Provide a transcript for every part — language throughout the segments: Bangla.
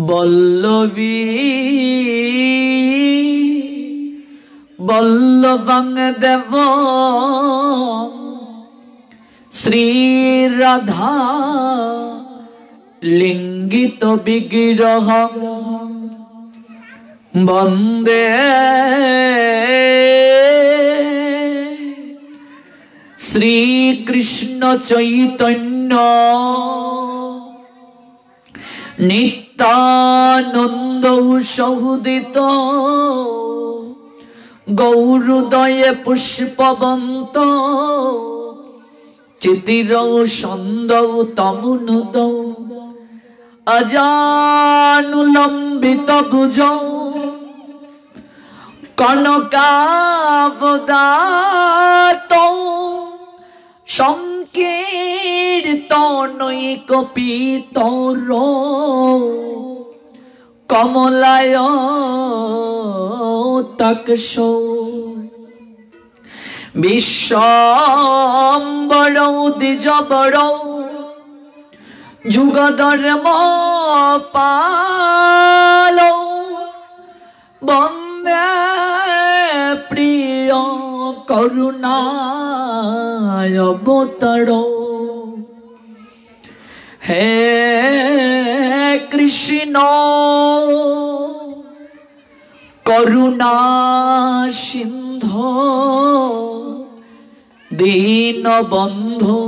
বল্লভী বল্লভং দেব শ্রী রাধা লিঙ্গিত বিগ্রহ বন্দে শ্রীকৃষ্ণ চৈতন্য নিত্যানন্দ সহুদিত গৌরোদয়ে পুষ্পবন্ত চিতির সন্দৌ তমুনুদ অজানুলম্বিত ভুজ কনকাবদাত সংকীর্তনৈক পিতর কমলায় তকশ বিশ্বম্বর দ্বিজবর যুগধর্ম পাল বন্দে প্রিয় করুণায় অবতার হে কৃষ্ণ করুণা সিন্ধু দীনবন্ধু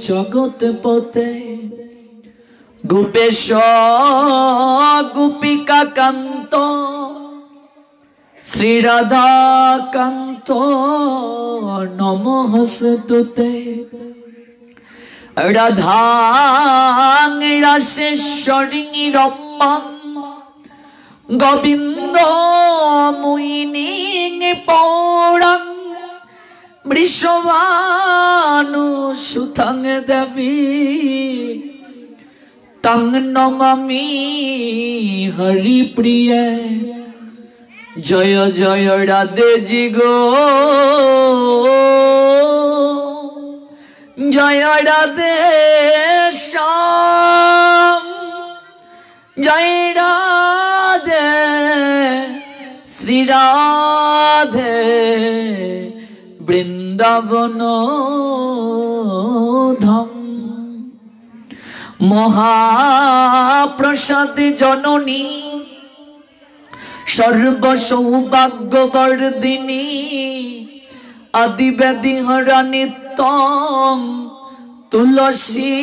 জগৎপতে গোপেশ গোপিকা কান্ত শ্রী রাধা কান্ত নমস্তুতে রাধা রাসেশ্বরী রম্মা গোবিন্দ মুইনি পৌরাং বৃষভানু সুতং দেবী তং নমামি হরিপ্রিয় জয় জয় রাধে জি গো জয় রাধে শ্যাম জয় রাধে শ্রী রাধে বৃন্দাবন ধাম মহাপ্রসাদ জননী সর্বসৌভাগ্যবর্ধিনী আদিব্যাধি হরা নিত্যং তুলসী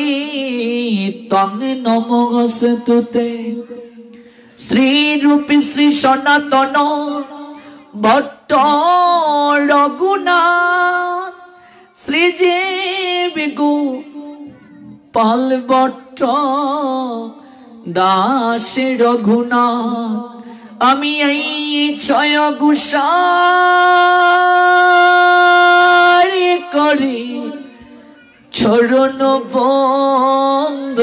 তং নমস্তুতে শ্রীরূপী শ্রী সনাতন ভট্ট রঘুনাথ শ্রীজীবী গোপাল ভট্ট দাস রঘুনাথ আমি এই ছয় গুসারি করি চরণ বন্দ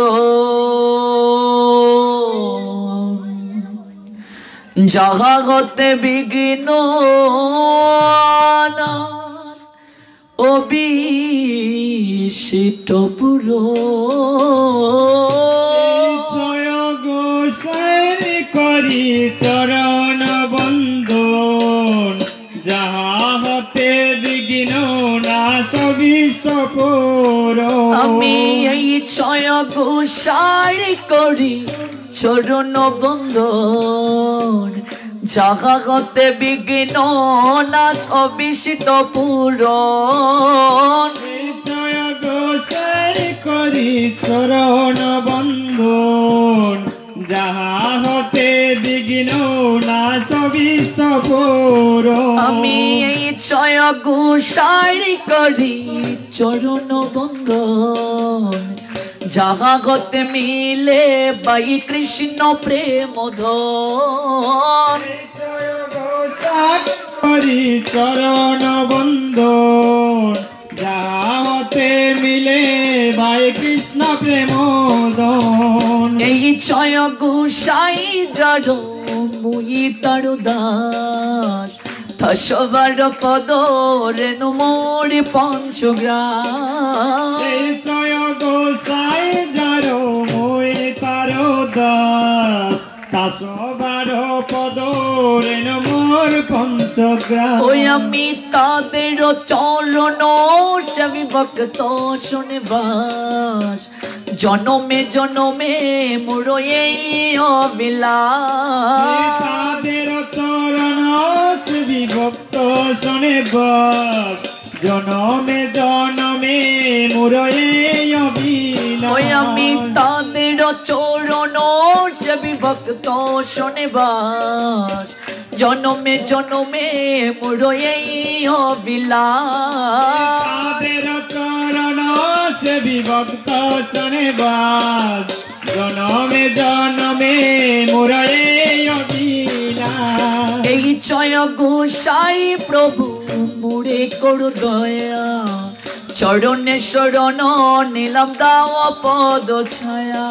যাহা গতে বিঘ্ন অবিষিত পুর করি চরণ বন্দন যাহা হতে বিঘ্ন নাশ বিশ্বপুর আমি এই ছয় ঘোষারি করি চরণ বন্দন যাহা হতে বিঘ্ন নাশ অবিষিত পূরণ ছয় ঘোষারি করি চরণ বন্দন যাহা হতে বিঘ্ন নাশ বিশ্বপুর আমি এই ছয় ঘোষারি করি চরণ বন্দন যাহা গতে মিলে বাই কৃষ্ণ প্রেম ধন করি চরণ বন্দন যাহা হতে মিলে বাই কৃষ্ণ প্রেম ধন এই ছয় গোসাই জড় মুই তার দাস সবার পদ রেণু মোড়ি পঞ্চগ্রাম জয় গোসাই যার দাসবার পদ রেণ মোর পঞ্চগ্রাম ওই আমি তাদের চরণ সেবি ভক্ত শুনবাস জনমে জনমে মোর এই অবিলাস তাদের চরণ সেবি ভক্ত শোনে বাস জনমে জনমে মোর এই অবিলাস ওই আমি তাদের চরণ সেবি ভক্ত শুনবাস জনমে জনমে মোর এই অবিলাস তাদের চরণ সেবি ভক্ত শোনে বাস জনমে জনমে মোর এই অবিলাস এই জয় গোসাই প্রভু মুড়ে করু দয়া চরণে শরণ নিলাম দাও পদ ছায়া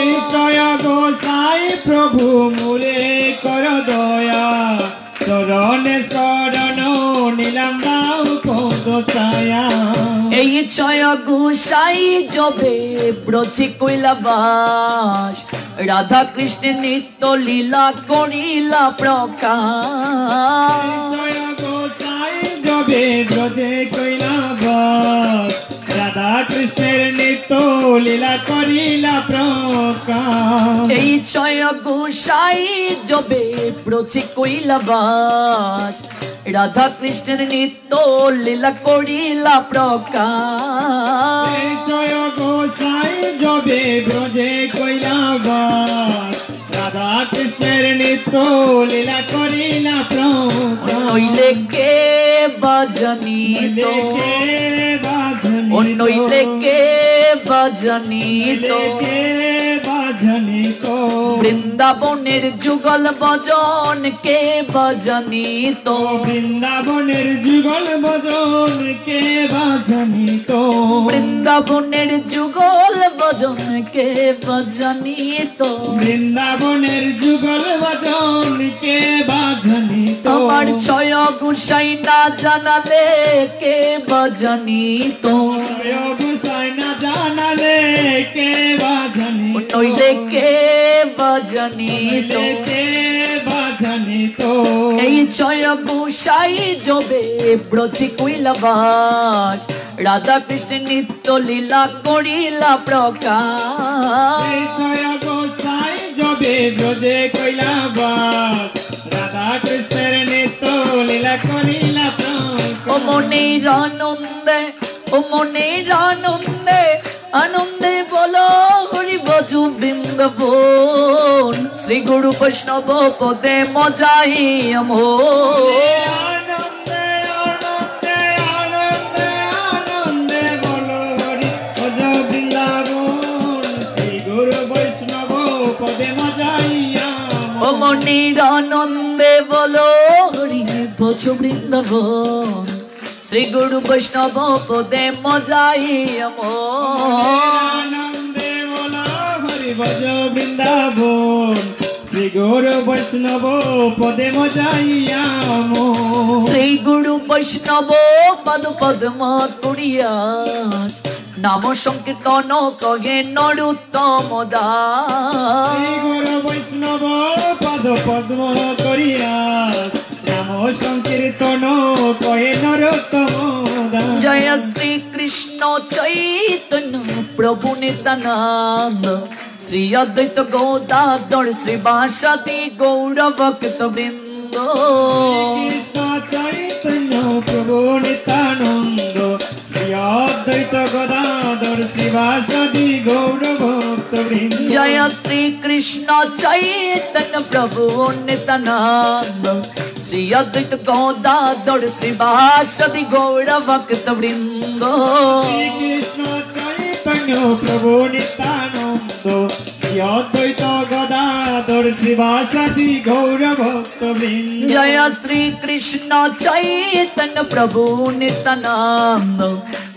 এই জয় গোসাই প্রভু মুরে কর দয়া চরণে শরণ নিলাম দাও পদ ছায়া এই জয় গোসাই জবে ব্রজে কৈলাবাস রাধা কৃষ্ণের নিত্য লীলা করিলা প্রকাশ জয় গোসাই জবে ব্রজে কৈলাবাস রাধা কৃষ্ণের নিত্য লীলা করিলা প্রকাশ এই জয় গোসাই জবে ব্রজে কৈলাবাস রাধা কৃষ্ণের নিত্য লীলা করিলা প্রকাশ এই জয় গোসাই জবে ব্রজে কৈলাবাস রাধা কৃষ্ণের নিত্য লীলা করিলা প্রকাশ নইলে কে বাজানি তো নইলে কে বাজানি তো বাজনি তো বৃন্দাবনের যুগল ভজন কে বাজানি তো বৃন্দাবনের যুগল ভজন কে বাজনি তো বৃন্দাবনের যুগল ভজন কে বাজানি তো বৃন্দাবনের যুগল ভজন কে বাজনি তো আমার ছয় গোসাই না জানালে কে বাজানি তো গোসাই না জানালে কে বাজনি নইলে কে বাজানি তো কে বাজনি তো এই ছয় গোসাই জবে ব্রজে কৈলাবাস রাধা কৃষ্ণের নিত্য লীলা করিলা প্রকাশ এই ছয় গোসাই জবে ব্রজে কৈলাবাস রাধা কৃষ্ণের নিত্য লীলা করিলা ও মনের আনন্দে ও মনের আনন্দে আনন্দে বলো হরি বজু বৃন্দাবন শ্রী গুরু বৈষ্ণব পদে মজাই আমোর আনন্দে আনন্দে আনন্দে আনন্দে বলো হরি ভজ বৃন্দাবন শ্রী গুরু বৈষ্ণব পদে মজাইয়া ও মনের আনন্দে বলো হরি ভজ বৃন্দাবন শ্রী গুরু বৈষ্ণব পদে মজাই আমোর আনন্দে বলো হরি ভজ বৃন্দাবন শ্রী গুরু বৈষ্ণব পদে মজাইয়া শ্রী গুরু বৈষ্ণব পদ পদ্ম করিয়াস নাম সংকীর্তন কহে নরোত্তম দাস শ্রী গুরু বৈষ্ণব পদ পদ্ম করিয়া নাম সংকীর্তন কহে নরোত্তম দাস জয় শ্রী কৃষ্ণ চৈতন্য প্রভু নিত্যানন্দ শ্রী অদ্বৈত গদাধর শ্রীবাসাদি গৌর ভক্ত বৃন্দ কৃষ্ণ চৈতন্য প্রভু নিত্যানন্দ শ্রী অদ্বৈত গদাধর শিবাসাদি গৌর ভক্ত বৃন্দ জয় শ্রী কৃষ্ণ চৈতন্য প্রভু নিত্যানন্দ শ্রী অদ্বৈত গদাধর শ্রীবাসাদি গৌর ভক্ত বৃন্দ শ্রী কৃষ্ণ চৈতন্য প্রভু নিত্যানন্দ শ্রী অদ্বৈত গদাধর শিবাসাদি গৌর ভক্ত বৃন্দ জয় শ্রী কৃষ্ণ চৈতন্য প্রভু নিত্যানন্দ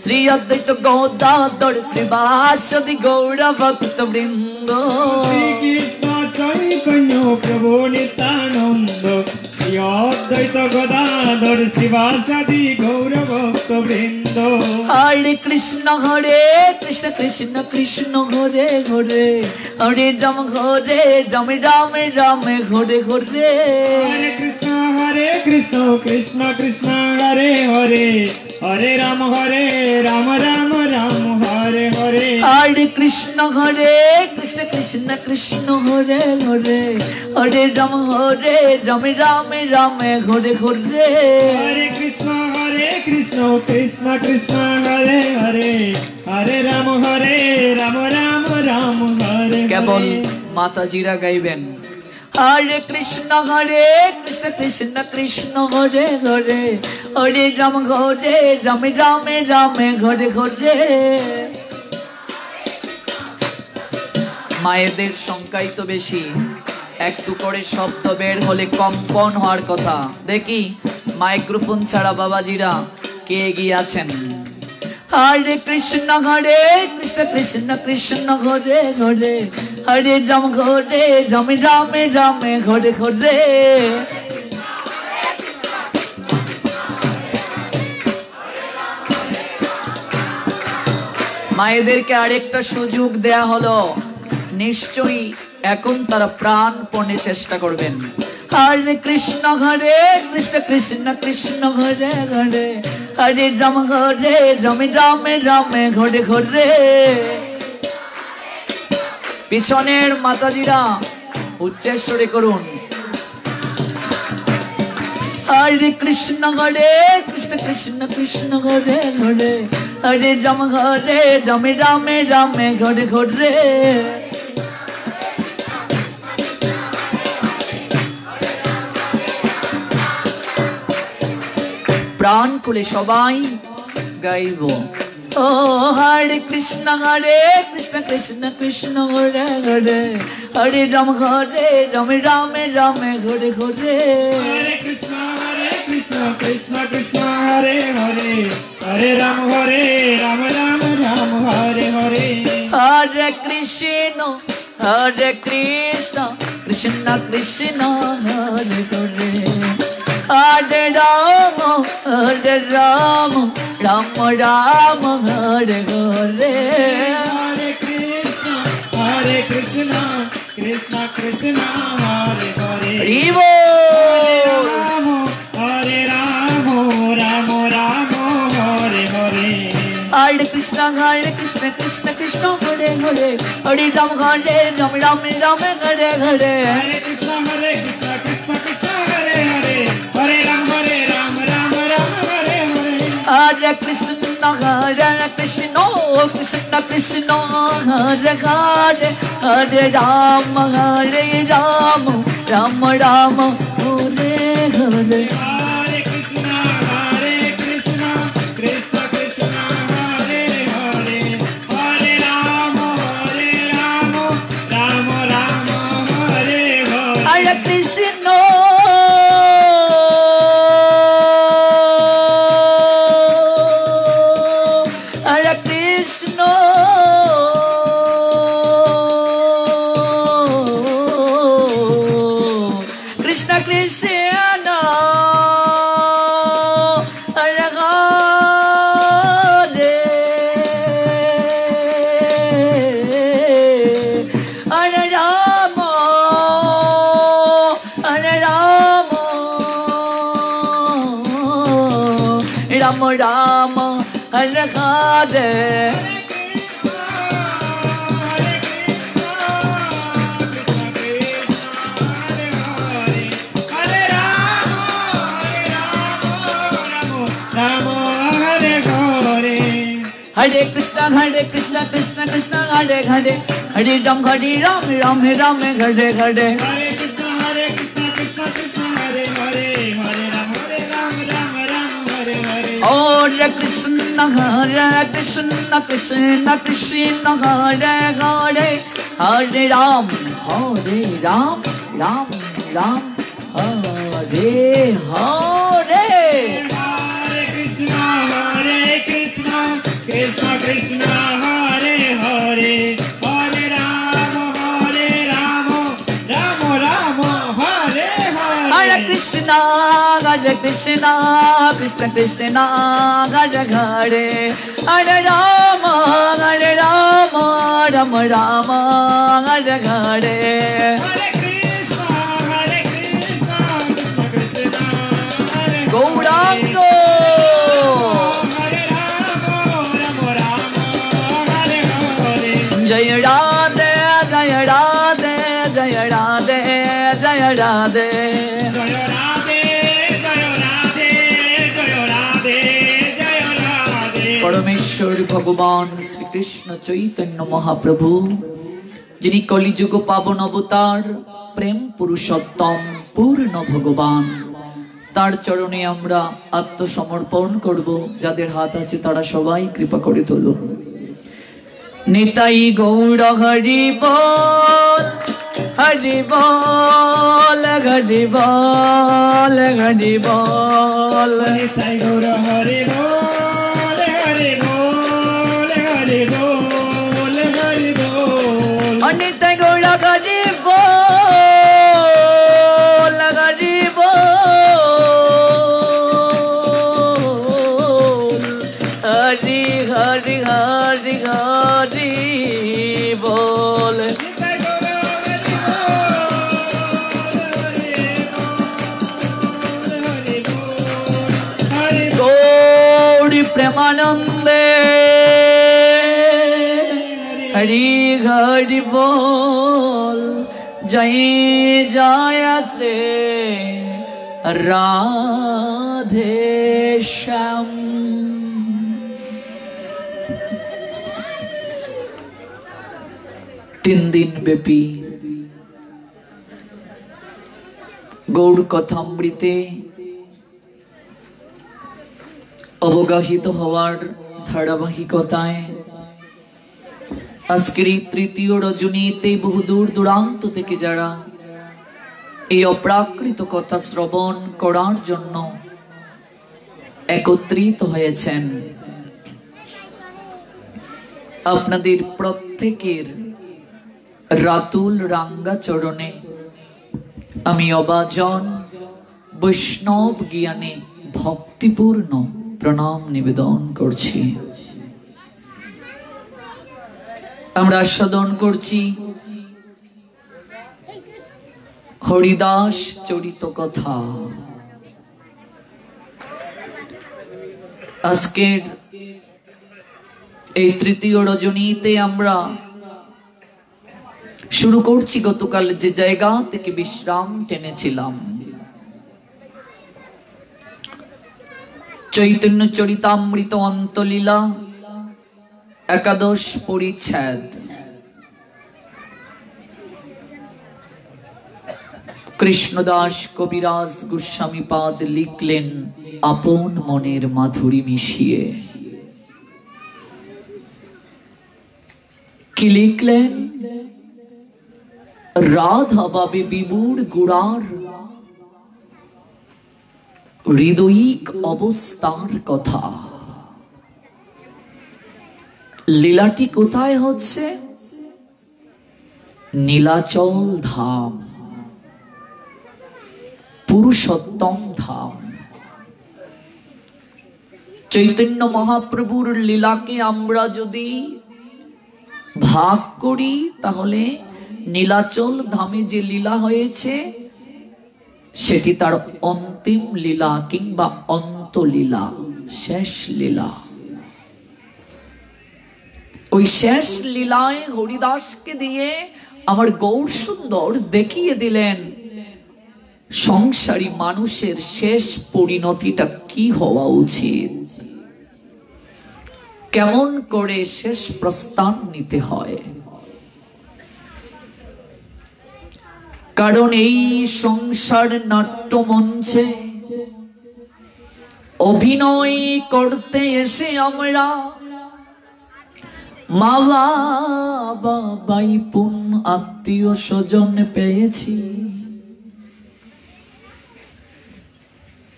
শ্রী অদ্বৈত গদাধর শ্রীবাসাদি গৌর ভক্ত বৃন্দ শ্রী কৃষ্ণ চৈতন্য প্রভু নিত্যানন্দ শ্রী অদ্বৈত গদাধর শিবাসাদি গৌর ভক্ত বৃন্দ। হরে কৃষ্ণ কৃষ্ণ কৃষ্ণ হরে হরে, হরে রাম রাম রাম হরে হরে। হরে কৃষ্ণ কৃষ্ণ কৃষ্ণ হরে হরে, হরে রাম রাম রাম হরে হরে। হরে কৃষ্ণ কৃষ্ণ কৃষ্ণ হরে হরে, হরে রাম রাম রাম হরে হরে। হরে কৃষ্ণ কৃষ্ণ কৃষ্ণ হরে হরে, হরে রাম রাম রাম হরে। কেবল মাতাজিরা গাইবেন হরে কৃষ্ণ কৃষ্ণ কৃষ্ণ হরে হরে, হরে রাম রাম রাম হরে হরে। মায়েদের সংখ্যাই তো বেশি, একটু করে শব্দ বের হলে কম্পন হওয়ার কথা। দেখি মাইক্রোফোন ছাড়া বাবাজিরা কে এগিয়ে আছেন। হরে কৃষ্ণ কৃষ্ণ কৃষ্ণ হরে হরে, হরে রাম রাম রাম হরে হরে। মায়েদেরকে আরেকটা সুযোগ দেয়া হলো, নিশ্চয়ই এখন তারা প্রাণপণে চেষ্টা করবেন। হরে কৃষ্ণ কৃষ্ণ কৃষ্ণ হরে হরে, হরে রাম রাম রাম হরে হরে। পিছনের মাতাজিরা উচ্চেশ্বরে করুন হরে কৃষ্ণ কৃষ্ণ কৃষ্ণ হরে হরে, হরে রাম রাম রাম হরে হরে। প্রাণ খুলে সবাই গাইব। ও হরে কৃষ্ণ কৃষ্ণ কৃষ্ণ হরে হরে, হরে রাম রাম রাম হরে হরে। হরে কৃষ্ণ কৃষ্ণ কৃষ্ণ হরে হরে, হরে রাম রাম রাম হরে হরে। হরে কৃষ্ণ কৃষ্ণ কৃষ্ণ হরে হরে, হরে রাম রাম রাম হরে হরে। হরে কৃষ্ণ কৃষ্ণ কৃষ্ণ হরে হরে। হরি বল। হরে রাম রাম রাম হরে হরে। হরে কৃষ্ণ কৃষ্ণ কৃষ্ণ হরে হরে, হরে রাম রাম রাম হরে হরে। হরে কৃষ্ণ কৃষ্ণ কৃষ্ণ হরে হরে, হরে রাম রাম রাম হরে হরে। হরে কৃষ্ণ কৃষ্ণ কৃষ্ণ হরে হরে, হরে রাম রাম রাম হরে হরে। হরে কৃষ্ণ কৃষ্ণ কৃষ্ণ হরে হরে, হরে রাম রাম রাম হরে হরে। হরে কৃষ্ণ কৃষ্ণ কৃষ্ণ হরে হরে, হরে রাম রাম রাম হরে হরে। हरे कृष्णा कृष्ण कृष्ण हरे हरे, हरे राम राम राम हरे हरे। हरे कृष्ण कृष्ण कृष्ण हरे हरे, हरे राम राम राम हरे हरे। और कृष्ण कृष्ण कृष्ण कृष्ण हरे हरे, हरे राम राम राम हरे हरे। कृष्ण कृष्ण हरे हरे, हरे राम राम राम हरे हरे। हरे Krishna Krishna Hare Krishna Krishna Krishna Hare Hare Hare Rama Rama Rama Hare Hare Gauranga Jaya Radhe Jaya Radhe Jaya Radhe Jaya Radhe परमेश्वर भगवान श्री कृष्ण चैतन्य महाप्रभु जिनी कलिजुग पावन अवतार प्रेम पुरुषोत्तम पूर्ण भगवान तार चरणे आमरा आत्मसमर्पण करब जादेर हाथ आछे तारा सबाई कृपा करे तुलुन निताई गौर हरि बोल हरि बोल हरि बोल हरि बोल निताई गौर हरि बोल हरि बोल हरि बोल हरि बोल निताई गौर हरि बोल हरि बोल हरि हरि हरि हरि बोल गौरी प्रेमानंदे हरि हरि बोल जय जय श्री राधे श्याम तीन दिन व्यापी गौर कथामृते अवगाहित हওয়ার ধারাবাহিকতায় আজকের এই তৃতীয় রজনীতে বহু দূর দূরান্ত থেকে যারা এই অপ্রাকৃত কথা শ্রবণ করার জন্য একত্রিত হয়েছেন আপনাদের প্রত্যেকের রাতুল রাঙ্গা চরণে আমি অবাজন বৈষ্ণব জ্ঞানে ভক্তিপূর্ণ प्रणाम निवेदन करছি আমরা আস্বাদন করছি হরিদাস চরিত কথা আজকের এই তৃতীয় রজনীতে আমরা শুরু করছি গতকাল যে জায়গা থেকে বিশ্রাম টেনেছিলাম चैतन्य चरितामृत अंतलीला एकादश परिच्छेद कृष्णदास कविराज गोस्वामी पाद लिखलेन आपन मनेर माधुरी मिशिए कि लिखलेन राधा बाबे विबुर गुड़ार हृदयिक अवस्थार कथा लीलाटी कोथाय होच्छे नीलाचल धाम पुरुषोत्तम धाम चैतन्य महाप्रभुर लीलाके आमरा यदि भाग करी ताहले नीलाचल धामे जे लीला हयेछे सेटी तार अंतिम लीला किंबा अंत लीला शेष लीला ओई शेष लीलाय हरिदास के दिए आमार गौर सुंदर देखिए दिलेन संसारी मानुषेर शेष परिणतिटा की हवा उचित केमन करे शेष प्रस्थान निते हय कारण এই সংসার নাট্য মঞ্চে অভিনয় করতে এসে আমরা মা বাবা ভাইবোন আত্মীয় স্বজন পেয়েছি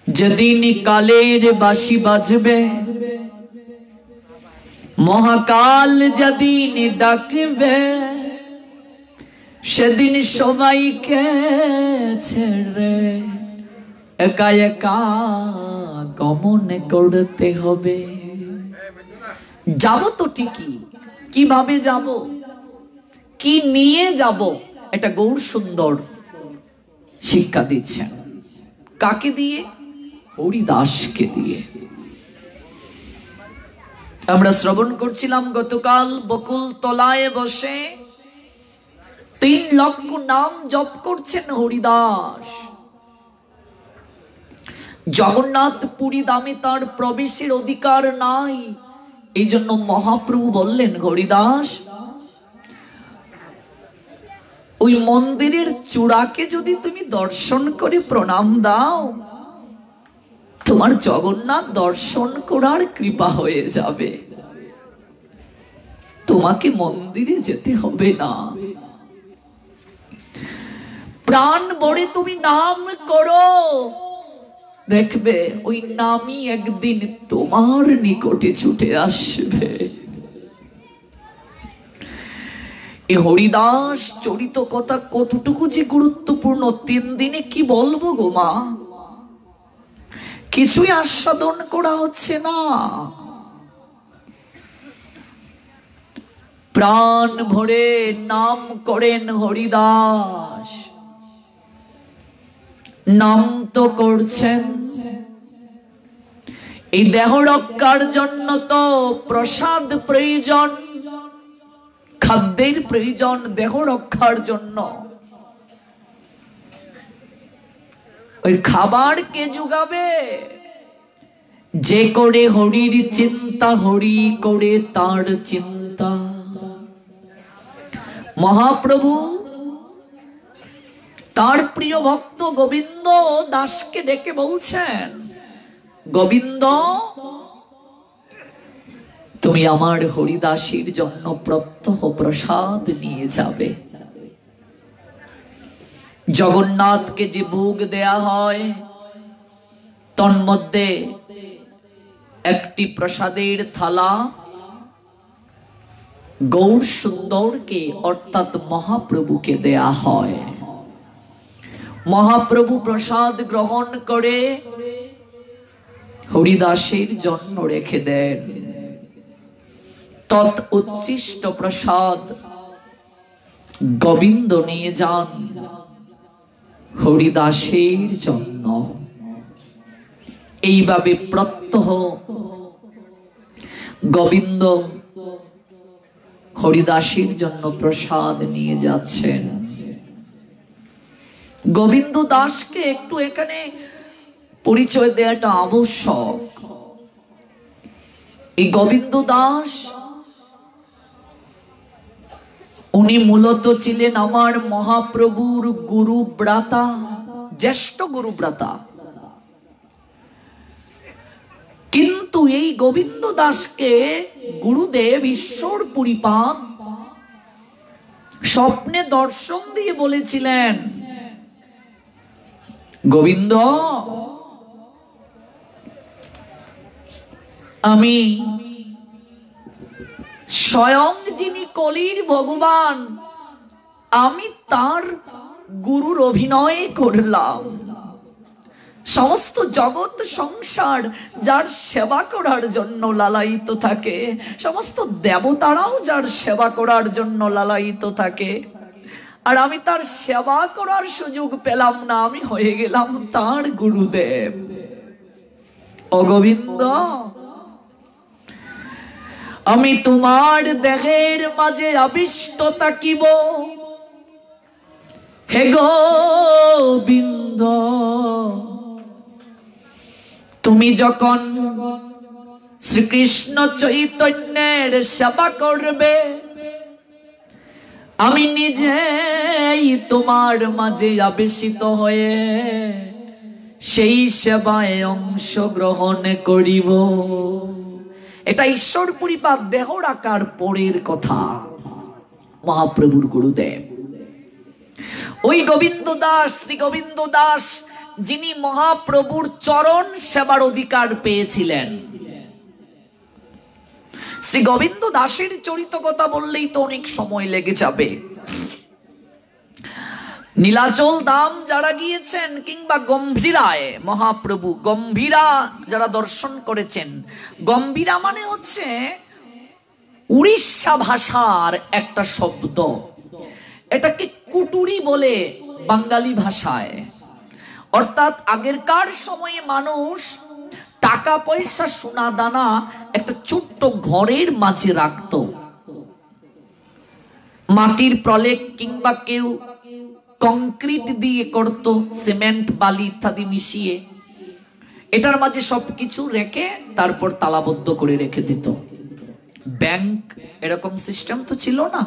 যেদিন কালের বাঁশি বাজবে মহাকাল যেদিন ডাকবে সেদিন সবাইকে ছেড়ে একা একা গমন করতে হবে। যাব তো ঠিকই, কিভাবে যাব, কি নিয়ে যাব, এটা গৌর সুন্দর শিক্ষা দিচ্ছেন। কাকে দিয়ে? হরিদাসকে দিয়ে। আমরা শ্রবণ করছিলাম গতকাল, বকুল তলায় বসে 3 লক্ষ নাম জপ করছেন হরিদাস। জগন্নাথ পুরী ধামে তার প্রবেশের অধিকার নাই, এই জন্য মহাপ্রভু বললেন, হরিদাস ওই মন্দিরের চূড়াকে যদি তুমি দর্শন করে প্রণাম দাও, তোমার জগন্নাথ দর্শন করার কৃপা হয়ে যাবে, তোমাকে মন্দিরে যেতে হবে না। প্রাণ ভরে তুমি নাম করো, দেখবে ওই নামই একদিন তোমার নিকটে ছুটে আসবে। এই হরিদাস চরিত কথা কতটুকু যে গুরুত্বপূর্ণ, 3 দিনে কি বলবো গো মা, কিছুই আস্বাদন করা হচ্ছে না। প্রাণ ভরে নাম করেন হরিদাস, নাম তো করছেন। এই দেহ রক্ষার জন্য তো প্রসাদ প্রয়োজন, খাদ্যের প্রয়োজন দেহ রক্ষার জন্য। ওই খাবার কে যোগাবে? যে করে হরির চিন্তা, হরি করে তার চিন্তা। মহাপ্রভু তার প্রিয় ভক্ত গোবিন্দ দাসকে ডেকে বলছেন, গোবিন্দ তুমি আমার হরিদাসীর জন্য প্রত্যহ প্রসাদ নিয়ে যাবে। জগন্নাথকে যে ভোগ দেয়া হয় তন্মধ্যে একটি প্রসাদের থালা গৌর সুন্দরকে অর্থাৎ মহাপ্রভুকে দেয়া হয়। মহাপ্রভু প্রসাদ গ্রহণ করে হরিদাসের জন্য রেখে দেন। তৎ উচ্ছিষ্ট প্রসাদ গোবিন্দ নিয়ে যান হরিদাসের জন্য। এইভাবে প্রত্যহ গোবিন্দ হরিদাসের জন্য প্রসাদ নিয়ে যাচ্ছেন। গোবিন্দ দাসকে একটু এখানে পরিচয় দেওয়াটা আবশ্যক। এই গোবিন্দ দাস উনি মূলত ছিলেন আমার মহাপ্রভুর গুরুব্রাতা, জ্যেষ্ঠ গুরুব্রাতা। কিন্তু এই গোবিন্দ দাসকে গুরুদেব ঈশ্বর পরিপাক স্বপ্নে দর্শন দিয়ে বলেছিলেন, গোবিন্দ আমি স্বয়ং যিনি কলির ভগবান, আমি তার গুরুর অভিনয় করলাম। সমস্ত জগৎ সংসার যার সেবা করার জন্য লালায়িত থাকে, সমস্ত দেবতারাও যার সেবা করার জন্য লালায়িত থাকে, আর আমি তার সেবা করার সুযোগ পেলাম না, আমি হয়ে গেলাম তার গুরুদেব। ও গোবিন্দ, আমি তোমার দেহের মাঝে আবিষ্ট থাকিব। হে গোবিন্দ, তুমি যখন শ্রীকৃষ্ণ চৈতন্যের সেবা করবে, আমি নিজেই তোমার মাঝে আবেশিত হয়ে সেই সেবায় অংশগ্রহণ করিব। এটা ঈশ্বর পরিপাক দেহ রাখার পরের কথা। মহাপ্রভুর গুরুদেব ওই গোবিন্দ দাস, শ্রী গোবিন্দ দাস, যিনি মহাপ্রভুর চরণ সেবার অধিকার পেয়েছিলেন। শ্রী গোবিন্দ দাসের চরিত কথা বললেই তো অনেক সময় লেগে যাবে। নীলাচল ধাম যারা গিয়েছেন কিংবা গম্ভীরায় মহাপ্রভু গম্ভীরা যারা দর্শন করেছেন, গম্ভীরা মানে হচ্ছে উড়িষ্যা ভাষার একটা শব্দ। এটাকে কুটুরি বলে বাঙালি ভাষায়। অর্থাৎ আগেরকার সময়ে মানুষ টাকা পয়সা সোনা দানা একটা ছোট্ট ঘরের মাঝে রাখত, মাটির প্রলেপ কিংবা কেউ কংক্রিট দিয়ে করত, সিমেন্ট বালি ইত্যাদি মিশিয়ে এটার মাঝে সবকিছু রেখে তারপর তালাবদ্ধ করে রেখে দিত। ব্যাংক এরকম সিস্টেম তো ছিল না।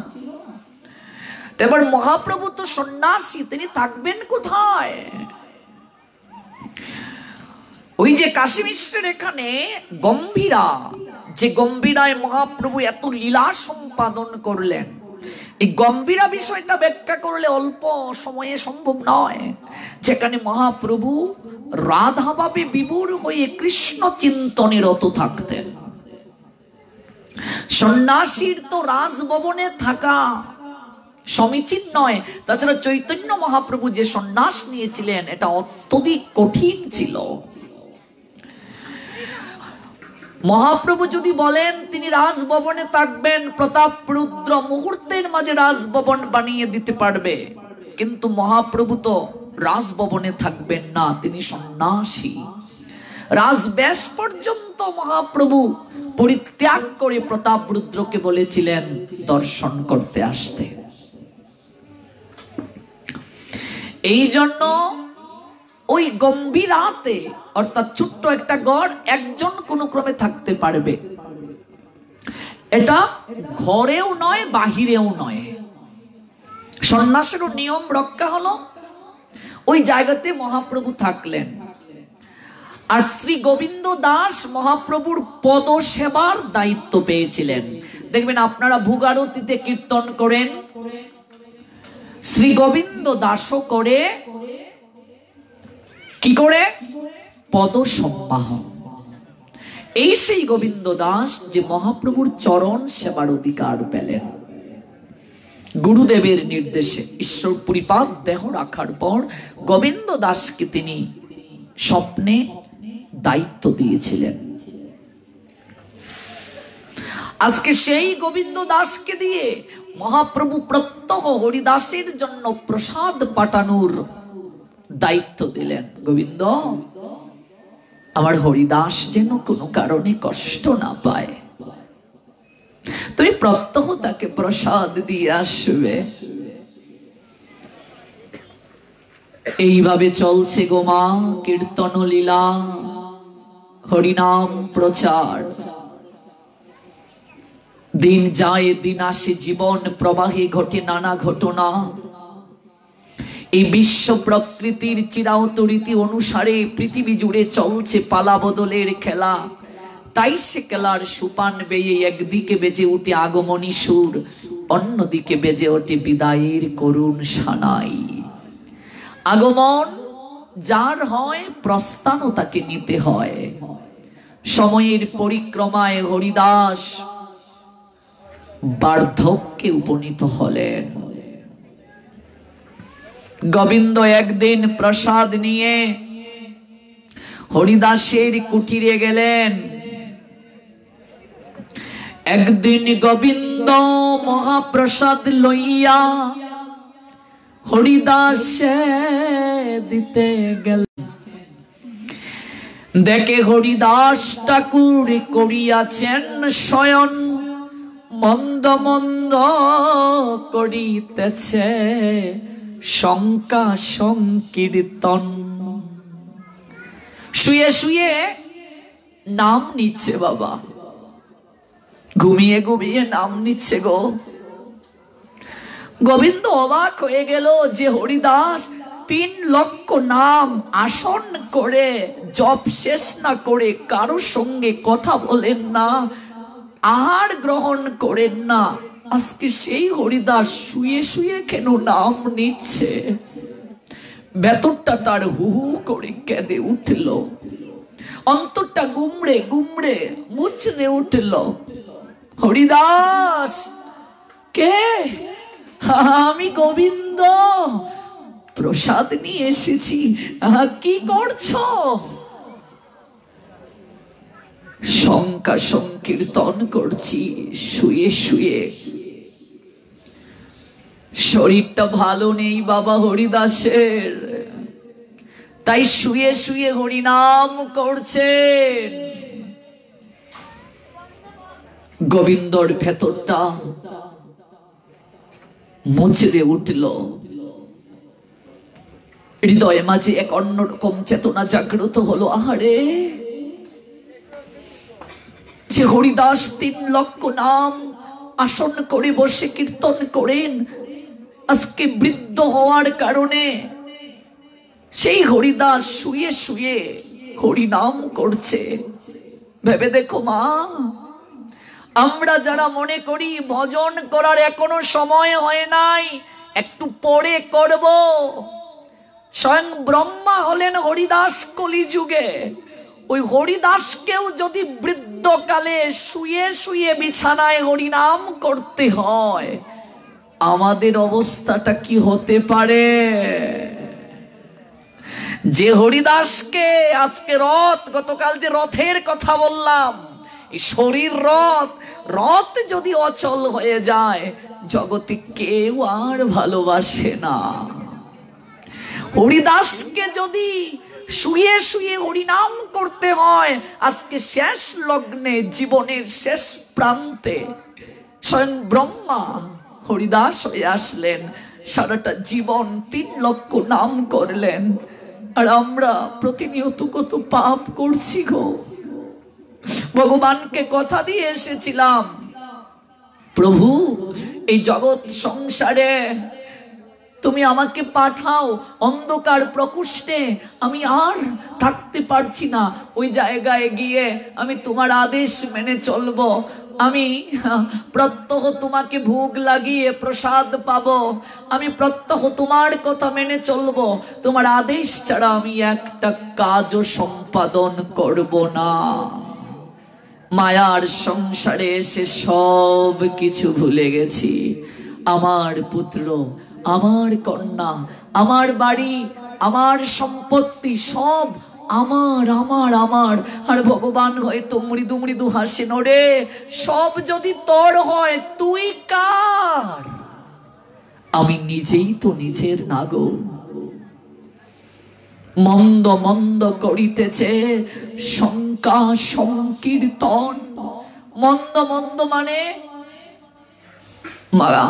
এবার মহাপ্রভু তো সন্ন্যাসী, তিনি থাকবেন কোথায়? ওই যে কাশী মিশ্রের এখানে গম্ভীরা, যে গম্ভীরায় মহাপ্রভু এত লীলা সম্পাদন করলেন, এই গম্ভীরা বিষয়টা ব্যাখ্যা করলে অল্প সময়ে সম্ভব নয়। যেখানে মহাপ্রভু রাধাভাবে বিভোর হয়ে কৃষ্ণ চিন্তনে রত থাকতেন। সন্ন্যাসীর তো রাজভবনে থাকা সমীচীন নয়। তাছাড়া চৈতন্য মহাপ্রভু যে সন্ন্যাস নিয়েছিলেন এটা অত্যধিক কঠিন ছিল। মহাপ্রভু যদি বলেন তিনি রাজভবনে থাকবেন, প্রতাপরুদ্র মুহূর্তের মাঝে রাজভবন বানিয়ে দিতে পারবে, কিন্তু মহাপ্রভু তো রাজভবনে থাকবেন না, তিনি সন্ন্যাসী। রাজবেশ পর্যন্ত মহাপ্রভু পরিত্যাগ করে প্রতাপরুদ্রকে বলেছিলেন দর্শন করতে আসতে। এই জন্য ওই গম্ভীরাতে অর্থাৎ ছোট্ট একটা গড় একজন কোন ক্রমে থাকতে পারবে। এটা ঘরেও নয় বাহিরেও নয়। সন্ন্যাসেরও নিয়ম রক্ষা হলো, ওই জায়গাতে মহাপ্রভু থাকলেন। আর শ্রী গোবিন্দ দাস মহাপ্রভুর পদ সেবার দায়িত্ব পেয়েছিলেন। দেখবেন আপনারা ভোগারতিতে কীর্তন করেন, শ্রী গোবিন্দ দাসও করে কি করে? পদ সম্বাহ। এই সেই গোবিন্দ দাস যে মহাপ্রভুর চরণ সেবার অধিকার পেলেন। গুরুদেবের নির্দেশে ঈশ্বর পরিপাদ দেহ রাখার পর গোবিন্দ দাসকে তিনি স্বপ্নে দায়িত্ব দিয়েছিলেন। আজকে সেই গোবিন্দ দাসকে দিয়ে মহাপ্রভু প্রত্যহ হরিদাসের জন্য প্রসাদ পাঠানোর দায়িত্ব দিলেন। গোবিন্দ, আমার হরিদাস যেন কোনো কারণে কষ্ট না পায়, তুমি প্রত্যহ তাকে প্রসাদ দিয়ে আসবে। এইভাবে চলছে গোমা কীর্তন লীলা, হরিনাম প্রচার। দিন যায় দিন আসে, জীবন প্রবাহে ঘটে নানা ঘটনা। এই বিশ্ব প্রকৃতির চিরায়ত রীতি অনুসারে পৃথিবী জুড়ে চলছে পালা বদলের খেলা। তাই সে খেলার সুপান বেয়ে একদিকে বেজে উঠে আগমনী সুর, অন্যদিকে বেজে ওঠে বিদায়ের করুণ সানাই। আগমন যার হয়, প্রস্থানও তাকে নিতে হয়। সময়ের পরিক্রমায় হরিদাস বার্ধক্যে উপনীত হলেন। গোবিন্দ একদিন প্রসাদ নিয়ে হরিদাসের কুটিরে গেলেন। একদিন গোবিন্দ মহাপ্রসাদ লইয়া হরিদাসে দিতে গেলেন। দেখে হরিদাস ঠাকুর করিয়াছেন শয়ন, মন্দ মন্দ করিতেছে শঙ্কা সংকীর্তন। শুয়ে শুয়ে নাম নিচ্ছে বাবা, ঘুমিয়ে ঘুমিয়ে নাম নিচ্ছে গো। গোবিন্দ অবাক হয়ে গেল যে হরিদাস 3 লক্ষ নাম আসন করে জপ শেষ না করে কারো সঙ্গে কথা বলেন না, আহার গ্রহণ করেন না, আজকে সেই হরিদাস শুয়ে শুয়ে কেন নাম নিচ্ছে? ভেতরটা তার হু হু করে কেঁদে উঠল, অন্তরটা গুমড়ে গুমড়ে মুচড়ে উঠল। হরিদাস কে? আমি গোবিন্দ, প্রসাদ নিয়ে এসেছি। কি করছো? শঙ্কা সংকীর্তন করছি শুয়ে শুয়ে। শরীরটা ভালো নেই বাবা হরিদাসের, তাই শুয়ে শুয়ে হরিনাম করছেন। গোবিন্দর ভেতরটা মুচড়ে উঠল, হৃদয়ে মাঝে এক অন্যরকম চেতনা জাগ্রত হলো। আহারে, যে হরিদাস 3 লক্ষ নাম আসন করে বসে কীর্তন করেন, আজকে বৃদ্ধ হওয়ার কারণে সেই হরিদাস শুয়ে শুয়ে হরিনাম করছে। ভেবে দেখো মা, আমরা যারা মনে করি ভজন করার এখনো সময় হয় নাই, একটু পরে করব, স্বয়ং ব্রহ্মা হলেন হরিদাস কলিযুগে। ওই হরিদাসকেও যদি বৃদ্ধকালে শুয়ে শুয়ে বিছানায় হরিনাম করতে হয়, আমাদের অবস্থাটা কি হতে পারে? যে হরিদাসকে আজকে রথ, গতকাল যে রথের কথা বললাম, এই শরীর রথ, রথ যদি অচল হয়ে যায়, জগতে কেউ আর ভালোবাসে না। হরিদাসকে যদি শুয়ে শুয়ে হরিনাম করতে হয়, আজকে শেষ লগ্নে, জীবনের শেষ প্রান্তে স্বয়ং ব্রহ্মা হরিদাস হয়ে আসলেন, সারাটা জীবন 3 লক্ষ নাম করলেন। আর আমরা প্রতিনিয়ত কত পাপ করছি গো। ভগবানকে কথা দিয়ে এসেছিলাম, প্রভু এই জগৎ সংসারে তুমি আমাকে পাঠাও, অন্ধকার প্রকোষ্ঠে আমি আর থাকতে পারছি না। ওই জায়গায় গিয়ে আমি তোমার আদেশ মেনে চলবো। আমি প্রত্যহ তোমাকে ভোগ লাগিয়ে প্রসাদ পাবো। আমি প্রত্যহ তোমার কথা মেনে চলবো। তোমার আদেশ ছাড়া আমি একটা কাজও সম্পাদন করব না। মায়ার সংসারে এসে সব কিছু ভুলে গেছি। আমার পুত্র, আমার কন্যা, আমার বাড়ি, আমার সম্পত্তি সব আমার আমার আমার। আর ভগবান হয়তো মৃদু মৃদু হাসেন, ওরে সব যদি তোর হয় তুই কার? আমি নিজেই তো নিজের নাগো। মন্দ মন্দ করিতেছে শঙ্কা সংকীর্তন। মন্দ মন্দ মানে মারা।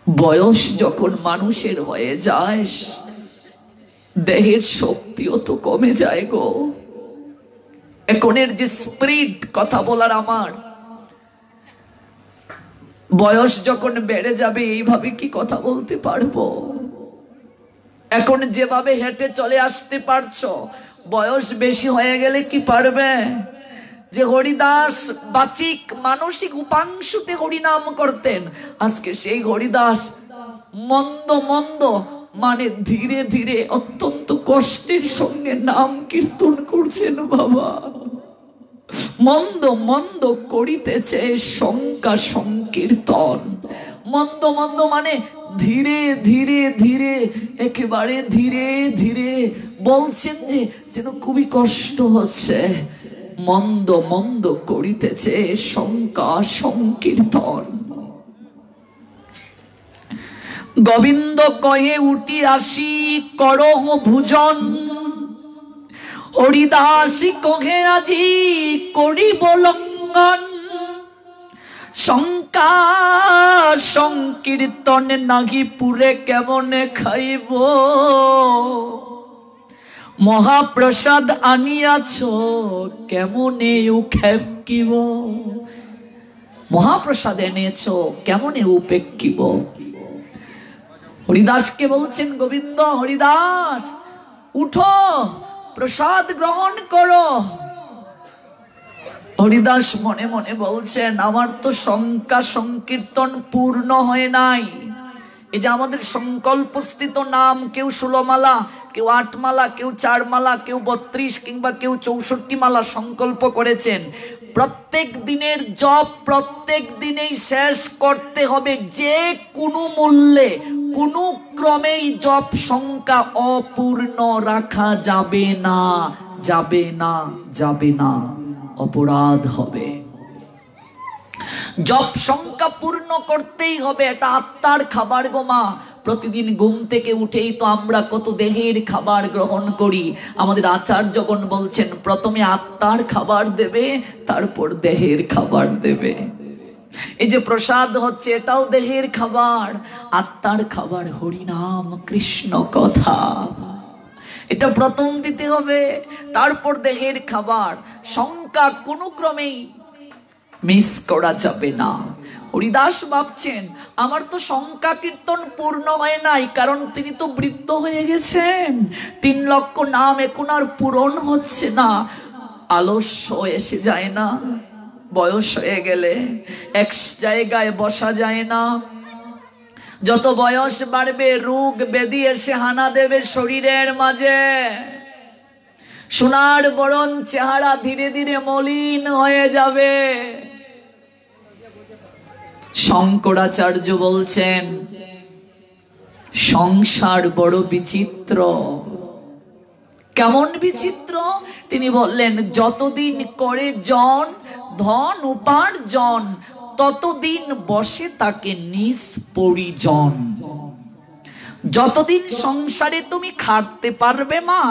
বয়স যখন মানুষের হয়ে যায়, দেহের শক্তিও তো কমে যায় গো। এখনের যে স্পিরিট কথা বলার, আমার বয়স যখন বেড়ে যাবে এইভাবে কি কথা বলতে পারবো? এখন যেভাবে হেঁটে চলে আসতে পারছো, বয়স বেশি হয়ে গেলে কি পারবে? যে হরিদাস বাচিক মানসিক উপাংশুতে হরিনাম করতেন, আজকে সেই হরিদাস মন্দ মন্দ মানে ধীরে ধীরে অত্যন্ত কষ্টের সঙ্গে নাম কীর্তন করছেন বাবা। মন্দ মন্দ করিতেছে শঙ্কা সংকীর্তন। মন্দ মন্দ মানে ধীরে ধীরে ধীরে, একেবারে ধীরে ধীরে বলছেন যে যেন খুবই কষ্ট হচ্ছে। মন্দ মন্দ করিতেছে শঙ্কা সংকীর্তন। গোবিন্দ কয়ে উঠি আসি করহ ভুজন, হরিদাসী কহে আজি করিব লঙ্ঘন। শঙ্কা সংকীর্তন নাহি পুরে কেমনে খাইব, মহাপ্রসাদ আনিয়াছ কেমনে উখেকিব। মহাপ্রসাদ এনেছ কেমনে উপেক্ষিব। হরিদাসকে বলছেন গোবিন্দ, হরিদাস উঠো, প্রসাদ গ্রহণ করো। হরিদাস মনে মনে বলছেন, আমার তো শঙ্কা সংকীর্তন পূর্ণ হয় নাই। এই যে আমাদের সংকল্পস্থিত নাম, কেউ 16 মালা, কেউ 8 মালা, কেউ 4 মালা, কেউ 32 কিংবা কেউ 64 মালা সংকল্প করেছেন। প্রত্যেক দিনের জপ প্রত্যেক দিনেই শেষ করতে হবে, যে কোনো মূল্যে, কোনো ক্রমেই জপ সংখ্যা অপূর্ণ রাখা যাবে না, যাবে না, যাবে না, অপরাধ হবে। জপ সংখ্যা পূর্ণ করতেই হবে, এটা আত্মার খাবার গো মা। প্রতিদিন ঘুম থেকে উঠেই তো আমরা কত দেহের খাবার গ্রহণ করি। আমাদের আচার্যগণ বলছেন প্রথমে আত্মার খাবার দেবে, তারপর দেহের খাবার দেবে। এই যে প্রসাদ হচ্ছে এটাও দেহের খাবার, আত্মার খাবার হরিনাম কৃষ্ণ কথা, এটা প্রথম দিতে হবে, তারপর দেহের খাবার। সংখ্যা কোনো ক্রমেই মিস করা যাবে না। হরিদাস ভাবছেন আমার তো সংখ্যা কীর্তন পূর্ণ হয় নাই, কারণ তিনি তো বৃদ্ধ হয়ে গেছেন, 3 লক্ষ নাম এখন আর পূরণ হচ্ছে না। আলস্য এসে যায় না, বয়স হয়ে গেলে এক জায়গায় বসা যায় না। যত বয়স বাড়বে রোগ ব্যাধি এসে হানা দেবে শরীরের মাঝে। সোনার বরণ চেহারা ধীরে ধীরে মলিন হয়ে যাবে। শঙ্করাচার্য বলছেন সংসার বড় বিচিত্র। কেমন বিচিত্র? তিনি বললেন যতদিন করে জন ধন উপার্জন, ততদিন বসে তাকে নিজ পরিজন। যতদিন সংসারে তুমি খাটতে পারবে মা,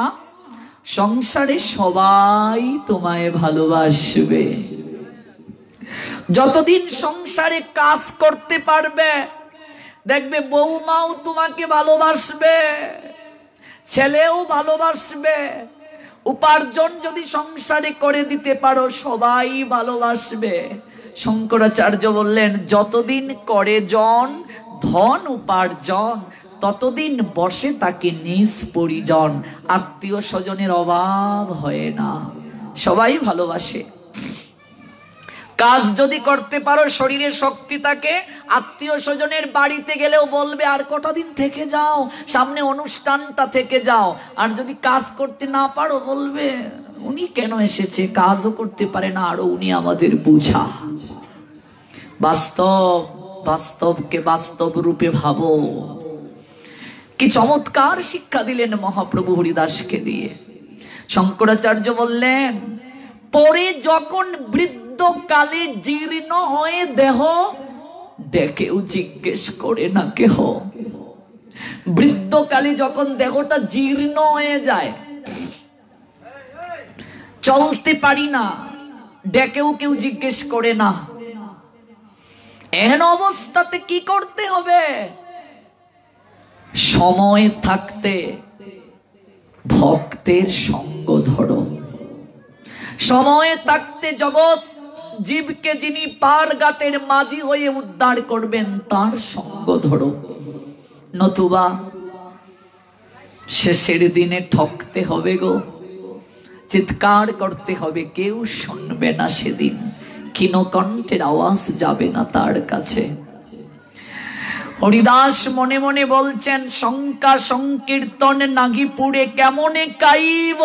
সংসারে সবাই তোমায় ভালোবাসবে। যতদিন সংসারে কাজ করতে পারবে, দেখবে বৌমাও তোমাকে ভালোবাসবে, ছেলেও ভালোবাসবে। উপার্জন যদি সংসারে করে দিতে পারো, সবাই ভালোবাসবে। শঙ্করাচার্য বললেন যতদিন করে জন ধন উপার্জন, ততদিন বসে তাকে নিজ পরিজন। আত্মীয় স্বজনের অভাব হয় না, সবাই ভালোবাসে। কাজ যদি করতে পারো, শরীরে শক্তি থাকে, আত্মীয় স্বজনের বাড়িতে গেলেও বলবে আর কটা দিন থেকে যাও, সামনে অনুষ্ঠানটা থেকে যাও। আর যদি কাজ করতে না পারো, বলবে উনি কেন এসেছে, কাজও করতে পারে না, আরো উনি আমাদের বোঝা। বাস্তব, বাস্তবকে বাস্তব রূপে ভাবো। কি চমৎকার শিক্ষা দিলেন মহাপ্রভু হরিদাসকে দিয়ে। শঙ্করাচার্য বললেন পরে যখন বৃদ্ধকালে জীর্ণ হয়ে দেহ, ডেকেও জিজ্ঞেস করে না কেহ। বৃদ্ধকালে যখন দেহটা জীর্ণ হয়ে যায়, চলতে পারি না, ডেকেও কেউ জিজ্ঞেস করে না। এহেন অবস্থাতে কি করতে হবে? সময় থাকতে ভক্তের সঙ্গ ধরো। সময় থাকতে জগৎ জীবকে যিনি পার গাতের মাঝি হয়ে উদ্ধার করবেন, তার সঙ্গ ধরো। নতুবা শেষের দিনে ঠকতে হবে গো, চিৎকার করতে হবে, কেউ শুনবে না সেদিন, ক্ষীণকণ্ঠের আওয়াজ যাবে না তার কাছে। হরিদাস মনে মনে বলছেন শঙ্কা সংকীর্তন নাগিপুরে কেমনে কাইব,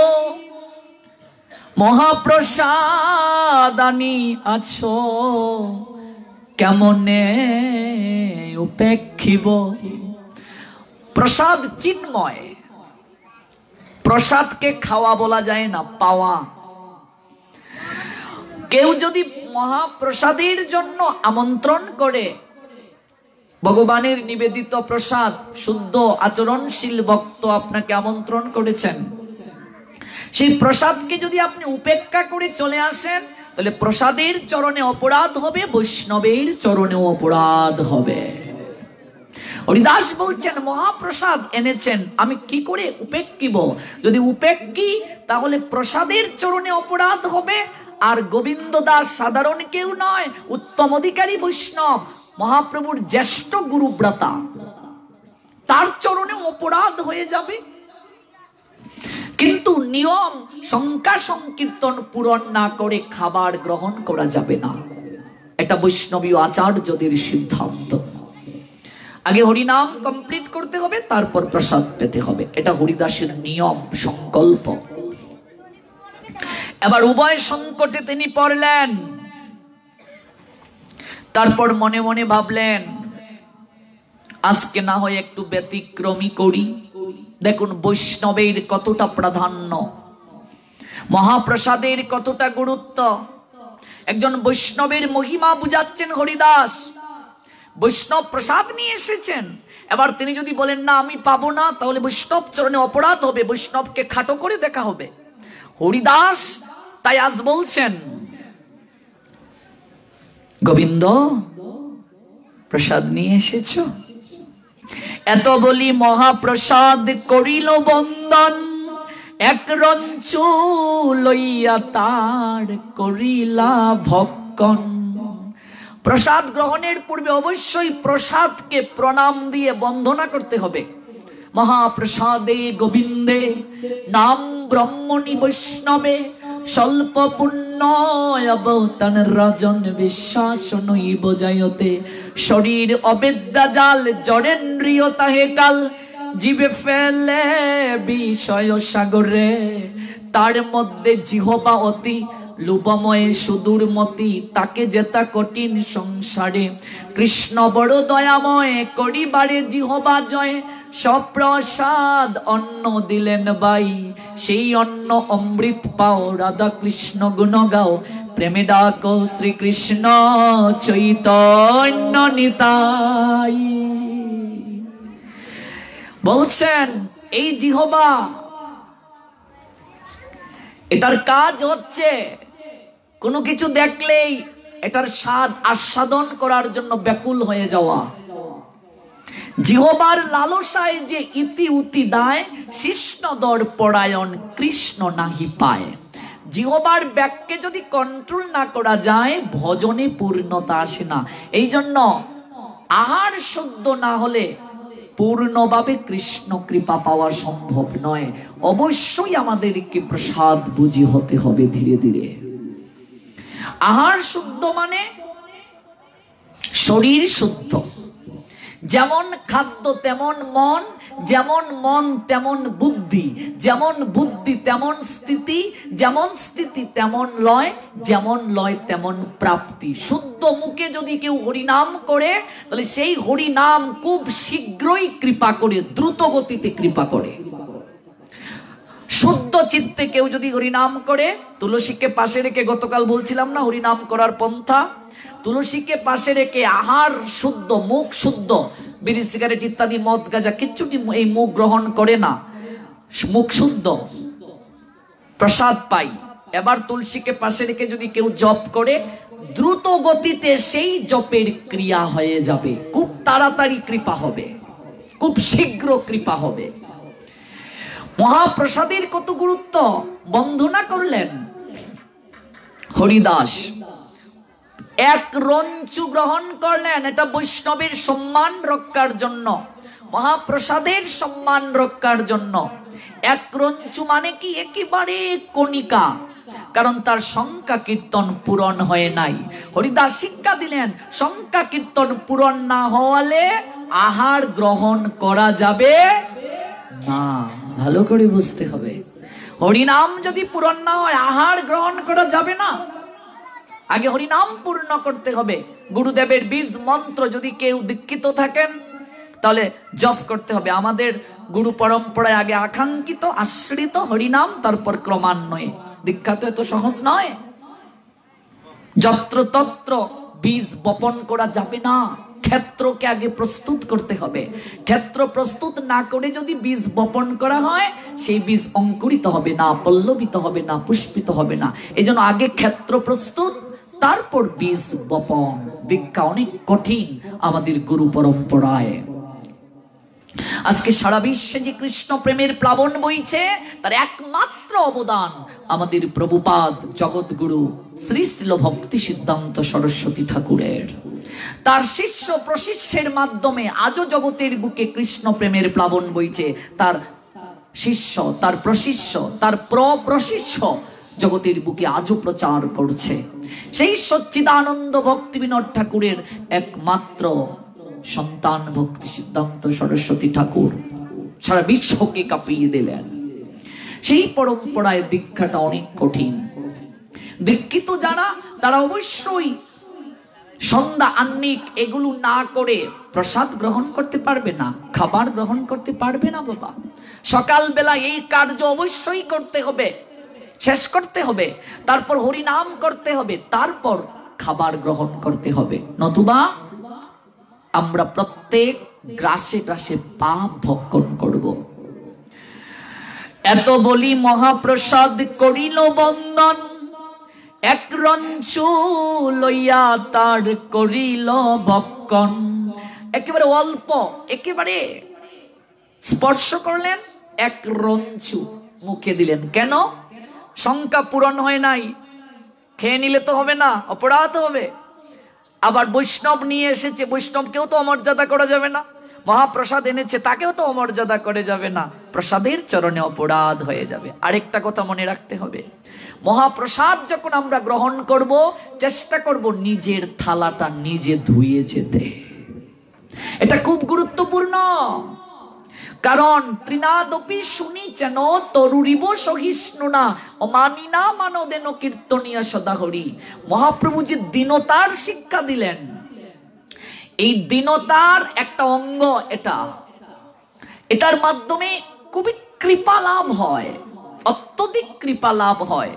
মহাপ্রসাদানি আছো কেমনে উপেক্ষিব। প্রসাদ চিন্ময়, প্রসাদকে খাওয়া বলা যায় না, পাওয়া। কেউ যদি মহাপ্রসাদের জন্য আমন্ত্রণ করে, ভগবানের নিবেদিত প্রসাদ, শুদ্ধ আচরণশীল ভক্ত আপনাকে আমন্ত্রণ করেছেন, সেই প্রসাদকে যদি আপনি উপেক্ষা করে চলে আসেন, তাহলে প্রসাদের চরণে অপরাধ হবে, বৈষ্ণবের চরণেও অপরাধ হবে। হরিদাস বলছেন মহাপ্রসাদ এনেছেন, আমি কি করে উপেক্ষিব? যদি উপেক্ষি, তাহলে প্রসাদের চরণে অপরাধ হবে। আর গোবিন্দ দাস সাধারণ কেউ নয়, উত্তম অধিকারী বৈষ্ণব, মহাপ্রভুর জ্যেষ্ঠ গুরুব্রাতা, তার চরণে অপরাধ হয়ে যাবে। কিন্তু নিয়ম শঙ্কা সংকীর্তন পূরণ না করে খাবার গ্রহণ করা যাবে না, এটা বৈষ্ণবীয় আচার্যদের সিদ্ধান্ত। আগে হরিনাম কমপ্লিট করতে হবে, তারপর প্রসাদ পেতে হবে, এটা হরিদাসের নিয়ম সংকল্প। এবার উভয় সংকটে তিনি পড়লেন। তারপর মনে মনে ভাবলেন আজকে না হয় একটু ব্যতিক্রমী করি। দেখুন বৈষ্ণবের কতটা প্রাধান্য, মহাপ্রসাদের কতটা গুরুত্ব। একজন বৈষ্ণবের মহিমা বুঝাচ্ছেন হরিদাস, বৈষ্ণব প্রসাদ নিয়ে এসেছেন। এবার তিনি যদি বলেন না আমি পাবো না, তাহলে বৈষ্ণব চরণে অপরাধ হবে, বৈষ্ণবকে খাটো করে দেখা হবে। হরিদাস তাই আজ বলছেন, গোবিন্দ প্রসাদ নিয়ে এসেছ? এত বলি মহাপ্রসাদ করিল বন্দন, এক রঞ্চু লইয়া তার করিলা ভক্ষণ। প্রসাদ গ্রহণের পূর্বে অবশ্যই প্রসাদকে প্রণাম দিয়ে বন্দনা করতে হবে। মহাপ্রসাদে গোবিন্দে নাম ব্রহ্মণি বৈষ্ণবে স্বল্প পুণ্য অবতান রাজন বিশ্বাস নৈব জায়তে। শরীর অবিদ্যা জাল জড়েন্দ্রিয় তাহে কাল, জীবে ফেলে বিষয় সাগরে। তার মধ্যে জিহবা অতি লুপময় সুদূরমতি, তাকে যেতা কঠিন সংসারে। কৃষ্ণ বড় দয়াময় করিবারে জিহবা জয়, সপ্রসাদ অন্ন দিলেন বাই। সেই অন্ন অমৃত পাও, রাধা কৃষ্ণ গুণ গাও, প্রেমে ডাকো শ্রীকৃষ্ণ চৈতন্য নিতাই। বলছেন এই জিহবা, এটার কাজ হচ্ছে কোনো কিছু দেখলেই এটার স্বাদ আস্বাদন করার জন্য ব্যাকুল হয়ে যাওয়া। জিহবার লালসায় যে ইতি উতি দায়, শিষ্ণদর পরায়ণ কৃষ্ণ নাহি পায়। জিহবার ব্যাককে যদি কন্ট্রোল না করা যায়, ভজনে পূর্ণতা আসে না। এই জন্য আহার শুদ্ধ না হলে পূর্ণভাবে কৃষ্ণ কৃপা পাওয়া সম্ভব নয়। অবশ্যই আমাদেরকে প্রসাদ বুঝি হতে হবে ধীরে ধীরে। আহার শুদ্ধ মানে শরীর শুদ্ধ। যেমন খাদ্য তেমন মন, যেমন মন তেমন বুদ্ধি, যেমন বুদ্ধি তেমন স্থিতি, যেমন স্থিতি তেমন লয়, যেমন লয় তেমন প্রাপ্তি। শুদ্ধ মুখে যদি কেউ হরিনাম করে, তাহলে সেই হরিনাম খুব শীঘ্রই কৃপা করে, দ্রুত গতিতে কৃপা করে। শুদ্ধ চিত্তে কেউ যদি হরিনাম করে, তুলসীকে পাশে রেখে, গতকাল বলছিলাম না হরিনাম করার পন্থা, তুলসীকে পাশে রেখে আহার শুদ্ধ, মুখ শুদ্ধ, বিড়ি সিগারেট ইত্যাদি মদ গাঁজা কিচ্ছুটি এই মুখ গ্রহণ করে না, মুখ শুদ্ধ, প্রসাদ পাই। এবার তুলসীকে পাশে রেখে যদি কেউ জপ করে, দ্রুত গতিতে সেই জপের ক্রিয়া হয়ে যাবে, খুব তাড়াতাড়ি কৃপা হবে, খুব শীঘ্র কৃপা হবে। মহাপ্রসাদের কত গুরুত্ব বন্দনা করলেন হরিদাস। এক রঞ্চু গ্রহণ করলেন, এটা বৈষ্ণবের সম্মান রক্ষার জন্য, মহাপ্রসাদের সম্মান রক্ষার জন্য। এক রঞ্চু মানে কি একেবারে কণিকা, কারণ তার সংখ্যা কীর্তন পূরণ হয় নাই। হরিদাস শিক্ষা দিলেন, সংখ্যা কীর্তন পূরণ না হওয়ালে আহার গ্রহণ করা যাবে না। ভালো করে বুঝতে হবে, হরিনাম যদি পূরণ না হয় আহার গ্রহণ করা যাবে না। আগে হরিনাম পূর্ণ করতে হবে। গুরুদেবের বীজ মন্ত্র যদি কেউ দীক্ষিত থাকেন, তাহলে জপ করতে হবে। আমাদের গুরু পরম্পরায় আগে আকাঙ্ক্ষিত আশ্রিত হরিনাম, তারপর ক্রমান্বয়ে দীক্ষা। তো এত সহজ নয়। যত্র তত্র বীজ বপন করা যাবে না, ক্ষেত্রকে আগে প্রস্তুত করতে হবে। ক্ষেত্র প্রস্তুত না করে যদি বীজ বপন করা হয়, সেই বীজ অঙ্কুরিত হবে না, পল্লবিত হবে না, পুষ্পিত হবে না। এই জন্য আগে ক্ষেত্র প্রস্তুত, তারপর বীজ বপন। দীক্ষা অনেক কঠিন আমাদের গুরু পরম্পরায়। আজকে সারা বিশ্বে যে কৃষ্ণ প্রেমের প্লাবন বইছে, তার একমাত্র অবদান আমাদের প্রভুপাদ জগৎগুরু শ্রী শ্রীল ভক্তি সিদ্ধান্ত সরস্বতী ঠাকুরের। তার শিষ্য প্রশিষ্যের মাধ্যমে আজও জগতের বুকে কৃষ্ণ প্রেমের প্লাবন বইছে। তার শিষ্য, তার প্রশিষ্য, তার প্রশিষ্য জগতের বুকে আজও প্রচার করছে। সেই সচ্চিদানন্দ ভক্তি বিনোদ ঠাকুরের একমাত্র সন্তান ভক্তি সিদ্ধান্ত সরস্বতী ঠাকুর সারা বিশ্বকে কাঁপিয়ে দিলেন। সেই পরম্পরায় দীক্ষাটা অনেক কঠিন। দীক্ষিত যারা, তারা অবশ্যই সন্ধ্যা আহ্নিক এগুলো না করে প্রসাদ গ্রহণ করতে পারবে না, খাবার গ্রহণ করতে পারবে না বাবা। সকালবেলা এই কার্য অবশ্যই করতে হবে, শেষ করতে হবে, তারপর হরিনাম করতে হবে, তারপর খাবার গ্রহণ করতে হবে। নতুবা আমরা প্রত্যেক গ্রাসে গ্রাসে পাপ ভক্ষণ করব। এত বলি মহাপ্রসাদ করিল বন্দন, এক রঞ্চু লইয়া তার করিল ভক্ষণ। একেবারে অল্প, একেবারে স্পর্শ করলেন, এক রঞ্চু মুখে দিলেন। কেন? সংখ্যা পূরণ হয় নাই, খেয়ে নিলে তো হবে না, অপরাধ হবে। আবার বৈষ্ণব নিয়ে এসেছে, বৈষ্ণবকেও তো অমর্যাদা করা যাবে না। মহাপ্রসাদ এনেছে, তাকেও তো অমর্যাদা করে যাবে না, প্রসাদের চরণে অপরাধ হয়ে যাবে। আরেকটা কথা মনে রাখতে হবে, মহাপ্রসাদ যখন আমরা গ্রহণ করব, চেষ্টা করব নিজের থালাটা নিজে ধুয়ে যেতে। এটা খুব গুরুত্বপূর্ণ। কারণ ত্রিনাদপি শুনিছেন তরুরিব সহিষ্ণুনা অমানিনা মানদেন কীর্তনিয়া সদাহরি। মহাপ্রভু যে দীনতার শিক্ষা দিলেন, এই দীনতার একটা অঙ্গ এটা, এটার মাধ্যমে খুবই কৃপা লাভ হয়, অত্যধিক কৃপা লাভ হয়।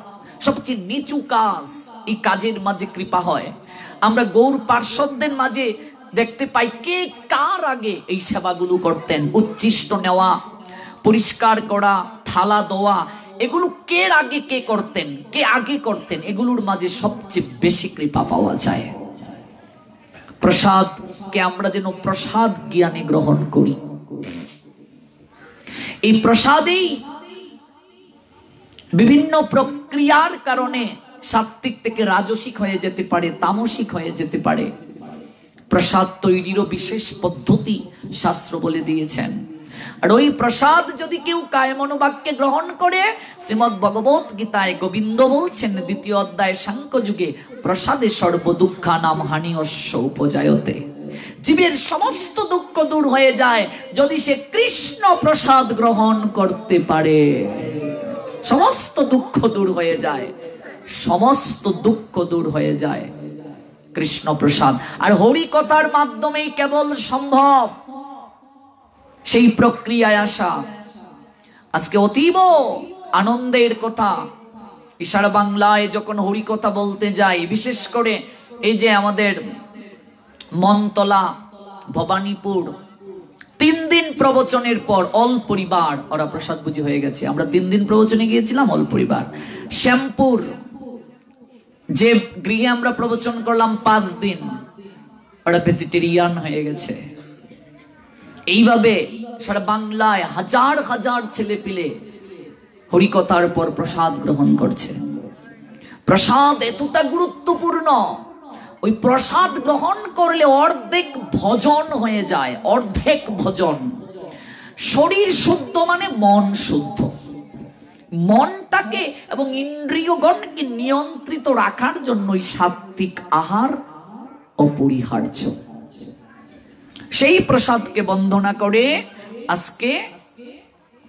সবচেয়ে নিচু কাজ, এই কাজের মাঝে কৃপা হয়। আমরা গৌর পার্ষদদের মাঝে দেখতে পাই কে কার আগে এই সেবাগুলো করতেন। উচ্ছিষ্ট নেওয়া, পরিষ্কার করা, থালা দেওয়া, এগুলো কে আগে কে করতেন, কে আগে করতেন, এগুলোর মাঝে সবচেয়ে বেশি কৃপা পাওয়া যায়। প্রসাদকে আমরা যেন প্রসাদ জ্ঞানে গ্রহণ করি। এই প্রসাদেই বিভিন্ন প্রক্রিয়ার কারণে সাত্ত্বিক থেকে রাজসিক হয়ে যেতে পারে, তামসিক হয়ে যেতে পারে। প্রসাদ তৈরিরও বিশেষ পদ্ধতি শাস্ত্র বলে দিয়েছেন। আর ওই প্রসাদ যদি কেউ কায় মনোবাক্যে গ্রহণ করে, শ্রীমদ্ ভগবত গীতায় গোবিন্দ বলছেন দ্বিতীয় অধ্যায় সাংখ্য যুগে, প্রসাদে সর্ব দুঃখানাম হানিয়স্য উপজায়তে। জীবের সমস্ত দুঃখ দূর হয়ে যায় যদি সে কৃষ্ণ প্রসাদ গ্রহণ করতে পারে। সমস্ত দুঃখ দূর হয়ে যায়, সমস্ত দুঃখ দূর হয়ে যায় কৃষ্ণ প্রসাদ। আর হরি কথার মাধ্যমেই কেবল সম্ভব সেই প্রক্রিয়ায় আসা। আজকে অতীব আনন্দের কথা, ইশারা বাংলায় যখন হরি কথা বলতে যাই, বিশেষ করে এই যে আমাদের মনতলা, ভবানীপুর, 3 দিন প্রবচনের পর অল পরিবার, ওরা প্রসাদ বুঝি হয়ে গেছে। আমরা 3 দিন প্রবচনে গিয়েছিলাম, অল পরিবার। শ্যামপুর যে গৃহে আমরা প্রবচন করলাম 5 দিন, ওরা ভেজিটেরিয়ান হয়ে গেছে। এইভাবে সারা বাংলায় হাজার হাজার ছেলে পিলে হরিকথার পর প্রসাদ গ্রহণ করছে। প্রসাদ এতটা গুরুত্বপূর্ণ, ওই প্রসাদ গ্রহণ করলে অর্ধেক ভজন হয়ে যায়, অর্ধেক ভজন। শরীর শুদ্ধ মানে মন শুদ্ধ। মনটাকে এবং ইন্দ্রিয়গণকে নিয়ন্ত্রিত রাখার জন্যই সাত্ত্বিক আহার অপরিহার্য। সেই প্রসাদকে বন্দনা করে আজকে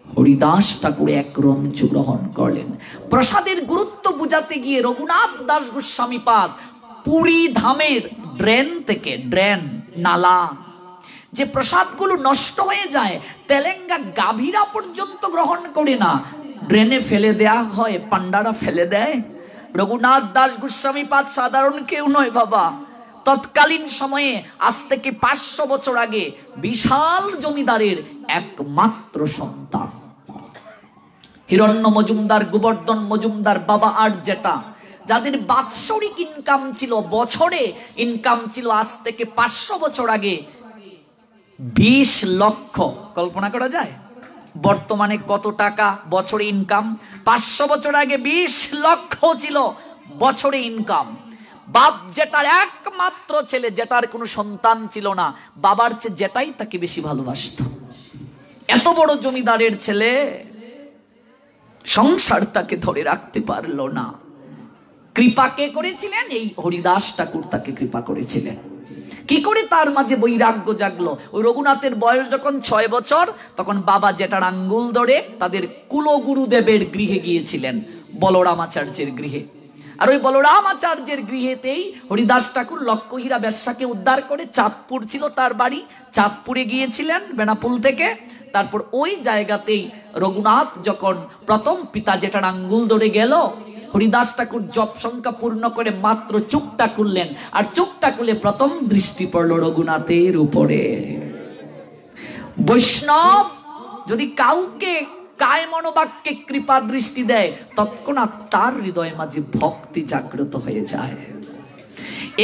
হরিদাস ঠাকুর এক রঞ্চু গ্রহণ করলেন। প্রসাদের গুরুত্ব বুঝাতে গিয়ে রঘুনাথ দাস গোস্বামী পাদ পুরী ধামের ড্রেন থেকে, ড্রেন নালা যে প্রসাদগুলো নষ্ট হয়ে যায়, তেলেঙ্গা গাভীরা পর্যন্ত গ্রহণ করে না, ড্রেনে ফেলে দেয়া হয়, পান্ডারা ফেলে দেয়। রঘুনাথ দাস গোস্বামী পাদ সাধারণ কেউ নয় বাবা। তৎকালীন সময়ে আজ থেকে 500 বছর আগে বিশাল জমিদারের একমাত্র সন্তান হিরণ্য মজুমদার, গোবর্ধন মজুমদার বাবা আর যেটা, যাদের বাৎসরিক ইনকাম ছিল, বছরে ইনকাম ছিল আজ থেকে 500 বছর আগে 20 লক্ষ। কল্পনা করা যায় বর্তমানে কত টাকা বছরে ইনকাম? 500 বছর আগে 20 লক্ষ ছিল বছরে ইনকাম। বাপ যেটার একমাত্র ছেলে, যেটার কোনো সন্তান ছিল না, বাবার চেয়ে যেটাই তাকে বেশি ভালোবাসত। এত বড় জমিদারের ছেলে, সংসার তাকে ধরে রাখতে পারলো না। কৃপা কে করেছিলেন? এই হরিদাস ঠাকুর তাকে কৃপা করেছিলেন। কি করে তার মাঝে বৈরাগ্য জাগলো? ওই রঘুনাথের বয়স যখন 6 বছর, তখন বাবা যেটার আঙ্গুল ধরে তাদের কুলগুরুদেবের গৃহে গিয়েছিলেন, বলরামাচার্যের গৃহে। আর ওই বলরাম আচার্যের গৃহেতেই হরিদাস ঠাকুর লক্ষ্মীহীরা বেশ্যাকে উদ্ধার করে, চাঁদপুর ছিল তার বাড়ি, চাঁদপুরে গিয়েছিলেন বেনাপুল থেকে। তারপর ওই জায়গাতেই রঘুনাথ যখন প্রথম পিতা যেটার আঙ্গুল ধরে গেল, হরিদাস ঠাকুর জপ সংখ্যা পূর্ণ করে মাত্র চোখটা খুললেন, আর চোখটা খুলে প্রথম দৃষ্টি পড়ল রঘুনাথের উপরে। বৈষ্ণব যদি কাউকে কায় মনোবাক্যে কৃপা দৃষ্টি দেয়, তৎক্ষণাৎ তার হৃদয়ে মাঝে ভক্তি জাগ্রত হয়ে যায়।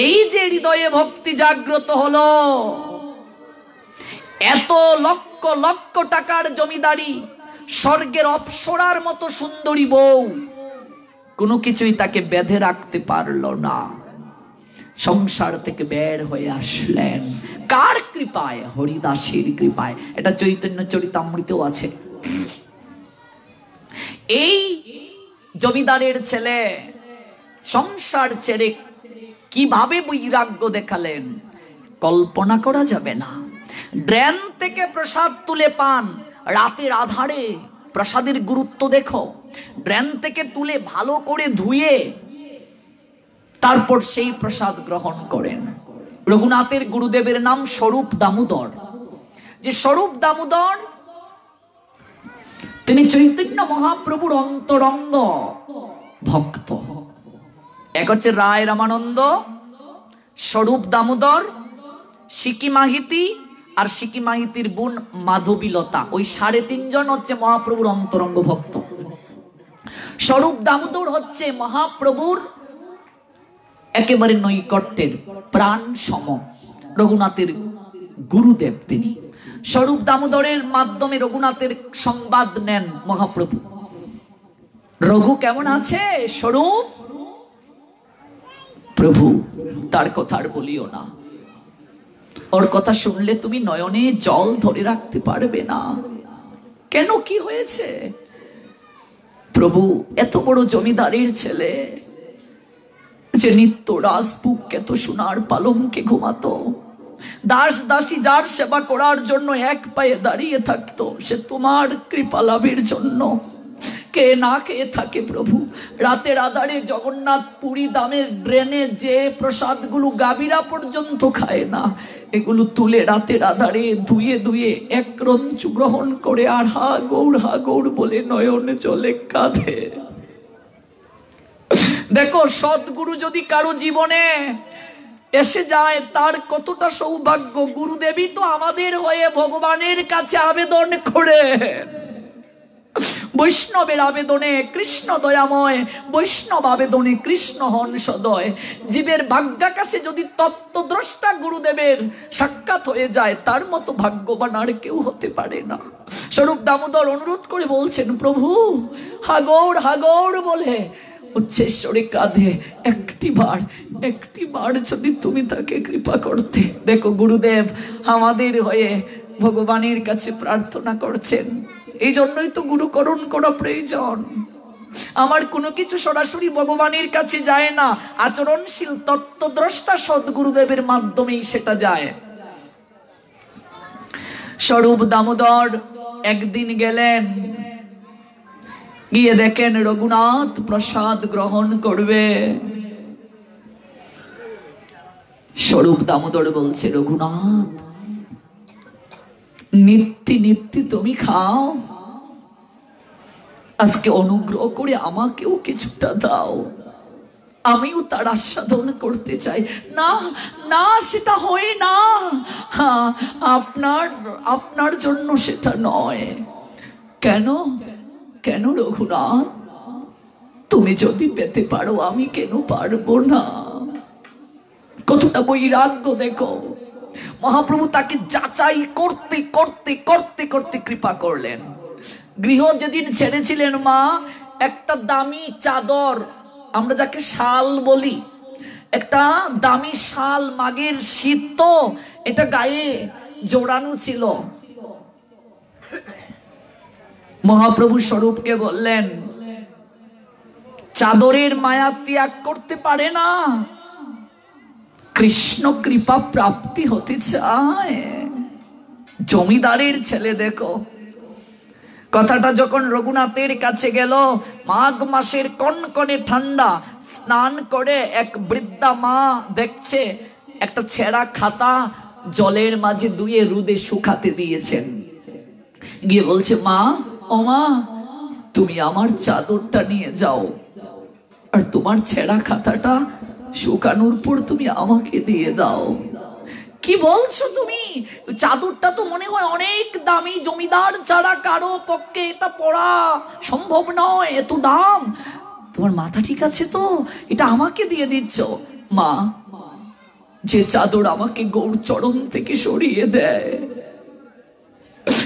এই যে হৃদয়ে ভক্তি জাগ্রত হলো, এত লক্ষ লক্ষ টাকার জমিদারি, স্বর্গের অপ্সরার মতো সুন্দরী বউ, কোনো কিছুই তাকে বেঁধে রাখতে পারলো না। সংসার থেকে বের হয়ে আসলেন কার কৃপায়? হরিদাসের কৃপায়। এটা চৈতন্য চরিতামৃতেও আছে। এই জমিদারের ছেলে সংসার ছেড়ে কিভাবে বৈরাগ্য দেখালেন কল্পনা করা যাবে না। ড্রেন থেকে প্রসাদ তুলে পান, রাতের আধারে প্রসাদের গুরুত্ব দেখো। ড্রেন থেকে তুলে ভালো করে ধুয়ে তারপর সেই প্রসাদ গ্রহণ করেন। রঘুনাথের গুরুদেবের নাম স্বরূপ দামোদর। যে স্বরূপ দামোদর, তিনি চৈতন্য মহাপ্রভুর অন্তরঙ্গ ভক্ত। এক হচ্ছে রায় রামানন্দ, স্বরূপ দামোদর, সিকি মাহিতি, আর সিকি মাহিতির বোন মাধবীলতা। ওই 3.5 জন হচ্ছে মহাপ্রভুর অন্তরঙ্গ ভক্ত। স্বরূপ দামোদর হচ্ছে মহাপ্রভুর একেবারে নৈকট্যের প্রাণ সম, রঘুনাথের গুরুদেব তিনি। স্বরূপ দামোদরের মাধ্যমে রঘুনাথের সংবাদ নেন মহাপ্রভু। রঘু কেমন আছে? স্বরূপ, প্রভু তার কথা আর বলিও না, ওর কথা শুনলে তুমি নয়নে জল ধরে রাখতে পারবে না। কেন, কি হয়েছে? প্রভু এত বড় জমিদারের ছেলে, যে নিত্য রাজপুক এত সোনার পালঙ্কে ঘুমাতো, দাস দাসী যার সেবা করার জন্য এক পায়ে দাঁড়িয়ে থাকতো, সে তোমার কৃপা লাভের জন্য কে না খেয়ে থাকে প্রভু। রাতের আধারে জগন্নাথ পুরী দামের ড্রেনে যে প্রসাদগুলো গাভীরা পর্যন্ত খায় না, এগুলো তুলে রাতের আধারে ধুয়ে ধুয়ে এক রঞ্চু গ্রহণ করে আর হা গৌড় বলে নয়নে জলে কাঁধে। দেখো, সদ্গুরু যদি কারো জীবনে এসে যায় তার কতটা সৌভাগ্য। গুরুদেবী তো আমাদের হয়ে ভগবানের কাছে আবেদন করে, বৈষ্ণবের আবেদনে কৃষ্ণ দয়াময়, বৈষ্ণব আবেদনে কৃষ্ণ হন সদয়। জীবের ভাগ্যাকাশে যদি তত্ত্বদ্রষ্টা গুরুদেবের সাক্ষাৎ হয়ে যায়, তার মতো ভাগ্যবান আর কেউ হতে পারে না। স্বরূপ দামোদর অনুরোধ করে বলছেন, প্রভু হাগৌড় বলে উচ্চেশ্বরে কাঁধে একটি বার যদি তুমি তাকে কৃপা করতে। দেখো, গুরুদেব আমাদের হয়ে ভগবানের কাছে প্রার্থনা করছেন। এই জন্যই তো গুরুকরণ করা প্রয়োজন। আমার কোনো কিছু সরাসরি ভগবানের কাছে যায় না, আচরণশীল তত্ত্বদ্রষ্টা সদ্গুরুদেবের মাধ্যমেই সেটা যায়। স্বরূপ দামোদর একদিন গেলেন, গিয়ে দেখেন রঘুনাথ প্রসাদ গ্রহণ করবে। স্বরূপ দামোদর বলছে, রঘুনাথ নিত্যি তুমি খাও, আজকে অনুগ্রহ করে আমাকেও কিছুটা দাও, আমিও তার আস্বাদন করতে চাই। না না, সেটা হয় না, আপনার জন্য সেটা নয়। কেন রঘুনাথ? তুমি যদি পেতে পারো, আমি কেন পারবো না? কতটা বৈরাগ্য দেখো। মহাপ্রভু তাকে যাচাই করতে করতে করতে করতে কৃপা করলেন। গৃহ যেদিন ছেড়েছিলেন মা, একটা দামি চাদর, আমরা যাকে শাল বলি, একটা দামি শাল, মাগের শীত তো, এটা গায়ে জোড়ানো ছিল। মহাপ্রভু স্বরূপকে বললেন, চাদরের মায়া ত্যাগ করতে পারে না, কৃষ্ণ কৃপা প্রাপ্তি হতে চায়। জমিদারের ছেলে দেখো, কথাটা যখন রঘুনাথের কাছে গেল, মাঘ মাসের কনকনে ঠান্ডা, স্নান করে এক বৃদ্ধা মা দেখছে একটা ছেঁড়া খাতা জলের মাঝে ধুয়ে রোদে শুকাতে দিয়েছেন। গিয়ে বলছে, মা, ও মা, তুমি আমার চাদরটা নিয়ে যাও, আর তোমার ছেঁড়া খাতাটা শুকানোর পর তুমি আমাকে দিয়ে দাও। কি বলছো তুমি? চাদরটা তো মনে হয় অনেক দামি, জমিদার ছাড়া কারো পক্ষে এটা পরা সম্ভব নয়, এত দাম। তোমার মাথা ঠিক আছে তো? এটা আমাকে দিয়ে দিচ্ছ? মা, যে চাদর আমাকে গৌর চরণ থেকে সরিয়ে দেয়,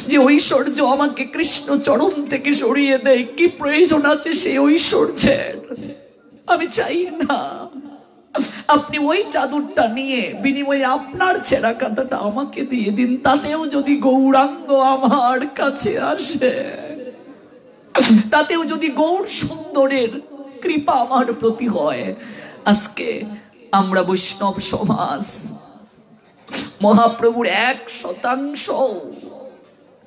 যে ঐশ্বর্য আমাকে কৃষ্ণ চরণ থেকে সরিয়ে দেয়, কি প্রয়োজন আছে সেই ঐশ্বর্যের? আমি চাই না। আপনি ওই চাদরটা নিয়ে বিনিময়ে আপনার ছেঁড়া কাঁথাটা আমাকে দিয়ে দিন, তাতেও যদি গৌরাঙ্গ আমার কাছে আসে, তাতেও যদি গৌর সুন্দরের কৃপা আমার প্রতি হয়। আজকে আমরা বৈষ্ণব সমাজ মহাপ্রভুর 1%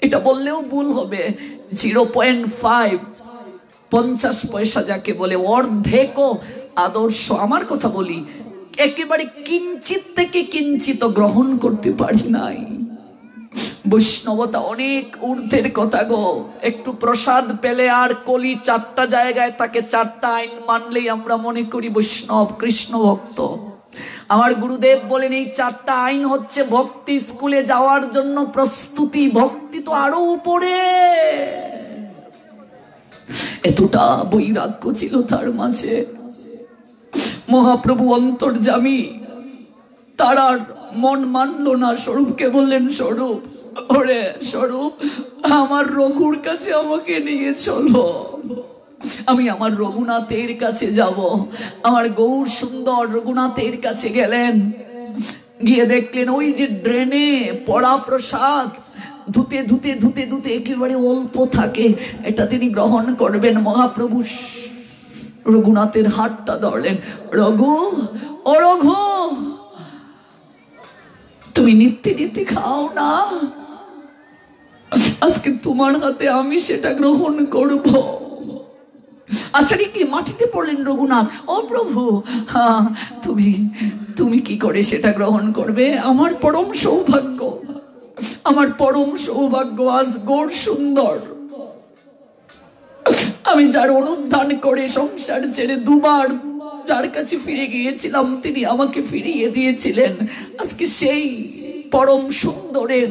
এটা বললেও ভুল হবে, 0.5 50 পয়সা যাকে বলে, অর্ধেক আদর্শ, আমার কথা বলি, একেবারে কিঞ্চিত থেকে কিঞ্চিত গ্রহণ করতে পারি নাই। বৈষ্ণবতা অনেক ঊর্ধ্বের কথা গো। একটু প্রসাদ পেলে আর কলি 4টা জায়গায় তাকে 4টা আইন মানলেই আমরা মনে করি বৈষ্ণব, কৃষ্ণ ভক্ত। আমার গুরুদেব বলেন, এই 4টা আইন হচ্ছে ভক্তি স্কুলে যাওয়ার জন্য প্রস্তুতি। ভক্তি তো আরো উপরে। এতটা বৈরাগ্য ছিল তার মাঝে। মহাপ্রভু অন্তর্যামী, তার আর মন মানল না। স্বরূপকে বললেন, স্বরূপ, ওরে স্বরূপ, আমার রঘুর কাছে আমাকে নিয়ে চলো, আমি আমার রঘুনাথের কাছে যাব। আমার গৌর সুন্দর রঘুনাথের কাছে গেলেন, গিয়ে দেখলেন ওই যে ড্রেনে পড়া প্রসাদ ধুতে ধুতে ধুতে ধুতে একেবারে অল্প থাকে, এটা তিনি গ্রহণ করবেন। মহাপ্রভু রঘুনাথের হাতটা ধরলেন, রঘু, ও রঘু, তুমি নিত্যে নিত্যে খাও না, আজকে তোমার হাতে আমি সেটা গ্রহণ করব। আচ্ছা, কি মাটিতে পড়লেন রঘুনাথ, ও প্রভু, তুমি কি করে সেটা গ্রহণ করবে? আমার পরম সৌভাগ্য, আমার পরম সৌভাগ্য, আজ গৌর সুন্দর, আমি যার অনুধান করে সংসার ছেড়ে 2বার যার কাছে ফিরে গিয়েছিলাম, তিনি আমাকে ফিরিয়ে দিয়েছিলেন। আজকে সেই পরম সুন্দরের,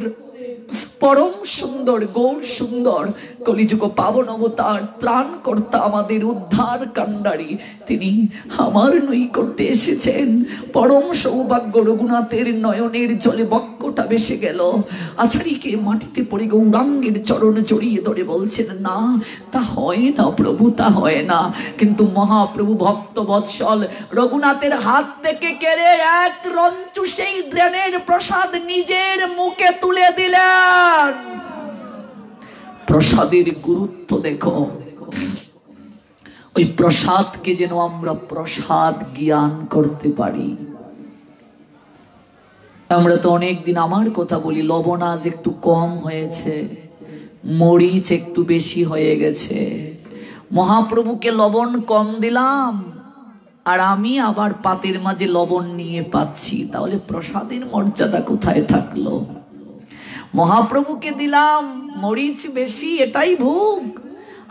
পরম সুন্দর গৌর সুন্দর, কলিযুগ পাবন অবতার, ত্রাণ কর্তা, আমাদের উদ্ধার কাণ্ডারী, তিনি আমার নৈকট্যে এসেছেন। পরম সৌভাগ্য। রঘুনাথের নয়নের জলে বক্ষটা ভেসে গেল। আচারীকে মাটিতে পড়ে গৌরাঙ্গের চরণ জড়িয়ে ধরে বলছেন, না, তা হয় না প্রভু, তা হয় না। কিন্তু মহাপ্রভু ভক্ত বৎসল, রঘুনাথের হাত থেকে কেড়ে এক রঞ্চু সেই ড্রেনের প্রসাদ নিজের মুখে তুলে দিলেন। প্রসাদের গুরুত্ব দেখো। ওই প্রসাদকে যেন আমরা প্রসাদ জ্ঞান করতে পারি। আমরা তো অনেকদিন আমার কথা বলি, লবণ আজ একটু কম হয়েছে, মরিচ একটু বেশি হয়ে গেছে। মহাপ্রভুকে লবণ কম দিলাম, আর আমি আবার পাতের মাঝে লবণ নিয়ে পাচ্ছি, তাহলে প্রসাদের মর্যাদা কোথায় থাকলো? মহাপ্রভুকে দিলাম মরিচ বেশি, এটাই ভোগ,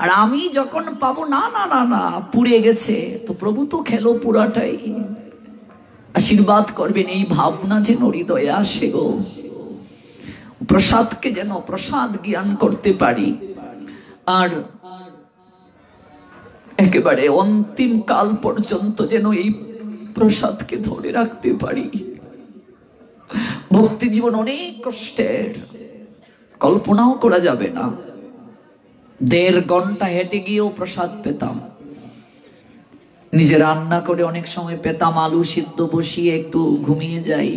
আর আমি যখন পাবো, না না না না, পুড়ে গেছে, তো প্রভু তো খেলো পুরাটাই। আশীর্বাদ করবেন, এই ভাবনা যেন হৃদয়ে আসে গো। প্রসাদকে যেন প্রসাদ জ্ঞান করতে পারি, আর একেবারে অন্তিম কাল পর্যন্ত যেন এই প্রসাদকে ধরে রাখতে পারি। ভক্তি জীবন অনেক কষ্টের, কল্পনাও করা যাবে না। 1.5 ঘন্টা হেঁটে গিয়েও প্রসাদ পেতাম, নিজে রান্না করে অনেক সময় পেতাম, আলু সিদ্ধ বসিয়ে একটু ঘুমিয়ে যাই,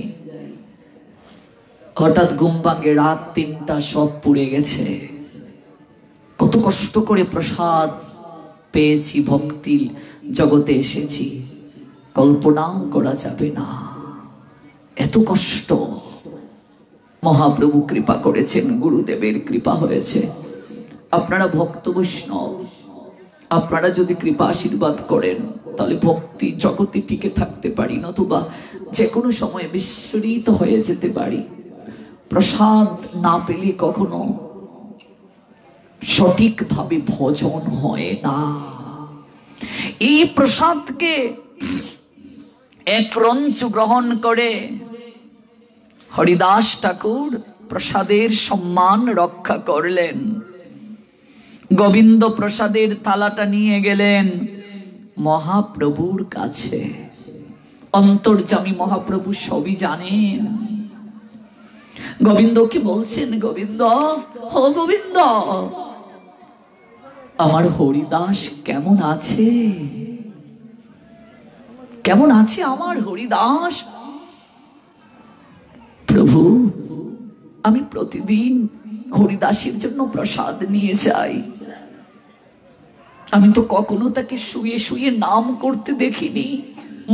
হঠাৎ ঘুম ভাঙে, রাত 3টা, সব পুড়ে গেছে। কত কষ্ট করে প্রসাদ পেয়েছি, ভক্তির জগতে এসেছি, কল্পনাও করা যাবে না। এত কষ্ট। মহাপ্রভু কৃপা করেছেন, গুরুদেবের কৃপা হয়েছে। আপনারা ভক্ত বৈষ্ণব, আপনারা যদি কৃপা আশীর্বাদ করেন তাহলে ভক্তি জগতে টিকে থাকতে পারি, নতুবা যে কোনো সময় বিস্মৃত হয়ে যেতে পারি। প্রসাদ না পেলে কখনো সঠিকভাবে ভজন হয় না। এই প্রসাদকে এক রঞ্চু গ্রহণ করে হরিদাস ঠাকুর প্রসাদের সম্মান রক্ষা করলেন। গোবিন্দ প্রসাদের থালাটা নিয়ে গেলেন মহাপ্রভুর কাছে। অন্তর্যামী মহাপ্রভু সবই জানেন। গোবিন্দকে বলছেন, গোবিন্দ, ও গোবিন্দ, আমার হরিদাস কেমন আছে? কেমন আছে আমার হরিদাস? প্রভু, আমি প্রতিদিন হরিদাসের জন্য প্রসাদ নিয়ে যাই। আমি তো কখনো তাকে শুয়ে শুয়ে নাম করতে দেখিনি।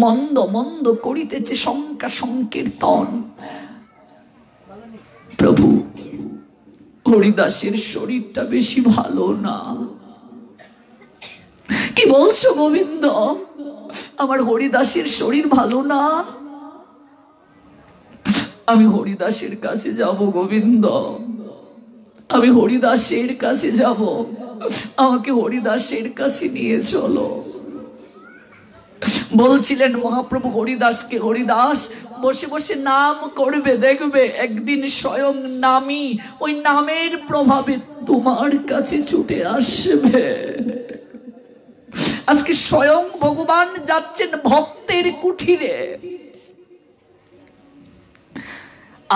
মন্দ মন্দ করিতেছে শঙ্কা সংকীর্তন। প্রভু, হরিদাসের শরীরটা বেশি ভালো না। কি বলছো গোবিন্দ? আমার হরিদাসের শরীর ভালো না? আমি হরিদাসের কাছে যাব গোবিন্দ, আমি হরিদাসের কাছে যাব, আমাকে হরিদাসের কাছে নিয়ে চলো। বলছিলেন মহাপ্রভু হরিদাসকে, হরিদাস বসে বসে নাম করবে, দেখবে একদিন স্বয়ং নামই ওই নামের প্রভাবে তোমার কাছে ছুটে আসবে। আজকে স্বয়ং ভগবান যাচ্ছেন ভক্তের কুঠিরে।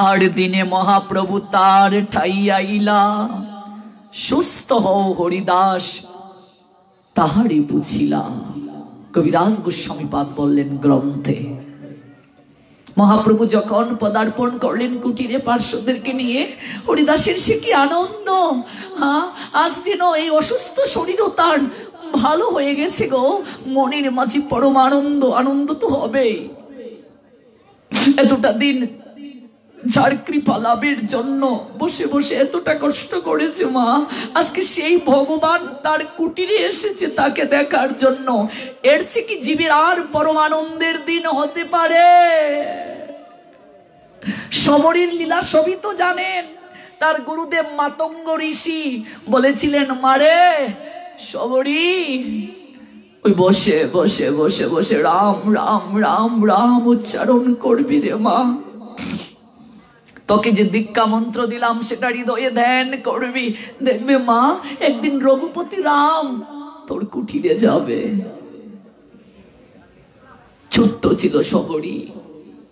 আর দিনে মহাপ্রভু তার ঠাই আইলা, সুস্থ হও হরিদাস তাহারই বুঝিলা। কবিরাজ গোস্বামী পাদ বললেন গ্রন্থে। মহাপ্রভু যখন পদার্পণ করলেন কুটিরে পার্শ্বদেরকে নিয়ে, হরিদাসের সে কি আনন্দ! হ্যাঁ, আজ যেন এই অসুস্থ শরীরও তার ভালো হয়ে গেছে গো। মনের মাঝে পরম আনন্দ। আনন্দ তো হবেই। এতটা দিন যার কৃপা লাভের জন্য বসে বসে এতটা কষ্ট করেছে মা, আজকে সেই ভগবান তার কুটিরে এসেছে তাকে দেখার জন্য। এর চেয়ে কি জীবের আর পরম আনন্দের দিন হতে পারে? শবরীর লীলা সবই তো জানেন। তার গুরুদেব মাতঙ্গ ঋষি বলেছিলেন, মারে শবরী, ওই বসে বসে বসে বসে রাম রাম রাম রাম উচ্চারণ করবি রে মা। তোকে যে দীক্ষা মন্ত্র দিলাম সেটা হৃদয়ে ধ্যান করবি। দেখবে মা, একদিন রঘুপতি রাম তোর কুঠিরে যাবে। ছোট্ট ছিল শবরী।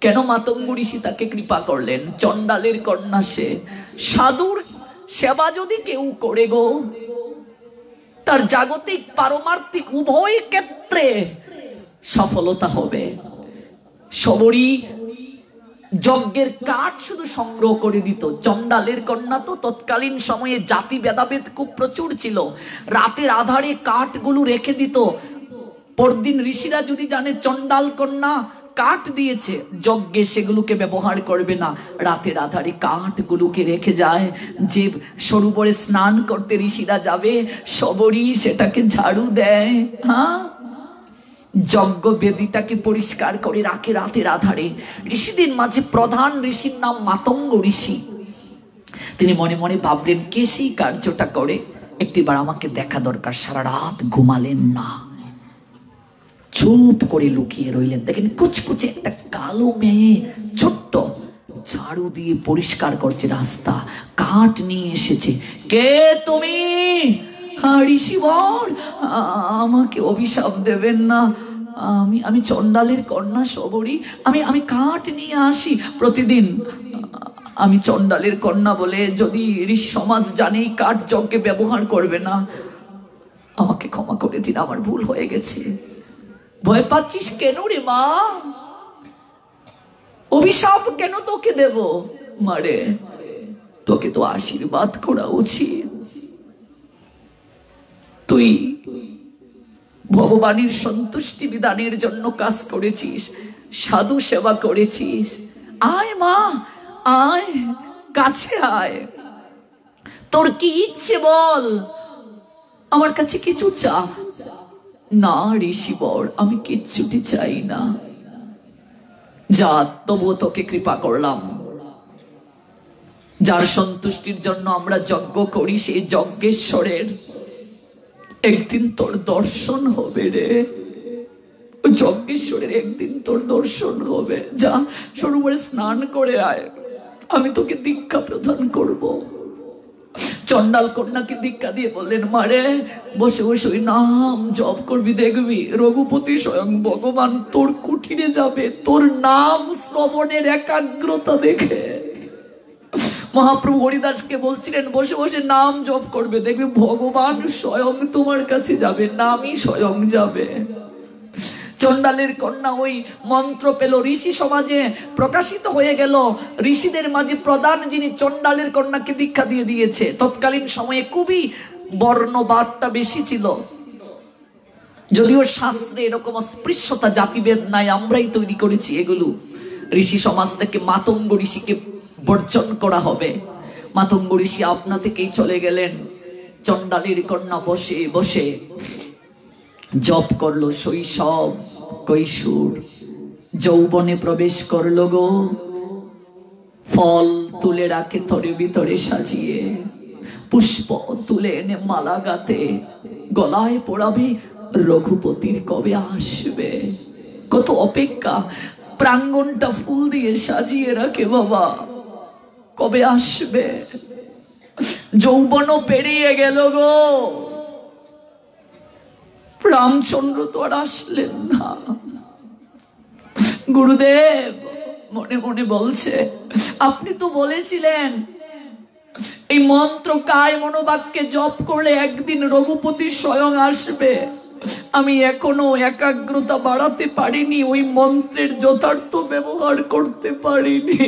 কেন মাতঙ্গ ঋষি তাকে কৃপা করলেন? চণ্ডালের কন্যা সে। সাধুর সেবা যদি কেউ করে গো, তার জাগতিক পারমার্থিক উভয় ক্ষেত্রে সফলতা হবে। শবরী যজ্ঞের কাঠ শুধু সংগ্রহ করে দিত। চণ্ডালের কন্যা তো তৎকালীন সময়ে জাতি ভেদাভেদ খুব প্রচুর ছিল। রাতের আধারে কাঠগুলো রেখে দিত। পরদিন ঋষিরা যদি জানে চণ্ডাল কন্যা কাঠ দিয়েছে যজ্ঞে, সেগুলোকে ব্যবহার করবে না। রাতের আধারে কাঠগুলোকে রেখে যায়। যে সরোবরে স্নান করতে ঋষিরা যাবে, শবরী সেটাকে ঝাড়ু দেয়। হ্যাঁ, যজ্ঞ বেদিটাকে পরিষ্কার করে রাখে রাতের আধারে। ঋষিদের মাঝে প্রধান ঋষির নাম মাতঙ্গ ঋষি। তিনি মনে মনে ভাবলেন, কে সেই কার্যটা করে, একটিবার আমাকে দেখা দরকার। সারা রাত ঘুমালেন না, চুপ করে লুকিয়ে রইলেন। দেখেন কুচকুচে একটা কালো মেয়ে ছোট্ট ঝাড়ু দিয়ে পরিষ্কার করছে রাস্তা, কাঠ নিয়ে এসেছে। কে তুমি? ঋষিবর, আমাকে অভিশাপ দেবেন না। আমি চণ্ডালের কন্যা শবরী। আমি কাঠ নিয়ে আসি প্রতিদিন। আমি চণ্ডালের কন্যা বলে যদি ঋষি সমাজ জানে কাঠ যজ্ঞে ব্যবহার করবে না, আমাকে ক্ষমা করে দিন, আমার ভুল হয়ে গেছে। ভয় পাচ্ছিস কেন রে মা? অভিশাপ কেন তোকে দেব? মারে, তোকে তো আশীর্বাদ করা উচিত। তুই ভগবানের সন্তুষ্টি বিধানের জন্য কাজ করেছিস, সাধু সেবা করেছিস। আয় মা, আয়, কাছে আয়, তোর কি ইচ্ছে বল। আমার কাছে কিছু চা। না ঋষিবর, আমি কিচ্ছুটি চাই না। যা, তবুও তোকে কৃপা করলাম। যার সন্তুষ্টির জন্য আমরা যজ্ঞ করি, সেই যজ্ঞেশ্বরের একদিন তোর দর্শন হবে রে। যজ্ঞেশ্বরের একদিন তোর দর্শন হবে। যা, সরোবরে স্নান করে আয়, আমি তোকে দীক্ষা প্রদান করব। চন্ডাল কন্যাকে দীক্ষা দিয়ে বললেন, মারে বসে বসে ওই নাম জপ করবি, দেখবি রঘুপতি স্বয়ং ভগবান তোর কুঠিরে যাবে তোর নাম শ্রবণের একাগ্রতা দেখে। মহাপ্রভু হরিদাসকে বলছিলেন বসে বসে নাম জপ করবে, দেখবে ভগবান স্বয়ং তোমার কাছে যাবে, নামই স্বয়ং যাবে। চন্ডালের কন্যা ওই মন্ত্র পেল, ঋষি সমাজে প্রকাশিত হয়ে গেল। ঋষিদের মাঝে প্রধান যিনি চন্ডালের কন্যাকে দীক্ষা দিয়ে দিয়েছে। তৎকালীন সময়ে খুবই বর্ণবাদটা বেশি ছিল, যদিও শাস্ত্রে এরকম অস্পৃশ্যতা জাতিভেদ নাই, আমরাই তৈরি করেছি এগুলো। ঋষি সমাজ থেকে মাতঙ্গ ঋষিকে বর্জন করা হবে। মাতঙ্গ ঋষি আপনা থেকেই চলে গেলেন। চন্ডালের কন্যা বসে বসে জপ করলো। শৈশব কৈশোর যৌবনে প্রবেশ করলো গো। ফল তুলে রাখে তরে ভিতরে সাজিয়ে, পুষ্প তুলে এনে মালা গাতে গলায় পড়াবে, রঘুপতির কবে আসবে। কত অপেক্ষা, প্রাঙ্গণটা ফুল দিয়ে সাজিয়ে রাখে, বাবা কবে আসবে। যৌবনও পেরিয়ে গেল গো, রামচন্দ্র তো আর আসলেন না। গুরুদেব মনে মনে বলছে, আপনি তো বলেছিলেন এই মন্ত্র কায় মনোবাক্যে জপ করলে একদিন রঘুপতি স্বয়ং আসবে। আমি এখনো একাগ্রতা বাড়াতে পারিনি, ওই মন্ত্রের যথার্থ ব্যবহার করতে পারিনি।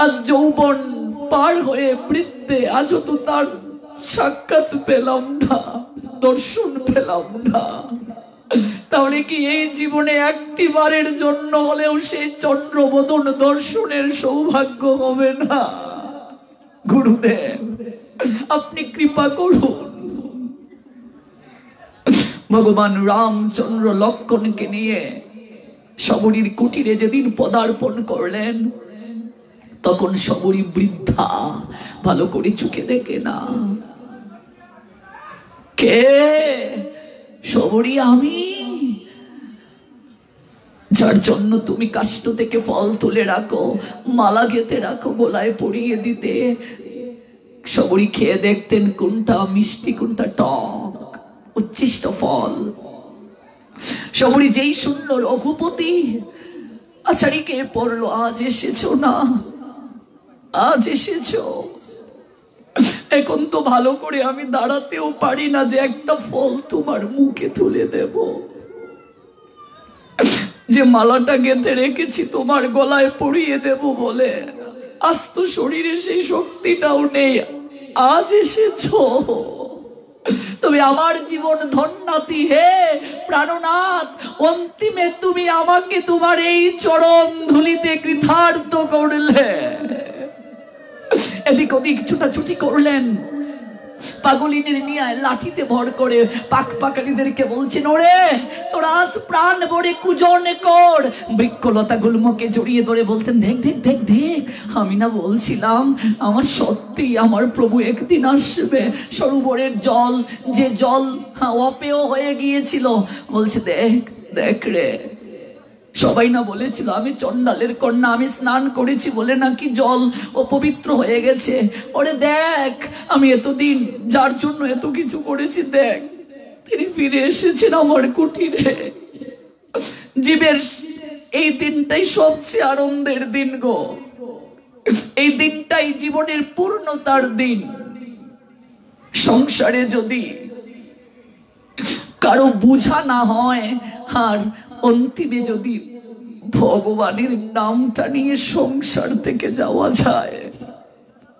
আজ যৌবন পার হয়ে বৃদ্ধে, আজও তো তার সাক্ষাৎ পেলাম না, দর্শন পেলাম না। তাহলে কি এই জীবনে একটি বারের জন্য হলেও সেই চন্দ্রবদন দর্শনের সৌভাগ্য হবে না? গুরুদেব আপনি কৃপা করুন। ভগবান রামচন্দ্র লক্ষ্মণকে নিয়ে শবরীর কুটিরে যেদিন পদার্পণ করলেন, তখন শবরী বৃদ্ধা, ভালো করে চোখে দেখে না। কে? শবরী আমি, যার জন্য তুমি কাষ্ঠ থেকে ফল তুলে রাখো, মালা গেঁথে রাখো, গলায় পরিয়ে দিতে। শবরী খেয়ে দেখতেন কোনটা মিষ্টি কোনটা টক, উচ্ছিষ্ট ফল। শবরী যেই শুনল রঘুপতি, আচারীকে পড়লো, আজ এসেছো না, আজ এসেছো। এখন তো ভালো করে আমি দাঁড়াতেও পারি না যে একটা ফল তোমার মুখে তুলে দেব। যে মালাটা গেঁথে রেখেছি তোমার গলায় পরিয়ে দেব বলে, আজ তো শরীরে সেই শক্তিটাও নেই। আজ এসেছো, তবে আমার জীবন ধন্যাতি হে প্রাণনাথ, অন্তিমে তুমি আমাকে তোমার এই চরণ ধুলিতে কৃতার্থ করলে। এদিক ওদিক ছুটাছুটি করলেন, পাগলিনের নিয়ে লাঠিতে ভর করে পাকালিদেরকে বলছেন, ওরে তোরা আজ প্রাণ ভরে কুজন কর। বৃক্ষলতা গুল্মকে জড়িয়ে ধরে বলতেন, দেখ দেখ দেখ দেখ, আমি না বলছিলাম আমার সত্যি আমার প্রভু একদিন আসবে। সরোবরের জল, যে জল অপেয় হয়ে গিয়েছিল, বলছে দেখ দেখ রে, সবাই না বলেছিল আমি চন্ডালের কন্যা, আমি স্নান করেছি বলে নাকি জল অপবিত্র হয়ে গেছে। ওরে দেখ, আমি এতদিন যার জন্য এত কিছু করেছি, দেখ তিনি ফিরে এসেছেন আমার কুটিরে। জীবের এই দিনটাই সবচেয়ে আনন্দের দিন গো, এই দিনটাই জীবনের পূর্ণতার দিন। সংসারে যদি কারো বুঝা না হয়, আর অন্তিমে যদি ভগবানের নামটা নিয়ে সংসার থেকে যাওয়া যায়,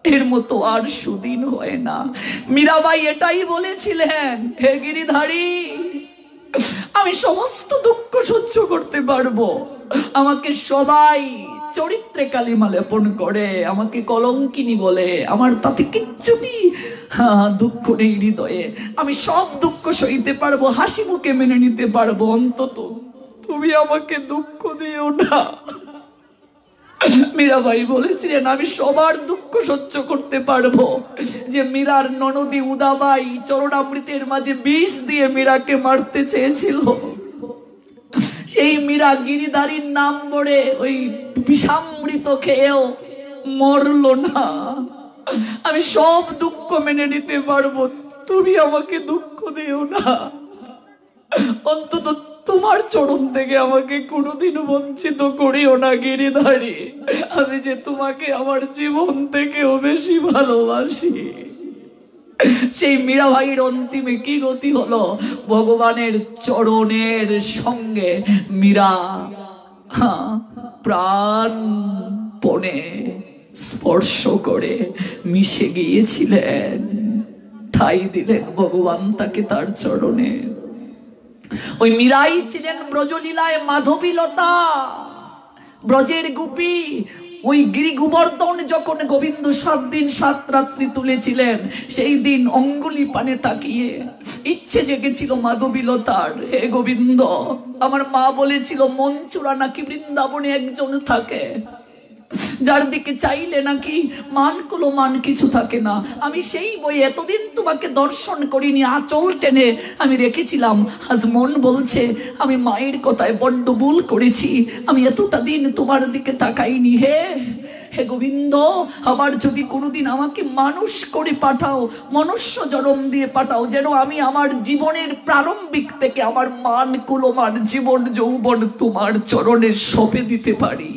এর মতো আর সুদিন হয় না। মীরাবাই এটাই বলেছিলেন, হে গিরিধারী, আমি সমস্ত দুঃখ সহ্য করতে পারবো, আমাকে সবাই চরিত্রে কালিমা লেপন করে, আমাকে কলঙ্কিনী বলে, আমার তাতে কিচ্ছু নেই, দুঃখ নেই হৃদয়ে, আমি সব দুঃখ সইতে পারবো, হাসি মুখে মেনে নিতে পারবো, অন্তত তুমি আমাকে দুঃখ দিও না। মীরাবাই বলেছিলেন আমি সবার দুঃখ সহ্য করতে পারবো। যে মীরার ননদী উদাবাই চরণামৃতের মাঝে বিষ দিয়ে মীরাকে মারতে চেয়েছিল, সেই মীরা গিরিধারীর নাম বলে ওই বিষামৃত খেয়েও মরলো না। আমি সব দুঃখ মেনে নিতে পারবো, তুমি আমাকে দুঃখ দিও না, অন্তত তোমার চরণ থেকে আমাকে কোনোদিন বঞ্চিত করিও না গিরিধারী, আমি যে তোমাকে আমার জীবন থেকেও বেশি ভালোবাসি। সেই মীরাবাইয়ের অন্তিমে কি গতি হলো, ভগবানের চরণের সঙ্গে মীরা প্রাণপণে স্পর্শ করে মিশে গিয়েছিলেন, ঠাই দিলেন ভগবান তাকে তার চরণে। ওই মীরাই ছিলেন ব্রজলীলায় মাধবীলতা, ব্রজের গোপী। ওই গিরি গোবর্ধন যখন গোবিন্দ 7 দিন 7 রাত্রি তুলেছিলেন, সেই দিন অঙ্গুলি পানে তাকিয়ে ইচ্ছে জেগেছিল মাধবীলতার, হে গোবিন্দ, আমার মা বলেছিল মন চূড়া নাকি বৃন্দাবনে একজন থাকে, যার দিকে চাইলে নাকি মান কুলো মান কিছু থাকে না। আমি সেই বই এতদিন তোমাকে দর্শন করিনি, আঁচল টেনে আমি রেখেছিলাম। আজ মন বলছে আমি মায়ের কথায় বড্ড ভুল করেছি, আমি এতটা দিন তোমার দিকে তাকাইনি। হে হে গোবিন্দ, আবার যদি কোনোদিন আমাকে মানুষ করে পাঠাও, মনুষ্য জন্ম দিয়ে পাঠাও, যেন আমি আমার জীবনের প্রারম্ভিক থেকে আমার মান কুলমান জীবন যৌবন তোমার চরণে সঁপে দিতে পারি।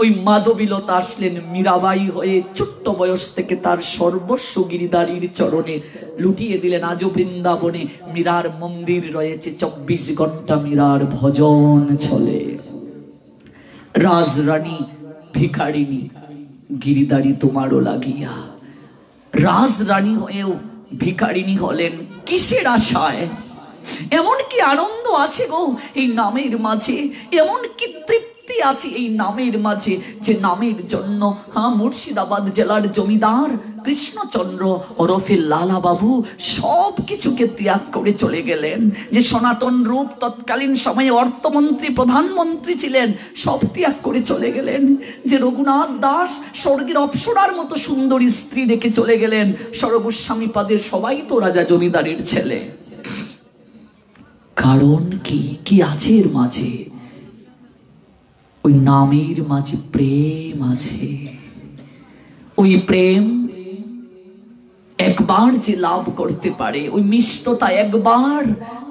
ওই মাধবীলতা আসলেন মীরাবাই হয়ে, ছোট্ট বয়স থেকে তার সর্বস্ব গিরিধারীর চরণে লুটিয়ে দিলেন। আজও বৃন্দাবনে মীরার মন্দির রয়েছে, 24 ঘন্টা মীরার ভজন চলে। রাজরানী ভিখারিনী গিরিধারী তোমারও লাগিয়া, রাজরানী হয়েও ভিখারিনী হলেন কিসের আশায়? এমন কি আনন্দ আছে গো এই নামের মাঝে, এমন কি তৃপ্তি আছে এই নামের মাঝে, যে নামের জন্য মুর্শিদাবাদ জেলার জমিদার কৃষ্ণচন্দ্র ওরফে লালা বাবু সব কিছুকে ত্যাগ করে চলে গেলেন। যে সনাতন রূপ তৎকালীন সময়ে অর্থমন্ত্রী প্রধানমন্ত্রী ছিলেন, সব ত্যাগ করে চলে গেলেন। যে রঘুনাথ দাস স্বর্গের অপ্সরার মতো সুন্দরী স্ত্রী রেখে চলে গেলেন। সরগোস্বামী পাদের সবাই তো রাজা জমিদারের ছেলে। কারণ কি কি আছে এর মাঝে? ওই নামের মাঝে প্রেম আছে। ওই প্রেম একবার যে লাভ করতে পারে, ওই মিষ্টতা একবার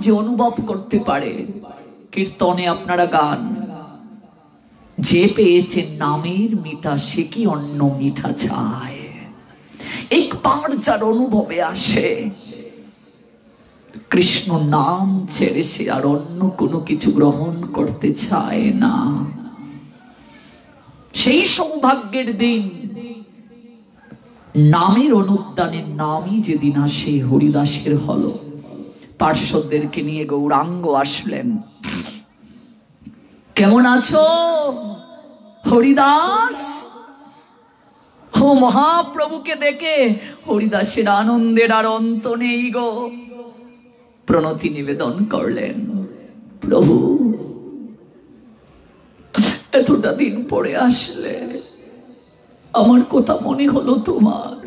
যে অনুভব করতে পারে, কীর্তনে আপনারা গান, যে পেয়েছে নামের মিঠা সে কি অন্য মিঠা চায়। একবার যার অনুভবে আসে কৃষ্ণ নাম ছেড়ে, সে আর অন্য কোনো কিছু গ্রহণ করতে চায় না। সেই সৌভাগ্যের দিন নামের অনুদানের নামই যেদিন আসে হরিদাসের হলো। পার্শ্বদেরকে নিয়ে গৌরাঙ্গ আসলেন। কেমন আছো হরিদাস? ও মহাপ্রভুকে দেখে হরিদাসের আনন্দের আর অন্ত নেই গো। প্রণতি নিবেদন করলেন, প্রভু এতটা দিন পরে আসলে, আমার কথা মনে হলো তোমার।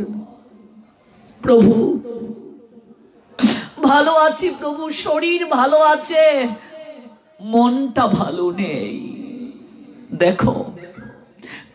প্রভু ভালো আছি প্রভু, শরীর ভালো আছে, মনটা ভালো নেই। দেখো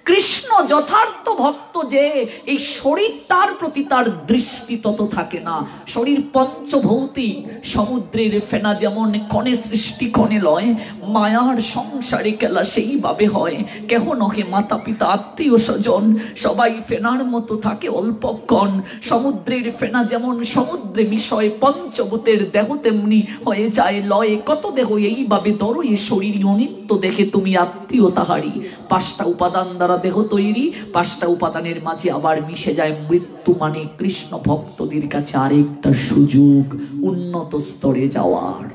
কৃষ্ণ যথার্থ ভক্ত যে এই শরীর তার প্রতি তার দৃষ্টি তত থাকে না। শরীর পঞ্চভৌতিক, সমুদ্রের ফেনা যেমন ক্ষণে সৃষ্টি ক্ষণে লয়, মায়ার সংসারে খেলা সেইভাবে হয়। কেহ নহে মাতা পিতা আত্মীয় স্বজন, সবাই ফেনার মতো থাকে অল্পক্ষণ। সমুদ্রের ফেনা যেমন সমুদ্রে মিশয়, পঞ্চভূতের দেহ তেমনি হয়ে যায় লয়। কত দেহ এইভাবে ধরো, এ শরীর অনিত্য দেখে তুমি আত্মীয় তাহারি। 5টা উপাদান দ্বারা দেহ তৈরি, 5টা উপাদানের মাঝে আবার মিশে যায় মৃত্যু। মানে কৃষ্ণ ভক্তদের কাছে আরেকটা সুযোগ উন্নত স্তরে যাওয়ার।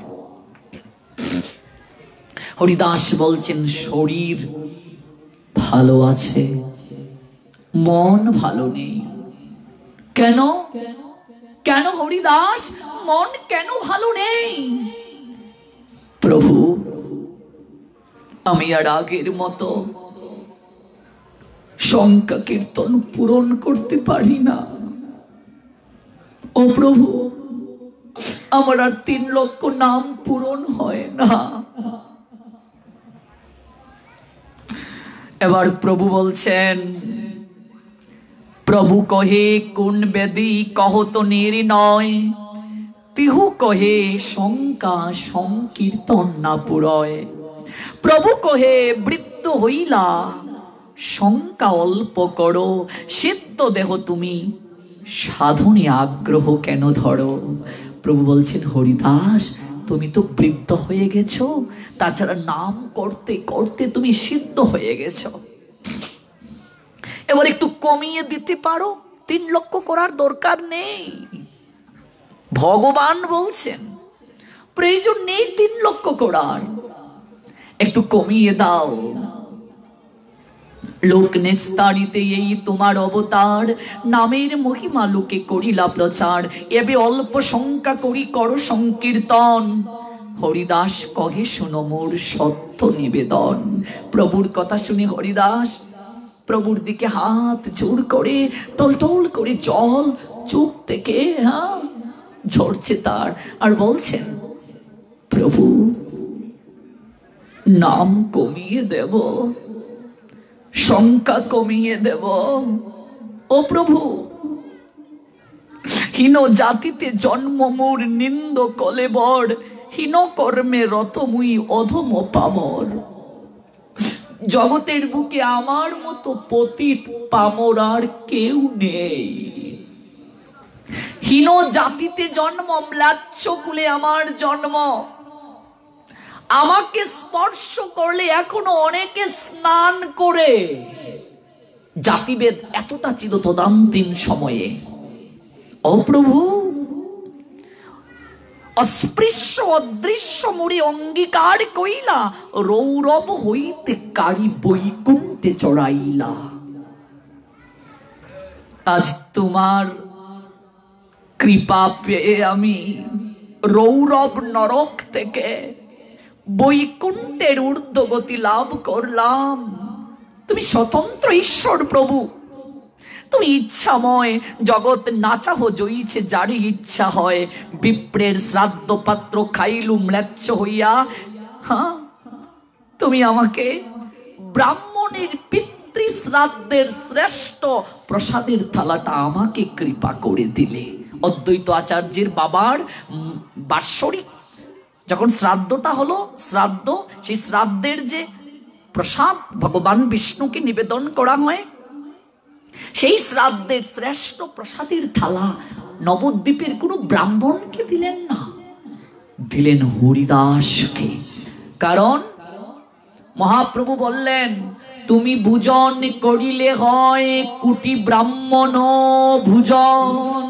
হরিদাস বলছেন শরীর ভালো আছে, মন ভালো নেই। কেন? কেন হরিদাস মন কেন ভালো নেই? প্রভু, আমি আর আগের মতো সংখ্যা কীর্তন পূরণ করতে পারি না। ও প্রভু, আমার আর 3 লক্ষ নাম পূরণ হয় না। এবার প্রভু বলছেন, প্রভু কহে কোন বেদি কহত নির্ণয়, তিহু কহে শঙ্কা সংকীর্তন না পুরয়। প্রভু কহে বৃদ্ধ হইলা শঙ্কা অল্প করো, সিদ্ধ দেহ তুমি সাধনে আগ্রহ কেন ধরো। প্রভু বলছেন, হরিদাস তুমি তো বৃদ্ধ হয়ে গেছো, তাছাড়া নাম করতে করতে তুমি সিদ্ধ হয়ে গেছো। এবার একটু কমিয়ে দিতে পারো, 3 লক্ষ করার দরকার নেই। ভগবান বলছেন প্রয়োজন নেই 3 লক্ষ করার, একটু কমিয়ে দাও। লোক নিস্তারিতে এই তোমার অবতার, নামের মহিমা লোকে করিলা প্রচার। এবে অল্প সংখ্যা করি করো সংকীর্তন, হরিদাস কহে শুনো মোর সত্য নিবেদন। প্রভুর কথা শুনে হরিদাস প্রভুর দিকে হাত জোর করে টলটল করে জল চোখ থেকে ঝরছে তার, আর বলছেন, প্রভু নাম কমিয়ে দেব, সংখ্যা কমিয়ে দেব। ও প্রভু, হীন জাতিতে জন্ম মোর, নিন্দ কলেবর, হীন কর্মে রত মুই অধম পামর। জগতের বুকে আমার মতো পতিত পামর আর কেউ নেই। হীন জাতিতে জন্ম, ম্লাচ্ছ কুলে আমার জন্ম। আমাকে স্পর্শ করলে এখনো অনেকে স্নান করে। জাতিভেদ এতটা ছিল তদান্তীন সময়ে। ও প্রভু, অস্পৃশ্য অদৃশ্য মুড়ি অঙ্গীকার কইলা, রৌরব হইতে কারি বৈকুণ্ঠে চড়াইলা। আজ তোমার কৃপা পেয়ে আমি রৌরব নরক থেকে বৈকুণ্ঠের ঊর্ধ্বগতি লাভ করলাম। তুমি স্বতন্ত্র ঈশ্বর প্রভু, তুমি ইচ্ছাময়, জগৎ নাচাহ জইছে যারই ইচ্ছা হয়। বিপ্রের শ্রাদ্ধ পাত্র খাইলু ম্লেচ্ছ হইয়া, তুমি আমাকে ব্রাহ্মণের পিতৃ শ্রাদ্ধের শ্রেষ্ঠ প্রসাদের থালাটা আমাকে কৃপা করে দিলে। অদ্বৈত আচার্যের বাবার বাৎসরিক যখন শ্রাদ্ধটা হলো, শ্রাদ্ধ, সেই শ্রাদ্ধের যে প্রসাদ ভগবান বিষ্ণুকে নিবেদন করা হয়, সেই শ্রাদ্ধের শ্রেষ্ঠ প্রসাদের থালা নবদ্বীপের কোনো ব্রাহ্মণকে দিলেন না, দিলেন হরিদাসকে। কারণ মহাপ্রভু বললেন, তুমি ভোজন করিলে হয় কোটি ব্রাহ্মণ ভোজন।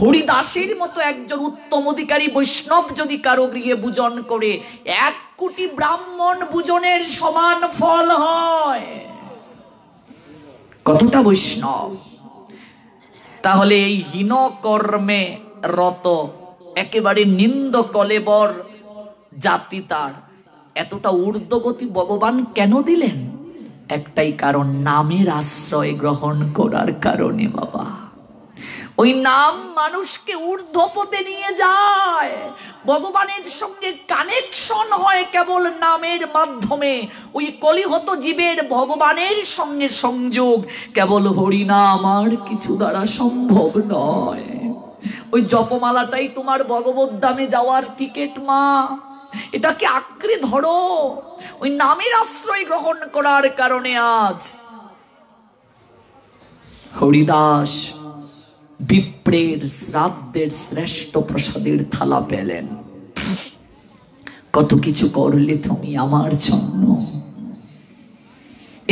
হরিদাসের মতো একজন উত্তম অধিকারী বৈষ্ণব যদি কারো গৃহে ভোজন করে, 1 কোটি ব্রাহ্মণ ভোজনের সমান ফল হয়। কতটা বৈষ্ণব! তাহলে এই হীন কর্মে রত একেবারে নিন্দ কলেবর জাতি তার এতটা ঊর্ধ্বগতি ভগবান কেন দিলেন? একটাই কারণ, নামের আশ্রয় গ্রহণ করার কারণে। বাবা, ওই নাম মানুষকে ঊর্ধ্বপদে নিয়ে যায়। ভগবানের সঙ্গে কানেকশন হয় কেবল নামের মাধ্যমে। ওই কলিহত জীবের ভগবানের সঙ্গে সংযোগ কেবল হরিনাম আর কিছু দ্বারা সম্ভব নয়। ওই জপমালাটাই তোমার ভগবত ধামে যাওয়ার টিকিট মা, এটাকে আঁকড়ে ধরো। ওই নামের আশ্রয় গ্রহণ করার কারণে আজ হরিদাস বিপ্রের শ্রাদ্ধের শ্রেষ্ঠ প্রসাদের থালা পেলেন। কত কিছু করলে তুমি আমার জন্য।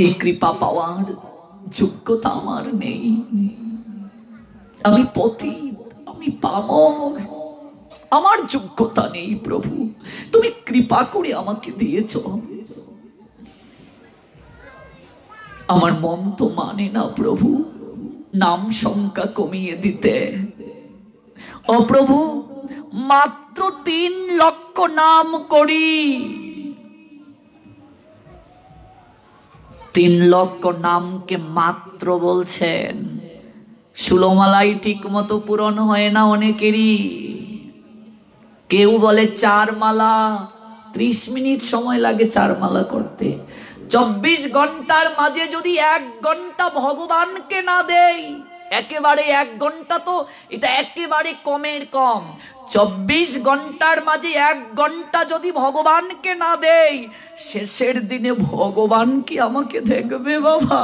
এই কৃপা পাওয়ার যোগ্যতা আমার নেই। আমি পতিত, আমি পামর, আমার যোগ্যতা নেই। প্রভু, তুমি কৃপা করে আমাকে দিয়েছ। আমার মন তো মানে না প্রভু নাম সংখ্যা কমিয়ে দিতে। ও প্রভু, মাত্র 3 লক্ষ নাম করি, 3 লক্ষ নামকে মাত্র বলছেন। 16 মালাই ঠিক মতো পূরণ হয় না অনেকেরই। কেউ বলে 4 মালা, 30 মিনিট সময় লাগে 4 মালা করতে। 24 ঘন্টার মাঝে যদি 1 ঘন্টা ভগবানকে না দেই, একেবারে 1 ঘন্টা তো এটা একেবারে কমের কম। 24 ঘন্টার মাঝে 1 ঘন্টা যদি ভগবানকে না দেই, শেষের দিনে ভগবান কি আমাকে দেখবে বাবা?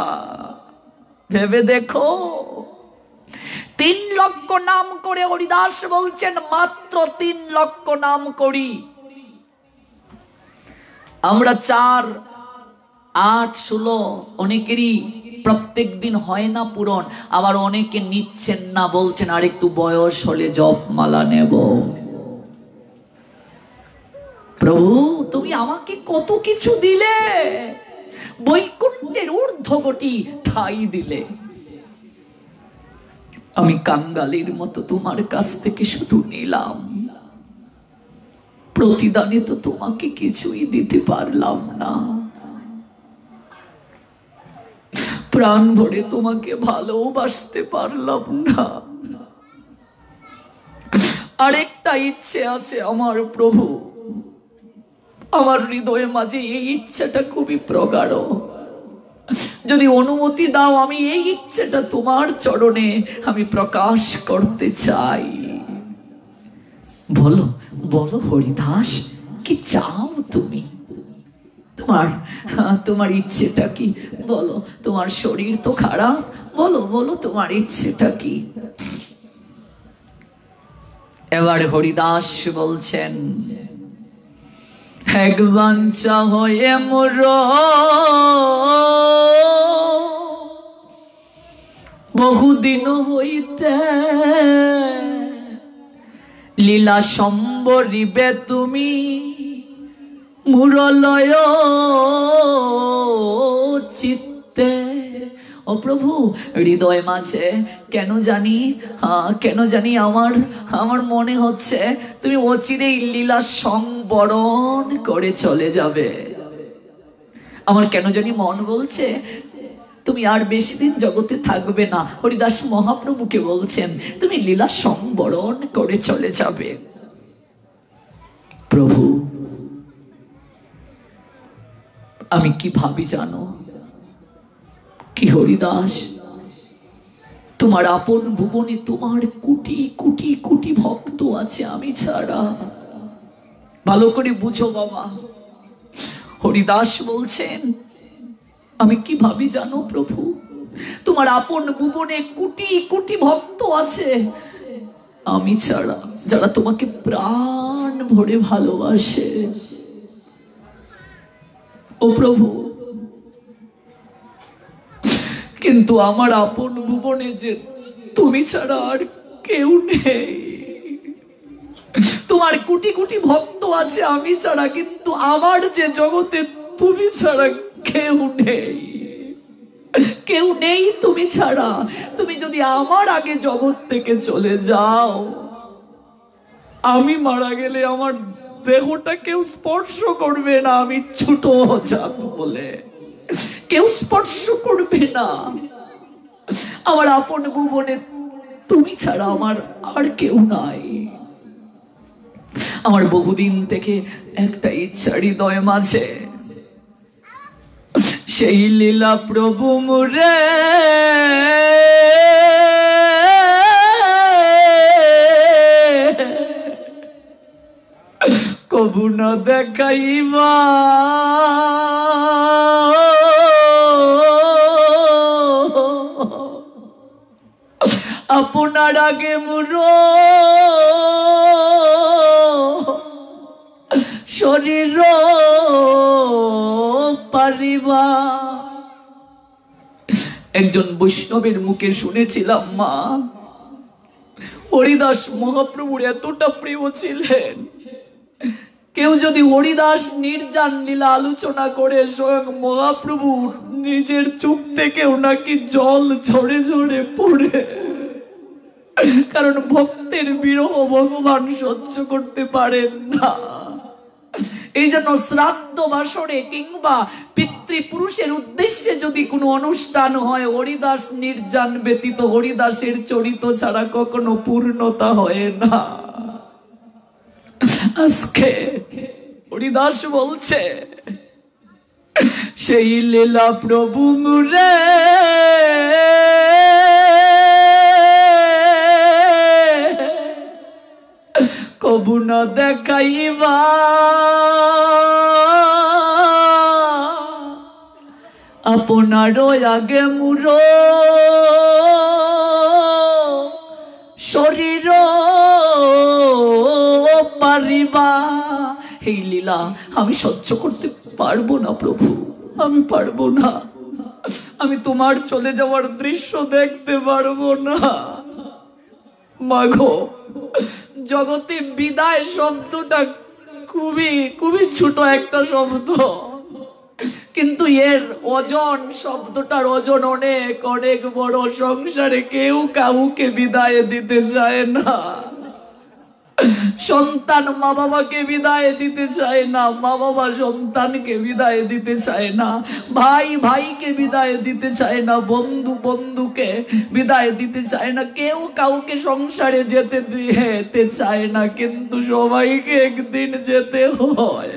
ভেবে দেখো। 3 লক্ষ নাম করে হরিদাস বলছেন মাত্র 3 লক্ষ নাম করি। আমরা 4, 8, 16 অনেকেরই প্রত্যেক দিন হয় না পূরণ। আবার অনেকে নিচ্ছেন না, বলছেন আর একটু বয়স হলে জপ মালা নেব। প্রভু, তুমি আমাকে কত কিছু দিলে, বৈকুণ্ঠের ঊর্ধ্বগতি ঠাই দিলে। আমি কাঙ্গালির মতো তোমার কাছ থেকে শুধু নিলাম, প্রতিদানে তো তোমাকে কিছুই দিতে পারলাম না। প্রাণ ভরে তোমাকে ভালোবাসতে পারলাম না। আরেকটা ইচ্ছে আছে আমার প্রভু, আমার হৃদয়ের মাঝে এই ইচ্ছাটা খুবই প্রগাঢ়। যদি অনুমতি দাও, আমি এই ইচ্ছাটা তোমার চরণে আমি প্রকাশ করতে চাই। বলো বলো হরিদাস, কি চাও তুমি? তোমার ইচ্ছেটা কি বলো? তোমার শরীর তো খারাপ, বলো বলো তোমার ইচ্ছেটা কি? এবার হরিদাস বলছেন, এক বাঞ্ছা হয়ে মোর বহুদিন হইতে, লীলা সম্বরিবে তুমি মুরলয় চিত্তে। ও প্রভু, হৃদয় মাঝে কেন জানি আমার মনে হচ্ছে তুমি অচিরেই লীলা সংবরণ করে চলে যাবে। আমার কেন জানি মন বলছে তুমি আর বেশি দিন জগতে থাকবে না। হরিদাস মহাপ্রভুকে বলছেন তুমি লীলা সংবরণ করে চলে যাবে। প্রভু, আমি কি ভাবি জানো কি হরিদাস? তোমার আপন ভুবনে তোমার কোটি কোটি কোটি ভক্ত আছে আমি ছাড়া। ভালো করে বুঝো বাবা। হরিদাস বলছেন আমি কি ভাবি জানো প্রভু? তোমার আপন ভুবনে কোটি কোটি ভক্ত আছে আমি ছাড়া, যারা তোমাকে প্রাণ ভরে ভালোবাসে। ও প্রভু, কিন্তু আমার আপন ভুবনে যে তুমি ছাড়া আর কেউ নেই। তোমার কোটি কোটি ভক্ত আছে আমি ছাড়া, কিন্তু আমার যে জগতে তুমি ছাড়া কেউ নেই, কেউ নেই তুমি ছাড়া। তুমি যদি আমার আগে জগৎ থেকে চলে যাও, আমি মারা গেলে আমার দেহটা কেউ স্পর্শ করবে না। আমি ছোট জাত বলে কেউ স্পর্শ করবে না। আমার আপন ভুবনে তুমি ছাড়া আমার আর কেউ নাই। আমার বহুদিন থেকে একটা ইচ্ছা হৃদয় মাঝে, সেই লীলা প্রভু মুরে কবু না দেখাইবা, আপনার আগে মুর শরীর পারিবা। একজন বৈষ্ণবের মুখে শুনেছিলাম মা, হরিদাস মহাপ্রভুর এতটা প্রিয় ছিলেন, কেউ যদি হরিদাস নির্জান লীলা আলোচনা করে স্বয়ং মহাপ্রভুর নিজের চোখ থেকে নাকি জল ঝরে ঝরে পড়ে, কারণ ভক্তের বিরহ ভগবান সহ্য করতে পারেন না। এই জন্য শ্রাদ্ধ বাসরে কিংবা পিতৃপুরুষের উদ্দেশ্যে যদি কোনো অনুষ্ঠান হয়, হরিদাস নির্জান ব্যতীত হরিদাসের চরিত ছাড়া কখনো পূর্ণতা হয় না। আজকে হরিদাস বলছে সেই লীলা প্রভু মুরে কবু না দেখাইবা, আপনারও আগে মুরো শরীর পারিবা। এই লীলা আমি সহ্য করতে পারবো না প্রভু, আমি পারবো না। আমি তোমার চলে যাওয়ার দৃশ্য দেখতে পারবো না। মাগো, জগতে বিদায় শব্দটা খুবই খুবই ছোট একটা শব্দ, কিন্তু এর ওজন, শব্দটার ওজন অনেক অনেক বড়। সংসারে কেউ কাউকে বিদায় দিতে চায় না। সন্তান মা বাবাকে বিদায় দিতে চায় না, মা বাবা সন্তানকে বিদায় দিতে চায় না, ভাই ভাইকে বিদায় দিতে চায় না, বন্ধু বন্ধুকে বিদায় দিতে চায় না, কেউ কাউকে সংসারে যেতে চায় না, কিন্তু সবাইকে একদিন যেতে হয়।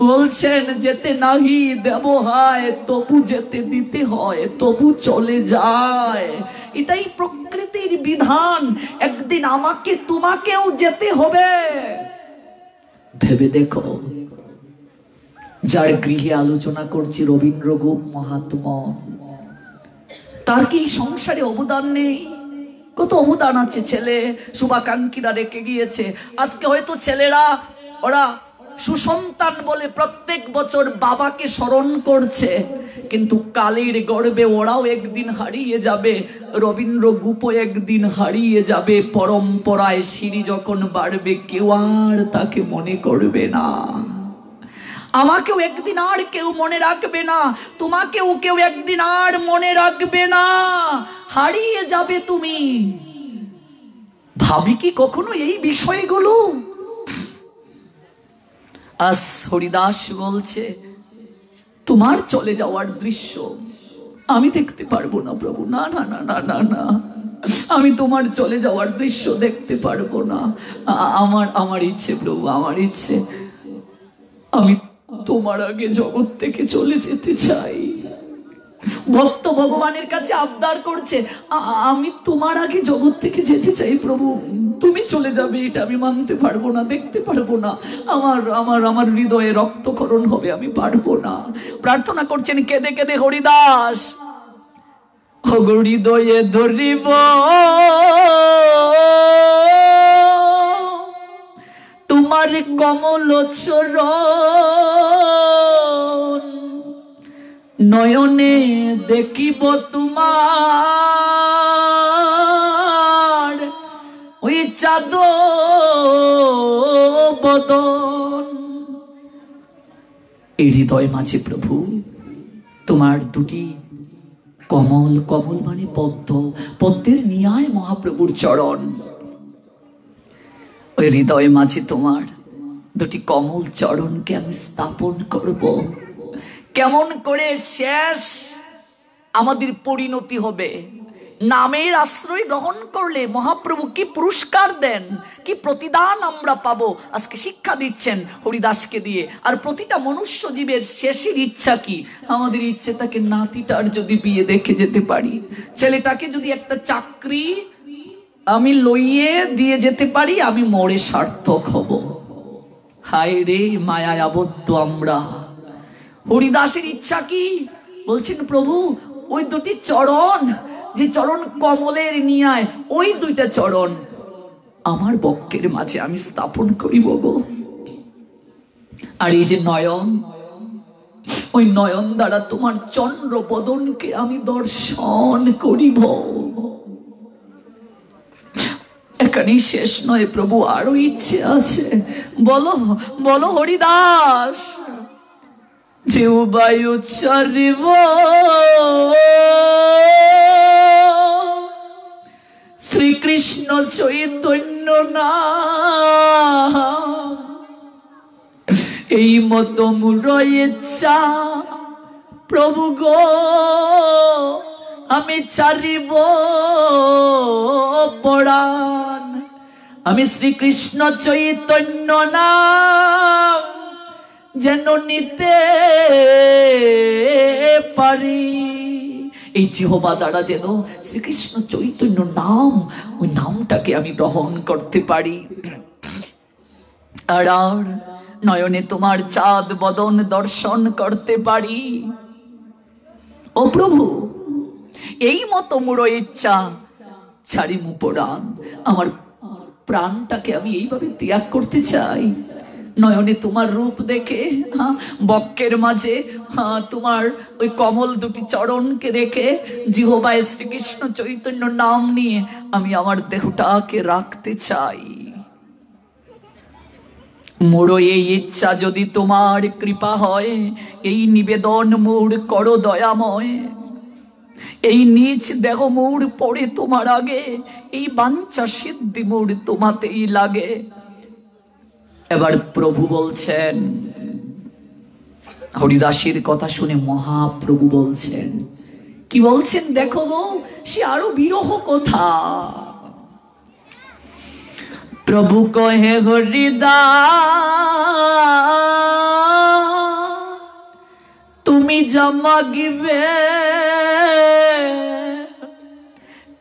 বলছেন যেতে নাহি দেব হয়, তবু যেতে দিতে হয়, তবু চলে যায়। এটাই প্রকৃতির বিধান। একদিন আমাকে তোমাকেও যেতে হবে। ভেবে দেখো, যার গৃহে আলোচনা করছি রবীন্দ্র গোপ মহাত্মা, তার কি সংসারে অবদান নেই? কত অবদান আছে। ছেলে শুভাকাঙ্ক্ষীরা রেখে গিয়েছে। আজকে হয়তো ছেলেরা ওরা সুসন্তান বলে প্রত্যেক বছর বাবাকে স্মরণ করছে, কিন্তু কালের গর্বে ওরাও একদিন হারিয়ে যাবে। রবীন্দ্র গুপ একদিন হারিয়ে যাবে। পরম্পরায় সিঁড়ি যখন বাড়বে, কেউ আর তাকে মনে করবে না। আমাকেও একদিন আর কেউ মনে রাখবে না, তোমাকেও কেউ একদিন আর মনে রাখবে না। হারিয়ে যাবে তুমি। ভাবি কি কখনো এই বিষয়গুলো? আজ হরিদাস বলছে তোমার চলে যাওয়ার দৃশ্য আমি দেখতে পারবো না প্রভু। না না না না না না, আমি তোমার চলে যাওয়ার দৃশ্য দেখতে পারবো না। আমার ইচ্ছে প্রভু, আমার ইচ্ছে, আমি তোমার আগে জগৎ থেকে চলে যেতে চাই। ভক্ত ভগবানের কাছে আবদার করছে, আমি তোমার আগে জগৎ থেকে যেতে চাই প্রভু। তুমি চলে যাবে এটা আমি মানতে পারবো না, দেখতে পারবো না। আমার আমার আমার হৃদয়ে রক্তক্ষরণ হবে, আমি পারবো না। প্রার্থনা করছেন কেঁদে কেঁদে হরিদাস, হৃদয়ে ধরিব তোমার কমল চরণ, নয়নে দেখিব তোমার ওই চাঁদ বদন। এই হৃদয় মাঝে প্রভু তোমার দুটি কমল, কমল মানে পদ্ম, পদ্মের নিয়ায় মহাপ্রভুর চরণ। ওই হৃদয় মাঝে তোমার দুটি কমল চরণকে আমি স্থাপন করব। কেমন করে শেষ আমাদের পরিণতি হবে? নামের আশ্রয় গ্রহণ করলে মহাপ্রভু কি পুরস্কার দেন, কি প্রতিদান আমরা পাবো, আজকে শিক্ষা দিচ্ছেন হরিদাসকে দিয়ে। আর প্রতিটা মনুষ্য জীবের শেষের ইচ্ছা কি? আমাদের ইচ্ছে তাকে নাতিটার যদি বিয়ে দেখে যেতে পারি, ছেলেটাকে যদি একটা চাকরি আমি লইয়ে দিয়ে যেতে পারি, আমি মরে সার্থক হব। হায় রে মায়ায় আবদ্ধ আমরা। হরিদাসের ইচ্ছা কি? বলছেন প্রভু ওই দুটি চরণ, যে চরণ কমলের নিয়ায়, ওই দুইটা চরণ আমার বক্ষের মাঝে আমি স্থাপন করিব গো। আর এই যে নয়ন, ওই নয়ন দ্বারা তোমার চন্দ্র বদনকে আমি দর্শন করিব। এখানেই শেষ নয় প্রভু, আরো ইচ্ছে আছে। বলো বলো হরিদাস। জিহ্বায় উচ্চারিব শ্রীকৃষ্ণ চৈতন্য নাম, এই মতো মূঢ় ইচ্ছা প্রভু গো আমি চারিব পরাণ। আমি শ্রীকৃষ্ণ চৈতন্য নাম যেন নিতে পারি। এই জিহ্বা দ্বারা যেন শ্রীকৃষ্ণ চৈতন্য নাম, ওই নামটাকে আমি গ্রহণ করতে পারি। আর নয়নে তোমার চাঁদ বদন দর্শন করতে পারি। ও প্রভু, এই মতো মূঢ় ইচ্ছা ছাড়িমু পরাণ। আমার প্রাণটাকে আমি এইভাবে ত্যাগ করতে চাই। নয়নে তোমার রূপ দেখে, বক্ষের মাঝে তোমার ওই কমল দুটি চরণকে দেখে, জিহ্বায় শ্রীকৃষ্ণ চৈতন্য নাম নিয়ে আমি আমার দেহটাকে রাখতে চাই। মোর এই ইচ্ছা যদি তোমার কৃপা হয়, এই নিবেদন মোর করো দয়াময়। এই নিজ দেহ মোর পড়ে তোমার আগে, এই বাঞ্ছা সিদ্ধি মোর তোমাতেই লাগে। এবার প্রভু বলছেন, হরিদাসের কথা শুনে মহাপ্রভু বলছেন, কি বলছেন দেখো গো, সে আরো বিরহ কথা। প্রভু কহে হরিদাস তুমি যা মাগিবে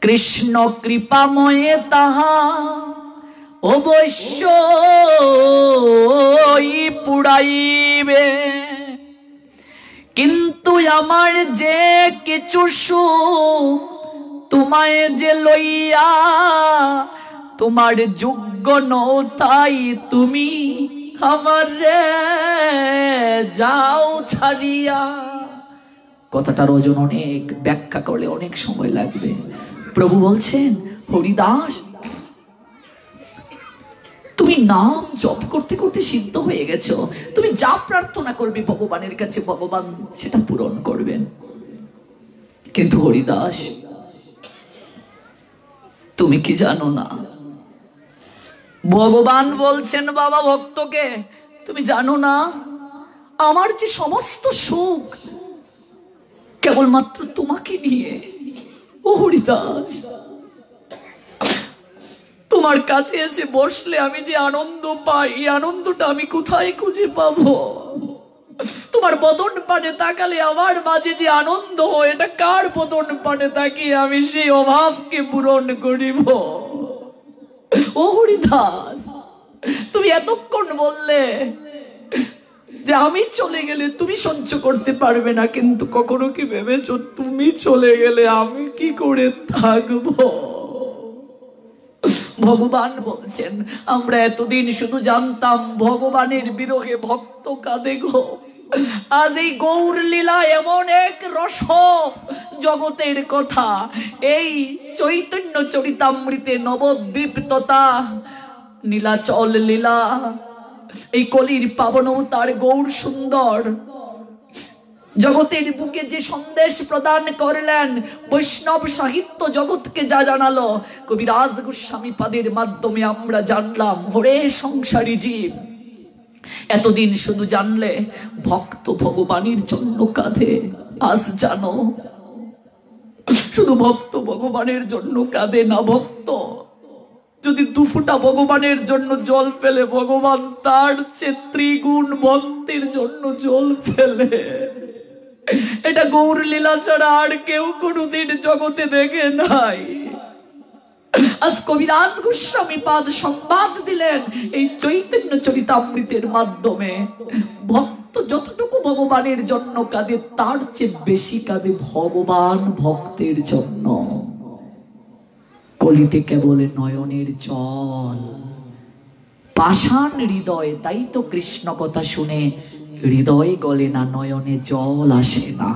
কৃষ্ণ কৃপাময়ে তাহা অবশ্যই পুরাইবে। কিন্তু আমার যে কিছু সুখ তোমায় যে লইয়া তোমার যোগ্য নও, তাই তুমি আমারে যাও ছাড়িয়া। কথাটার ওজন অনেক, ব্যাখ্যা করলে অনেক সময় লাগবে। প্রভু বলছেন, হরিদাস তুমি নাম জপ করতে করতে সিদ্ধ হয়ে গেছো। তুমি যা প্রার্থনা করবে ভগবানের কাছে, ভগবান সেটা পূরণ করবেন। কিন্তু হরিদাস তুমি কি জানো না, ভগবান বলছেন বাবা ভক্তকে, তুমি জানো না আমার যে সমস্ত সুখ কেবলমাত্র তোমাকে নিয়ে। ও হরিদাস, তোমার কাছে এসে বসলে আমি যে আনন্দ পাই, এই আনন্দটা আমি কোথায় খুঁজে পাবো? তোমার বদন পানে তাকালে আমার মাঝে যে আনন্দ হয়, এটা কার বদন পানে তাকিয়ে আমি সেই অভাবকে পূরণ করিব? ও হরিদাস, তুমি এতক্ষণ বললে যে আমি চলে গেলে তুমি সহ্য করতে পারবে না, কিন্তু কখনো কি ভেবেছো তুমি চলে গেলে আমি কি করে থাকবো? ভগবান বলছেন, আমরা এতদিন শুধু জানতাম ভগবানের বিরহে ভক্ত কাঁদে গো। আজ এই গৌর লীলা এমন এক রস জগতের কথা, এই চৈতন্য চরিতামৃতে নবদ্বীপ্ততা নীলাচল লীলা, এই কলির পাবনতার গৌর সুন্দর জগতের বুকে যে সন্দেশ প্রদান করলেন, বৈষ্ণব সাহিত্য জগৎকে যা জানালো, কবিরাজ গোস্বামী পাদের মাধ্যমে আমরা জানলাম। হরে সংসারী জীব, এতদিন শুধু জানলে ভক্ত ভগবানের জন্য কাঁদে, আজ জানো শুধু ভক্ত ভগবানের জন্য কাঁদে না। ভক্ত যদি দুফুটা ভগবানের জন্য জল ফেলে, ভগবান তার চেয়ে ত্রিগুণ ভক্তের জন্য জল ফেলে। এটা গৌর লীলা ছাড়া আর কেউ কোনোদিন জগতে দেখে নাই। আজ কবিরাজ গোস্বামী পাদ সংবাদ দিলেন এই চৈতন্য চরিতামৃতের মাধ্যমে, ভক্ত যতটুকু ভগবানের জন্য কাঁদে তার চেয়ে বেশি কাঁদে ভগবান ভক্তের জন্য। কলিতে কেবল নয়নের জল, পাষাণ হৃদয়, তাই তো কৃষ্ণ কথা শুনে হৃদয় গলে না, নয়নে জল আসে না।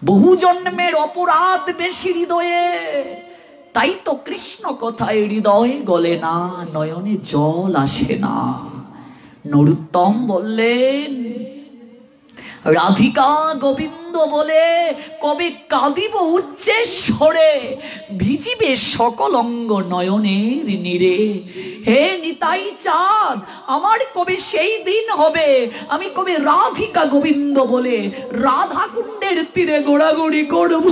বহু জন্মের অপরাধ বেশি হৃদয়ে, তাই তো কৃষ্ণ কথায় হৃদয়ে গলে না, নয়নে জল আসে না। নরোত্তম বললেন, রাধিকা গোবিন্দ বলে কবে কাঁদিব উচ্চে স্বরে, ভিজিবে সকল অঙ্গ নয়নের নীরে। হে নিতাই চাঁদ, আমার কবে সেই দিন হবে, আমি কবে রাধিকা গোবিন্দ বলে রাধা কুণ্ডের তীরে গোড়াগড়ি করব,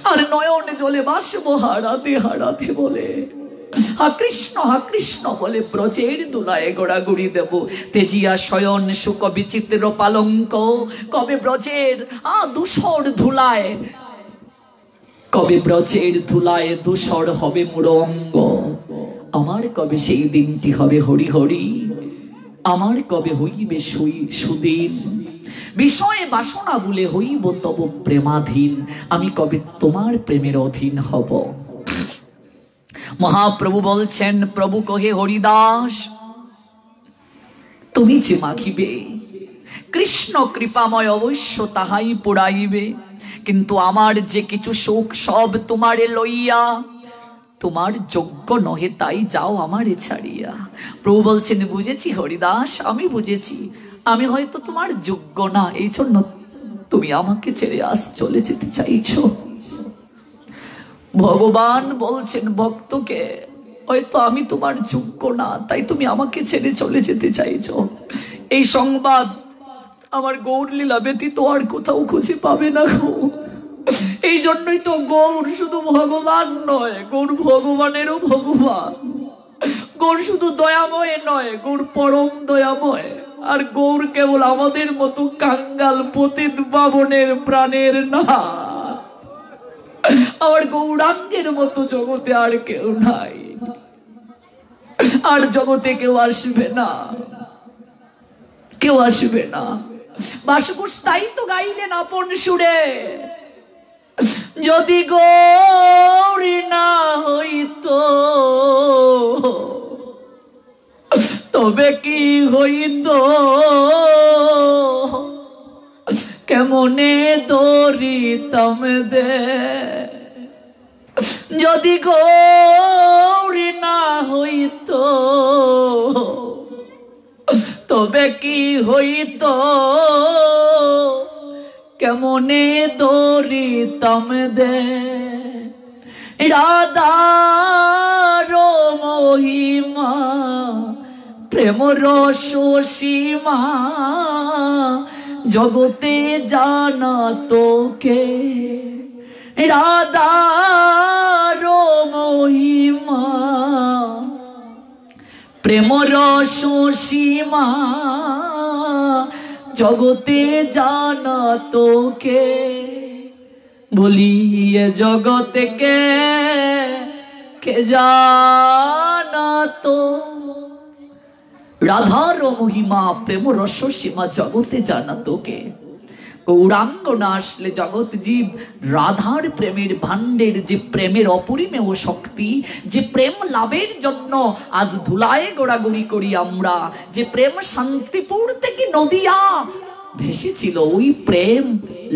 আর নয়ন জলে বাসবো হারাতে হারাতে বলে হা কৃষ্ণ বলে ব্রজের দুলায় গোড়াগুড়ি দেব। তেজিয়া শয়ন সুখ বিচিত্র পালঙ্ক, কবে ব্রজের ধূসর ধুলায়, কবে ব্রজের ধুলায় ধূসর হবে মুড়ো অঙ্গ। আমার কবে সেই দিনটি হবে হরি হরি, আমার কবে হইবে সুদিন। বিষয়ে বাসনা বলে হইব তব প্রেমাধীন, আমি কবে তোমার প্রেমের অধীন হব। মহাপ্রভু বলছেন, প্রভু কহে হরিদাস, তুমি যে মাখিবে কৃষ্ণ কৃপাময় অবশ্য তাহাই পুরাইবে, কিন্তু আমার যে কিছু সুখ সব তোমারে লইয়া, তোমার যোগ্য নহে তাই যাও আমারে ছাড়িয়া। প্রভু বলছেন, বুঝেছি হরিদাস, আমি বুঝেছি, আমি হয়তো তোমার যোগ্য না, এই জন্য তুমি আমাকে ছেড়ে চলে যেতে চাইছো। ভগবান বলছেন ভক্তকে, হয়তো আমি তোমার যোগ্য না, তাই তুমি আমাকে ছেড়ে চলে যেতে চাইছো। এই সংবাদ আমার গৌরলীলা ব্যতীত আর কোথাও খুঁজে পাবে না গো। এই জন্যই তো গৌর শুধু ভগবান নয়, গৌর ভগবানেরও ভগবান। গৌর শুধু দয়াময় নয়, গৌর পরম দয়াময়। আর গৌর কেবল আমাদের মতো কাঙ্গাল পতিত পাবনের প্রাণের না, আমার গৌরাঙ্গের মতো জগতে আর কেউ নাই, আর জগতে কেউ আসবে না, কেউ আসবে না। বাসুকুশ তাই তো গাইলেন আপন সুরে, যদি গৌরী না হইতো তবে কি হইতো, কেমনে দরিতাম দে। যদি গৌরী না হইতো তবে কি হইতো, কেমনে দরিতাম দে। রাধার মহিমা প্রেম রস সীমা, জগতে জানা তোকে। রাধার মহিমা প্রেম রস সীমা, জগতে জানা তোকে। বলিয়ে জগতে কে জানা তো। রাধার মহিমা প্রেম রস সীমা, জগতে জানা তোকে। গৌরাঙ্গ না আসলে জগৎ জীব রাধার প্রেমের ভাণ্ডের, যে প্রেমের অপরিমেয় শক্তি, যে প্রেম লাভের জন্য আজ ধুলায় গোড়াগড়ি করি আমরা, যে প্রেম শান্তিপুর থেকে নদিয়া ভেসেছিল, ওই প্রেম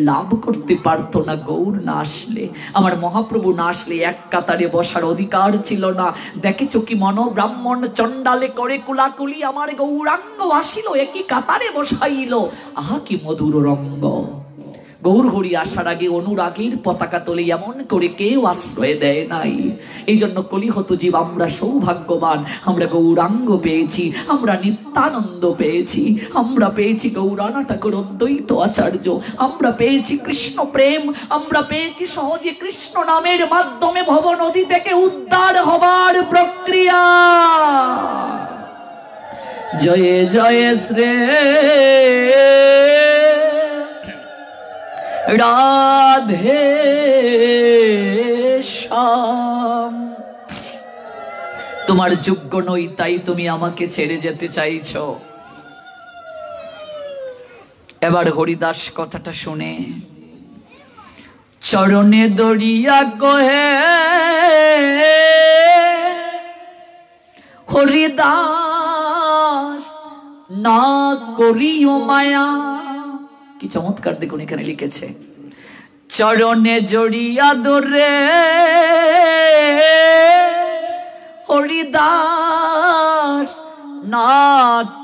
লাভ করতে পারতো না গৌর না আসলে। আমার মহাপ্রভু না আসলে এক কাতারে বসার অধিকার ছিল না। দেখেছো কি মন ব্রাহ্মণ চণ্ডালে করে কুলাকুলি, আমার গৌরাঙ্গ আসিল একই কাতারে বসাইল, আহা কি মধুর রঙ্গ। গৌর হরি আসার আগে অনুরাগের পতাকা তোলে এমন করে কেউ আশ্রয় দেয় নাই। এই জন্য কলিহত জীব আমরা সৌভাগ্যবান, আমরা গৌরাঙ্গ পেয়েছি, আমরা নিত্যানন্দ পেয়েছি, আমরা পেয়েছি গৌরানা ঠাকুর অদ্বৈত আচার্য, আমরা পেয়েছি কৃষ্ণ প্রেম, আমরা পেয়েছি সহজে কৃষ্ণ নামের মাধ্যমে ভব নদী থেকে উদ্ধার হবার প্রক্রিয়া। জয়ে জয়ে শ্রী রাধে শ্যাম। তোমার যোগ্য নই তাই তুমি আমাকে ছেড়ে যেতে চাইছো। এবার হরিদাস কথাটা শুনে চরণে দড়িয়া কহে, হরিদাস না করিও মায়া। কি চমৎকার দেখুন, এখানে লিখেছে চরণে জড়িয়া ধরে হরিদাস না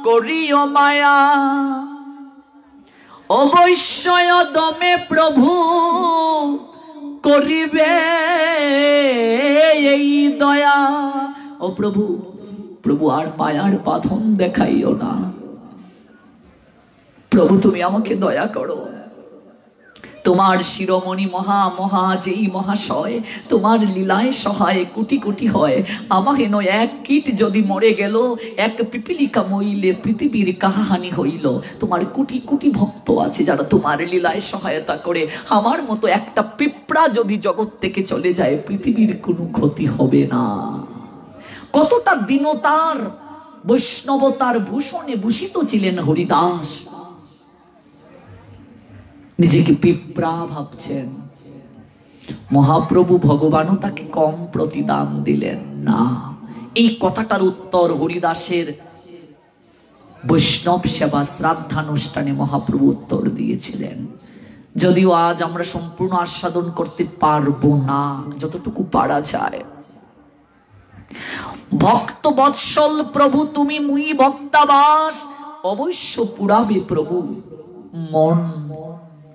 করিও মায়া, অবশ্যই দমে প্রভু করিবে এই দয়া। ও প্রভু, প্রভু আর মায়ার বাঁধন দেখাইও না, প্রভু তুমি আমাকে দয়া করো। তোমার শিরোমণি মহা মহা যেই মহাশয়, তোমার লীলায় সহায় কোটি কোটি হয়। আমাকে নয় এক কীট যদি মরে গেল, এক পিপিলিকা মইলে পৃথিবীর কাহাহানি হইল। তোমার কোটি কোটি ভক্ত আছে যারা তোমার লীলায় সহায়তা করে। আমার মতো একটা পিঁপড়া যদি জগৎ থেকে চলে যায়, পৃথিবীর কোনো ক্ষতি হবে না। কতটা দীনতার বৈষ্ণবতার ভূষণে ভূষিত ছিলেন হরিদাস। নিজেকে পিঁপড়া ভাবছেন, মহাপ্রভু ভগবানও তাকে কম প্রতিদান দিলেন না। এই কথাটার উত্তর হরিদাসের বৈষ্ণব সেবা শ্রাদ্ধানুষ্ঠানে মহাপ্রভু উত্তর দিয়েছিলেন। যদিও আজ আমরা সম্পূর্ণ আস্বাদন করতে পারবো না, যতটুকু পারা যায়। ভক্ত বৎসল প্রভু তুমি মুই ভক্তাবাস, অবশ্য পুরাবে প্রভু মন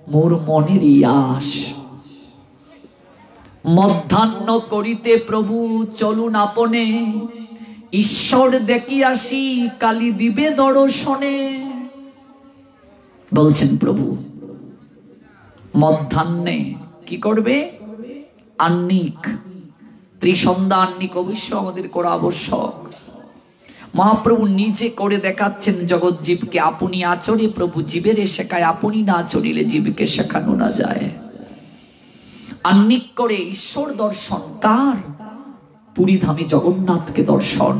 মোর মনের আস। মধ্যাহ্ন করিতে প্রভু চলুন আপনে, ঈশ্বর দেখি আসি কালী দিবে দর্শনে। বলছেন প্রভু মধ্যাহ্নে কি করবে? আহ্নিক, ত্রিসন্ধ্যা আহ্নিক অবশ্য আমাদের করা আবশ্যক। মহাপ্রভু নিজে করে দেখাচ্ছেন জগৎ জীবকে। আপনি আচরে প্রভু জীবের শেখায়, আপনি না আচরিলে জীবকে শেখানো না যায়। আহ্নিক করে ঈশ্বর দর্শন কার? পুরীধামে জগন্নাথকে দর্শন।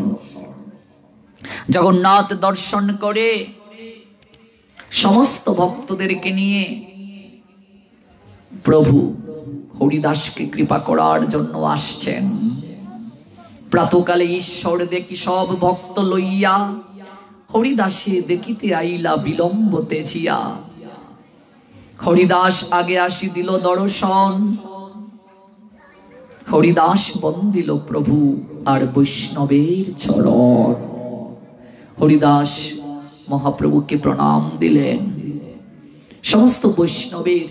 জগন্নাথ দর্শন করে সমস্ত ভক্তদেরকে নিয়ে প্রভু হরিদাসকে কৃপা করার জন্য আসছেন। প্রাতকালে ঈশ্বর দেখি সব ভক্ত লইয়া, হরিদাসে দেখিতে আইলা বিলম্ব তেজিয়া। হরিদাস আগে আসি দিল দর্শন, হরিদাস বন্দিল প্রভু আর বৈষ্ণবের চরণ। হরিদাস মহাপ্রভুকে প্রণাম দিলেন, সমস্ত বৈষ্ণবের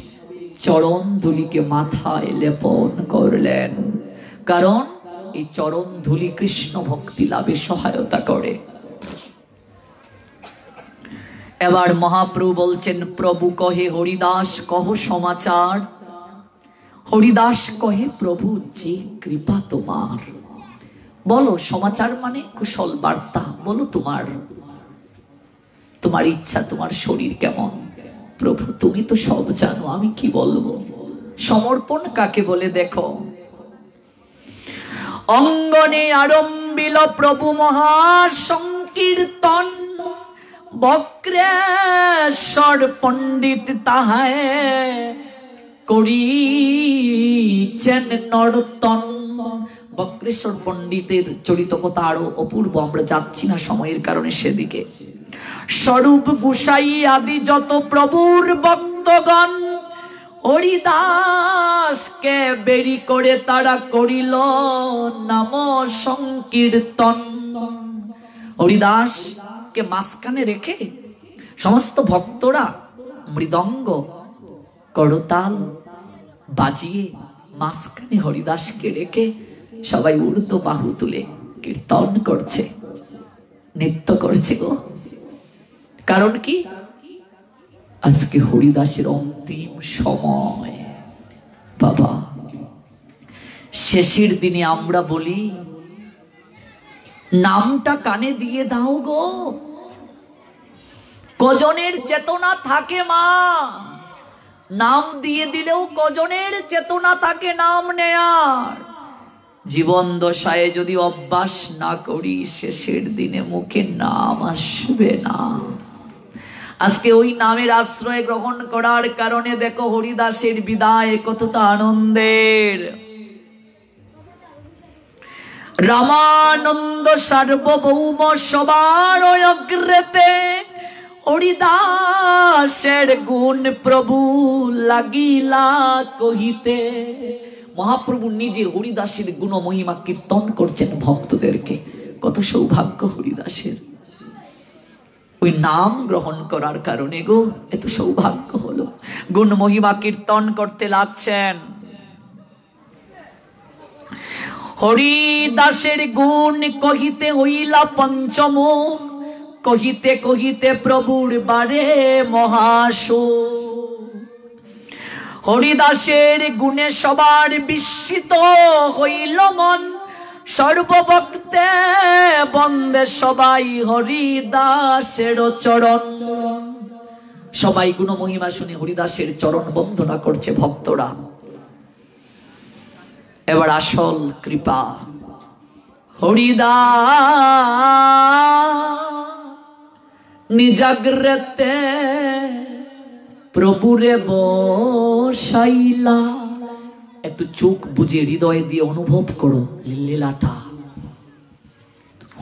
চরণ ধুলিকে মাথায় লেপন করলেন। কারণ এই চরণ ধুলি কৃষ্ণ ভক্তি লাভে সহায়তা করে। এবার মহাপ্রভু বলছেন, প্রভু কহে হরিদাস কহ সমাচার। হরিদাস কহে প্রভু যে কৃপা তোমার। বলো সমাচার মানে কুশল বার্তা, বলো তোমার ইচ্ছা, তোমার শরীর কেমন। প্রভু তুমি তো সব জানো, আমি কি বলবো। সমর্পণ কাকে বলে দেখো। অঙ্গনে আরম্ভিল প্রভু মহাসংকীর্তন, বক্রেশ্বর পণ্ডিত তাহায় করিছেন নর্তন। বক্রেশ্বর পণ্ডিতের চরিত কথা আরো অপূর্ব, আমরা যাচ্ছি না সময়ের কারণে সেদিকে। স্বরূপ গোসাই আদি যত প্রভুর ভক্তগণ, হরিদাসকে বেরি করে তারা করিল নাম সংকীর্তন। হরিদাসকে মাঝখানে রেখে সমস্ত ভক্তরা মৃদঙ্গ করতাল বাজিয়ে মাঝখানে হরিদাসকে রেখে সবাই ঊর্ধ্ব বাহু তুলে কীর্তন করছে, নৃত্য করছে গো। কারণ কি? আজকে হরিদাসের অন্তিম সময়। বাবা, শেষের দিনে আমরা বলি নামটা কানে দিয়ে দাও গো। কজনের চেতনা থাকে মা, নাম দিয়ে দিলেও কজনের চেতনা থাকে নাম নেয়ার। জীবন দশায় যদি অভ্যাস না করি, শেষের দিনে মুখে নাম আসবে না। আজকে ওই নামের আশ্রয় গ্রহণ করার কারণে দেখো হরিদাসের বিদায় কতটা আনন্দের। রামানন্দ সার্বভৌম সবার অগ্রেতে হরিদাসের গুণ প্রভু লাগিলা কহিতে। মহাপ্রভু নিজে হরিদাসের গুণ মহিমা কীর্তন করছেন ভক্তদেরকে। কত সৌভাগ্য হরিদাসের, ওই নাম গ্রহণ করার কারণে গো এত সৌভাগ্য হলো। গুণ মহিমা কীর্তন করতে লাগছেন। হরিদাসের গুণ কহিতে হইলা পঞ্চম, কহিতে কহিতে প্রভুর বারে মহাসু। হরিদাসের গুণে সবার বিস্মিত হইল মন, সর্বভক্তে বন্দে সবাই হরিদাসের চরণ। সবাই গুণ মহিমা শুনে হরিদাসের চরণ বন্দনা করছে ভক্তরা। এবার আসল কৃপা, হরিদাস নিজাগ্রতে প্রভুরে বসাইলা। একটু চোখ বুঝে হৃদয় দিয়ে অনুভব করো লীলাটা।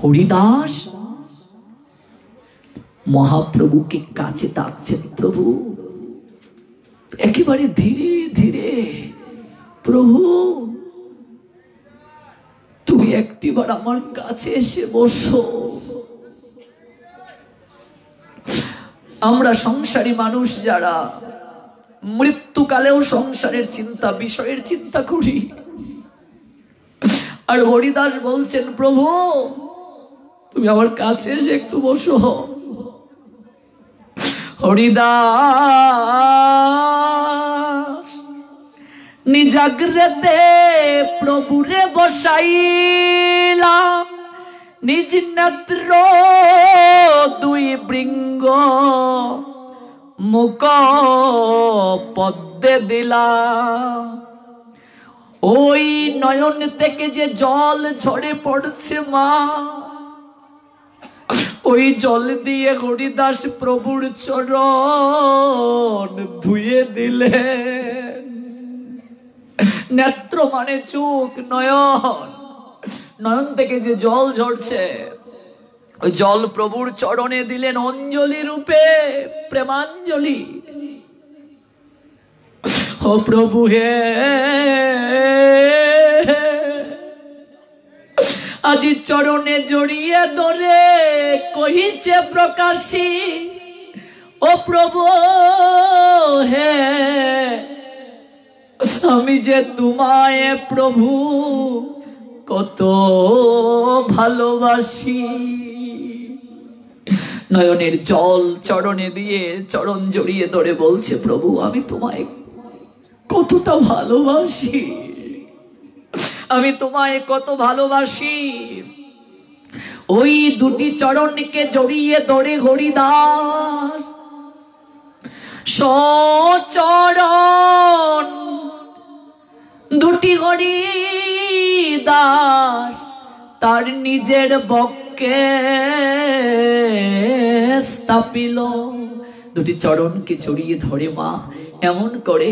হরিদাস মহাপ্রভুকে কাছে ডাকছেন, প্রভু একেবারে ধীরে ধীরে, প্রভু তুমি একটিবার আমার কাছে এসে বসো। আমরা সংসারী মানুষ যারা মৃত্যুকালেও সংসারের চিন্তা, বিষয়ের চিন্তা করি, আর হরিদাস বলছেন প্রভু তুমি আমার কাছে এসে একটু বসো। হরিদাস নিজাগ্রতে প্রভুরে বসাইলা, নিজ নেত্র দুই বৃঙ্গ মুখ পদ্মে দিলা। ওই নয়ন থেকে যে জল ঝরে পড়ছে মা, ওই জল দিয়ে হরিদাস প্রভুর চরণ ধুয়ে দিলেন। নেত্র মানে চোখ, নয়ন, নয়ন থেকে যে জল ঝরছে ওই জল প্রভুর চরণে দিলেন অঞ্জলি রূপে, প্রেমাঞ্জলি। ও প্রভু হে, আজি চরণে জড়িয়ে ধরে কহিছে প্রকাশী, ও প্রভু হে আমি যে তোমায় প্রভু কত ভালোবাসি। নয়নের জল চরণে দিয়ে চরণ জড়িয়ে ধরে বলছে প্রভু আমি তোমায় কতটা ভালোবাসি, আমি তোমায় কত ভালোবাসি। ওই দুটি চরণকে জড়িয়ে ধরে হরিদাস সচরণ দুটি হরিদাস তার নিজের বক্ষে স্থাপিল। দুটি চরণকে জড়িয়ে ধরে মা এমন করে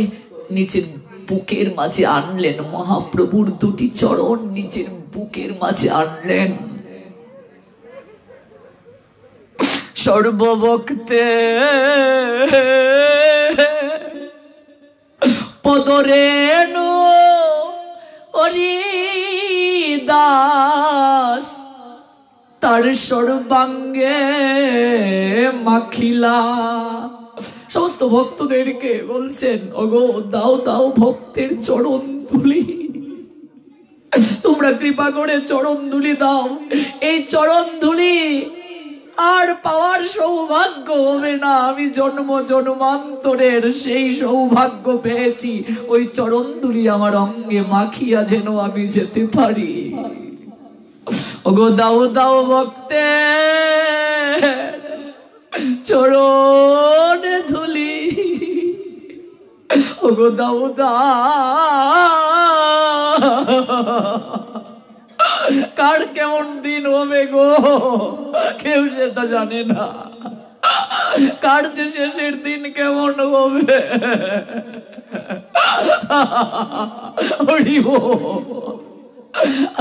নিজের বুকের মাঝে আনলেন। মহাপ্রভুর দুটি চরণ নিজের বুকের মাঝে আনলেন। সর্বভক্তে পদরেণু হরিদাস তার সর্বাঙ্গে মাখিলা। সমস্ত ভক্তদেরকে বলছেন ওগো দাও দাও ভক্তের চরণ ধুলি, তোমরা কৃপা করে চরণ ধুলি দাও। এই চরণ ধুলি আর পাওয়ার সৌভাগ্য হবে না, আমি জন্ম জন্মান্তরের সেই সৌভাগ্য পেয়েছি। ওই চরণ ধুলি আমার অঙ্গে মাখিয়া যেন আমি যেতে পারি। ওগো দাও দাও ভক্তে চরণ ধুলি, ওগো দাও কার কেমন দিন হবে গো কেউ সেটা জানে না, কার যে শেষের দিন কেমন হবে।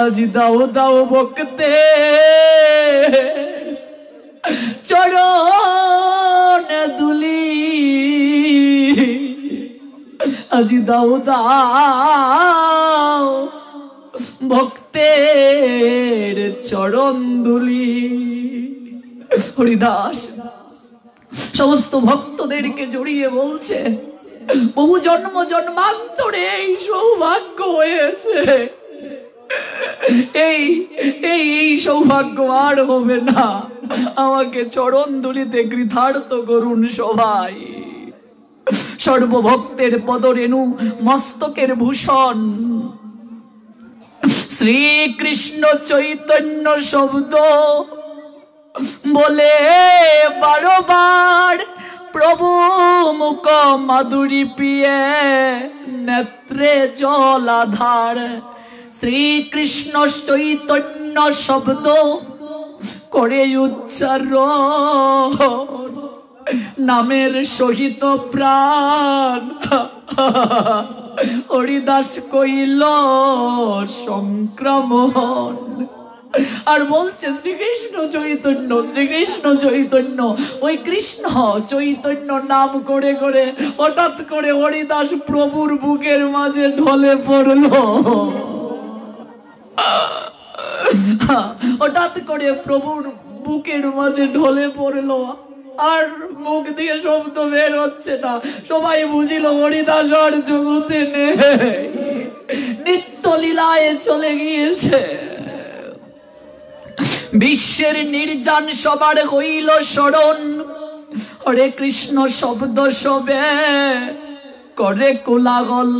আজি দাও দাও ভক্তে চরণ দুলি আজি দাও দাও ভক্তের চরণ দুলি। হরিদাস সমস্ত ভক্তদেরকে জড়িয়ে বলছে, বহু জন্ম জন্মান্তরে এই সৌভাগ্য হয়েছে, এই এই এই সৌভাগ্য আর হবে না, আমাকে চরণ দুলিতে কৃতার্থ করুন সবাই। সর্বভক্তের পদরেণু মস্তকের ভূষণ, শ্রীকৃষ্ণ চৈতন্য শব্দ বলে বারবার প্রভু মুখ মাধুরী পিয়ে নেত্রে জলাধার। শ্রীকৃষ্ণ চৈতন্য শব্দ করে উচ্চারণ, নামের সহিত প্রাণ হরিদাস কইল সংক্রমণ। আর বলছে শ্রীকৃষ্ণ চৈতন্য, শ্রীকৃষ্ণ চৈতন্য। ওই কৃষ্ণ চৈতন্য নাম করে করে হঠাৎ করে হরিদাস প্রভুর বুকের মাঝে ঢলে পড়ল। হঠাৎ করে প্রভুর বুকের মাঝে ঢলে পড়ল, আর মুখ দিয়ে শব্দ বের হচ্ছে না। সবাই বুঝিল হরিদাস আর জগতে নেই, নিত্য লীলায় চলে গিয়েছে। বিশ্বের নির্জন সবার হইল স্মরণ, হরে কৃষ্ণ শব্দ সবে করে কোলাহল।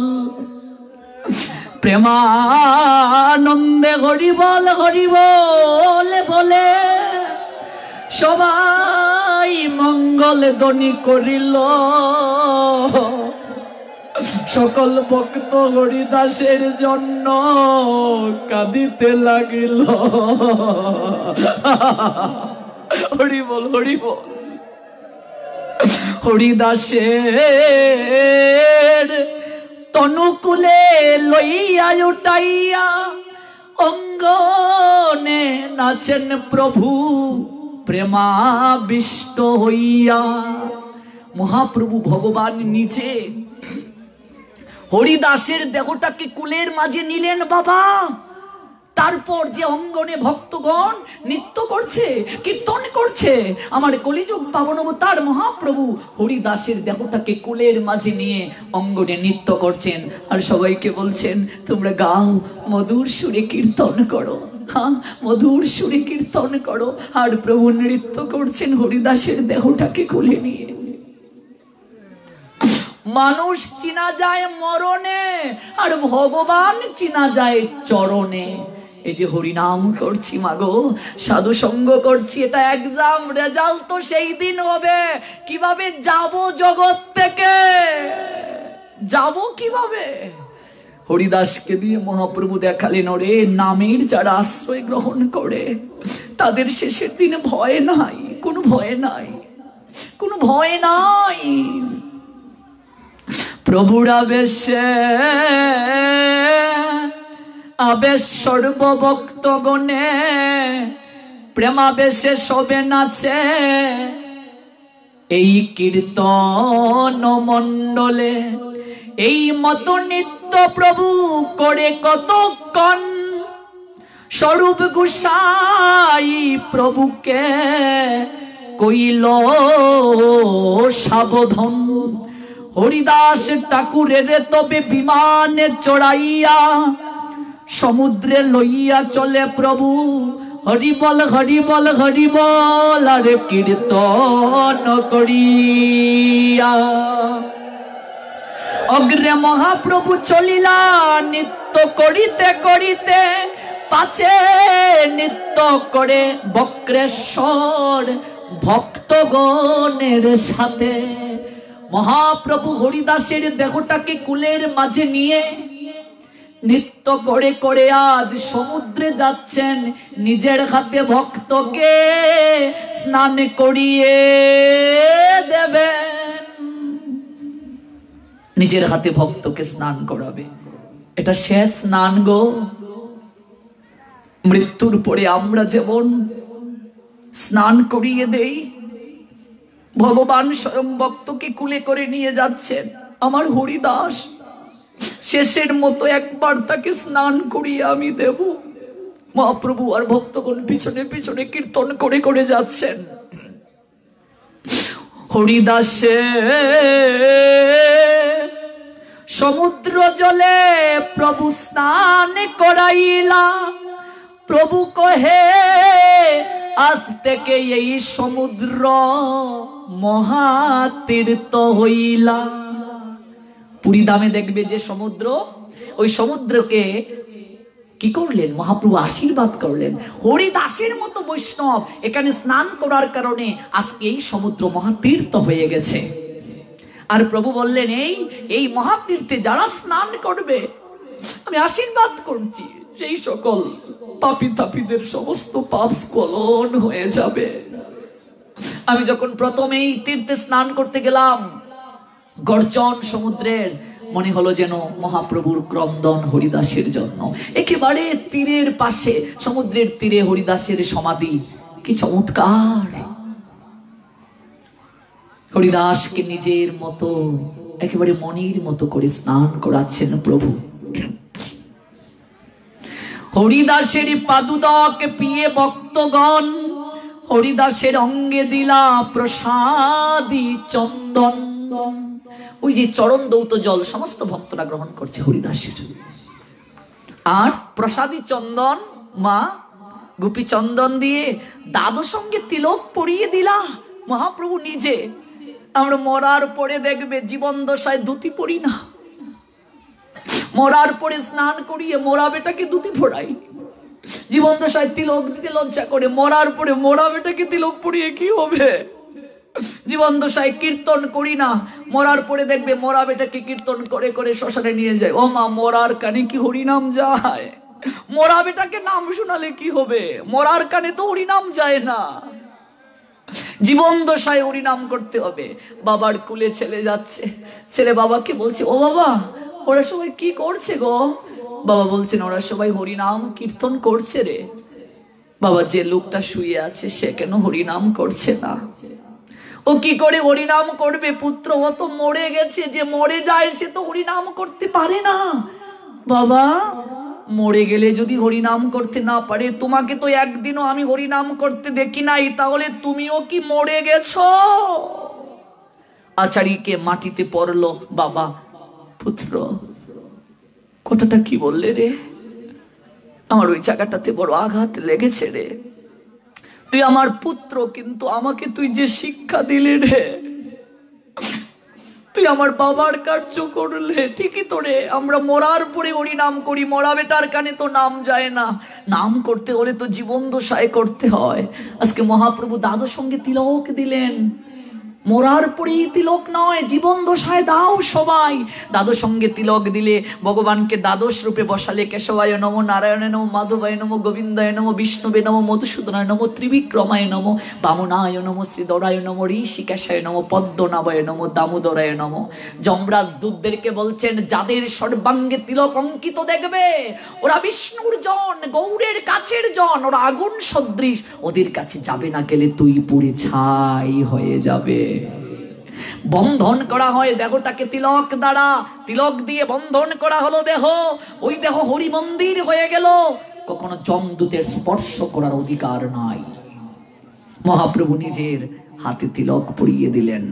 প্রেমানন্দে হরি বল বলে সবাই মঙ্গল ধ্বনি করিল। সকল ভক্ত হরিদাসের জন্য কাঁদিতে লাগিল। হরি বল হরিদাসের তনুকুলে লইয়া উঠাইয়া অঙ্গনে নাচেন প্রভু প্রেমাবিষ্ট হইয়া। মহাপ্রভু ভগবান নিজে হরিদাসের দেহটাকে কুলের মাঝে নিলেন বাবা। তারপর যে অঙ্গনে ভক্তগণ নৃত্য করছে, কীর্তন করছে, আমার কলিযুগ পাবন অবতার মহাপ্রভু হরিদাসের দেহটাকে কুলের মাঝে নিয়ে অঙ্গনে নৃত্য করছেন। আর সবাইকে বলছেন তোমরা গাও, মধুর সুরে কীর্তন করো, হ্যাঁ মধুর সুরে কীর্তন করো। আর প্রভু নৃত্য করছেন হরিদাসের দেহটাকে কুলে নিয়ে। মানুষ চিনা যায় মরণে, আর ভগবান চিনা যায় চরণে। এই যে হরিনাম করছি মাগো, সাধু সঙ্গ করছি, এটা এক্সাম রেজাল্ট তো সেই দিন হবে। কিভাবে যাব জগৎ থেকে, যাব কিভাবে? হরিদাসকে দিয়ে মহাপ্রভু দেখালেন ওরে নামের যারা আশ্রয় গ্রহণ করে তাদের শেষের দিনে ভয় নাই, কোনো ভয় নাই, কোনো ভয় নাই। প্রভুর আবেশে আবেশ সর্বভক্তগণে প্রেমাবেশে সবে নাচে এই কীর্তন মণ্ডলে। এই মতো নিত্য প্রভু করে কতক্ষণ স্বরূপ গোসাই প্রভুকে কইল সাবধান। হরিদাস ঠাকুরের তবে বিমানে চড়াইয়া সমুদ্রে লইয়া চলে প্রভু। হরি বল আর কীর্তন করিয়া অগ্রে মহাপ্রভু চলিলা নিত্য করিতে করিতে। পাছে নিত্য করে বক্রেশ্বর ভক্তগণের সাথে। মহাপ্রভু হরিদাসের দেহটাকে কুলের মাঝে নিয়ে নৃত্য করে করে আজ সমুদ্রে যাচ্ছেন। নিজের হাতে ভক্তকে স্নান করিয়ে দেবেন, নিজের হাতে ভক্তকে স্নান করাবে। এটা শেষ স্নান গো। মৃত্যুর পরে আমরা যেমন স্নান করিয়ে দেই, ভগবান স্বয়ং ভক্তকে কুলে করে নিয়ে যাচ্ছেন। আমার হরিদাস শেষের মতো একবার তাকে স্নান করিয়ে আমি দেব। মহাপ্রভু আর ভক্তগণ পিছনে পিছনে কীর্তন করে করে যাচ্ছেন। হরিদাসে সমুদ্র জলে প্রভু স্নান করাইলা। প্রভু কহে আজ থেকে এই সমুদ্র মহাতীর্থ হইলা। পুরী ধামে দেখবে যে সমুদ্র, ওই সমুদ্রকে কি করলেন মহাপ্রভু? আশীর্বাদ করলেন। হরিদাসের মতো বৈষ্ণব এখানে স্নান করার কারণে আজকে এই সমুদ্র মহাতীর্থ হয়ে গেছে। আর প্রভু বললেন এই মহাতীর্থে যারা স্নান করবে আমি আশীর্বাদ করছি, সেই সকল পাপী তাপীদের সমস্ত পাপ স্খলন হয়ে যাবে। আমি যখন প্রথমে এই তীর্থে স্নান করতে গেলাম, গর্জন সমুদ্রের, মনে হলো যেন মহাপ্রভুর ক্রন্দন হরিদাসের জন্য। একেবারে তীরের পাশে, সমুদ্রের তীরে হরিদাসের সমাধি। কি চমৎকার! হরিদাসকে নিজের মতো একেবারে মনির মতো করে স্নান করাচ্ছেন প্রভু। হরিদাসের পাদুদক পিয়ে ভক্তগণ হরিদাসের অঙ্গে দিলা প্রসাদী চন্দন। ওই যে চরণ দৌত জল সমস্ত ভক্তরা গ্রহণ করছে হরিদাসের, আর প্রসাদী চন্দন মা গোপী চন্দন দিয়ে দাদু সঙ্গে তিলক পরিয়ে দিলা মহাপ্রভু নিজে। আমরা মরার পরে দেখবে জীবন দশায় ধুতি পরি না, মরার পরে স্নান করিয়ে মরা বেটাকে ধুতি পরাই। জীবন দশায় তিলক দিতে লজ্জা করে, মরার পরে মরা বেটাকে তিলক পরিয়ে কি হবে? জীবন দশায় কীর্তন করি না, মরার পরে দেখবে মরা বেটাকে কীর্তন করে করে শ্মশানে নিয়ে যায়। ও মা, মরার কানে কি হরিনাম যায়? মরা বেটাকে নাম শোনালে কি হবে? মরার কানে তো হরিনাম যায় না। জীবন দশায় হরিনাম করতে হবে। বাবার কুলে ছেলে যাচ্ছে, ছেলে বাবাকে বলছে, ও বাবা ওরা সবাই কি করছে গো? বাবা বলছেন, ওরা সবাই হরিনাম কীর্তন করছে রে। বাবা, যে লোকটা শুয়ে আছে সে কেন হরিনাম করছে না? ও কি করে হরিনাম করবে পুত্র? ও তো মরে গেছে, যে মরে যায় সে তো হরিনাম করতে পারে না। বাবা, মরে গেলে যদি হরিনাম করতে না পারে, তোমাকে তো একদিনও আমি হরিনাম করতে দেখি নাই, তাহলে তুমিও কি মরে গেছো? আচারীকে মাটিতে পড়লো। বাবা, পুত্র কথাটা কি বললে রে? আমার ওই জায়গাটাতে বড় আঘাত লেগেছে রে। তুই আমার পুত্র, কিন্তু আমাকে তুই যে শিক্ষা দিলি রে, তুই আমার বাবার কার্য করলে। ঠিকই তো রে, আমরা মরার পরে হরিনাম করি, মরা বেটার কানে তো নাম যায় না। নাম করতে হলে তো জীবন দশায় করতে হয়। আজকে মহাপ্রভু দাদু সঙ্গে তিলক দিলেন। মরার পরেই তিলক নয়, জীবন দশায় দাও সবাই। দাদু সঙ্গে তিলক দিলে ভগবানকে দ্বাদশ রূপে বসালে। কেশবায় নম, নারায়ণে নম, মাধবায় নম, গোবিন্দায় নম, বিষ্ণুবে নম, মধুসূদনায় নম, ত্রিবিক্রমায় নম, বামনায় নম, শ্রীধরায় নম, ঋষিকেশায় নম, পদ্মনাভয় নম, দামোদরায় নম। যমরাজ দূতদেরকে বলছেন, যাদের সর্বাঙ্গে তিলক অঙ্কিত দেখবে ওরা বিষ্ণুর জন, গৌরের কাছের জন, ওরা আগুন সদৃশ, ওদের কাছে যাবে না, গেলে তুই পুড়ে ছাই হয়ে যাবে। বন্ধন করা হয় দেহটাকে তিলক দ্বারা, তিলক দিয়ে বন্ধন করা হলো দেহ। ওই দেহ হরি মন্দির হয়ে গেল। কখনো যমদূতের স্পর্শ করার অধিকার নাই। মহাপ্রভু নিজের হাতে তিলক পরিয়ে দিলেন।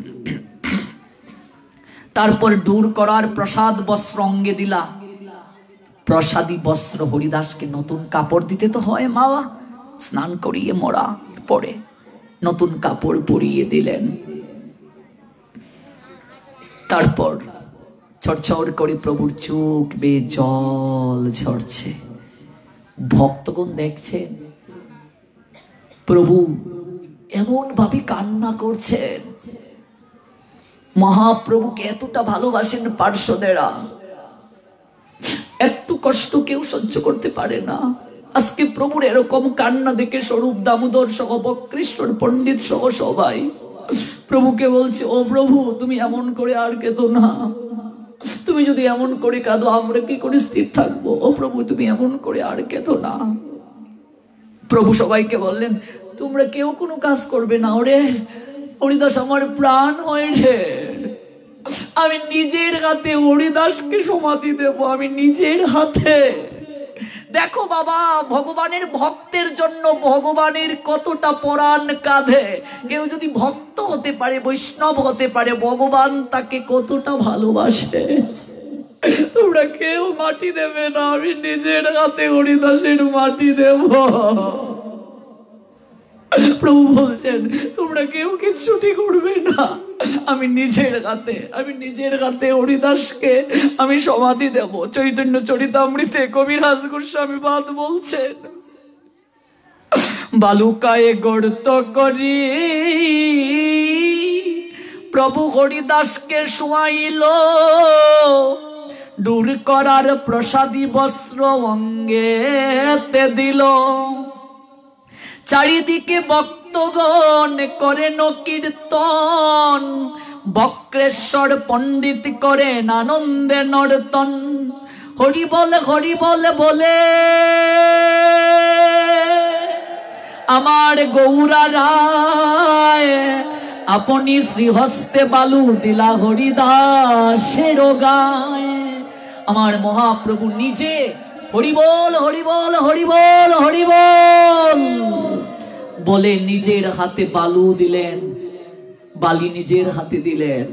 তারপর দূর করার প্রসাদ বস্ত্র অঙ্গে দিলা। প্রসাদী বস্ত্র, হরিদাসকে নতুন কাপড় দিতে তো হয় মা, স্নান করিয়ে মরা পরে নতুন কাপড় পরিয়ে দিলেন। তারপর ঝরঝর করে প্রভুর চোখ বেয়ে জল ঝরছে। ভক্তগণ দেখছেন প্রভু এমন ভাবে কান্না করছেন। মহাপ্রভুকে এতটা ভালোবাসেন পার্শ্বদেরা, একটু কষ্ট কেউ সহ্য করতে পারে না। আজকে প্রভুর এরকম কান্না দেখে স্বরূপ দামোদর সহ বক্রেশ্বর পণ্ডিত সহ সবাই প্রভুকে বলছে, ও প্রভু তুমি এমন করে আর কেঁদো না। তুমি যদি এমন করে কাঁদো আমরা কি করে স্থির থাকবো? ও প্রভু তুমি এমন করে আর কেঁদো না। প্রভু সবাইকে বললেন, তোমরা কেউ কোনো কাজ করবে না, ওরে হরিদাস আমার প্রাণ হয় রে, আমি নিজের হাতে হরিদাসকে সমাধি দেব, আমি নিজের হাতে। দেখো বাবা, ভগবানের ভক্তের জন্য ভগবানের কতটা পরাণ কাঁধে। কেউ যদি ভক্ত হতে পারে, বৈষ্ণব হতে পারে, ভগবান তাকে কতটা ভালোবাসে। তোমরা কেউ মাটি দেবে না, আমি নিজের হাতে হরিদাসের মাটি দেব। প্রভু বলছেন তোমরা কেউ কিচ্ছুটি করবে না, আমি নিজের হাতে হরিদাসকে আমি সমাধি দেব। চৈতন্য চরিতামৃতে কবিরাজ গোস্বামী পাদ বলছেন, বালুকায় গর্ত করি প্রভু হরিদাসকে শুয়াইল, দূর করার প্রসাদী বস্ত্র অঙ্গেতে দিল। চারিদিকে ভক্তগণ করেন কীর্তন, বক্রেশ্বর পণ্ডিত করেন আনন্দে নর্তন। হরি বলে বলে আমার গৌরা রায়, আপনি শ্রীহস্তে বালু দিলা হরিদাসের গায়। আমার মহাপ্রভু নিজে হরি বল হরি বল হরি বল হরি বল বলে নিজের হাতে বালু দিলেন, বালি নিজের হাতে দিলেন।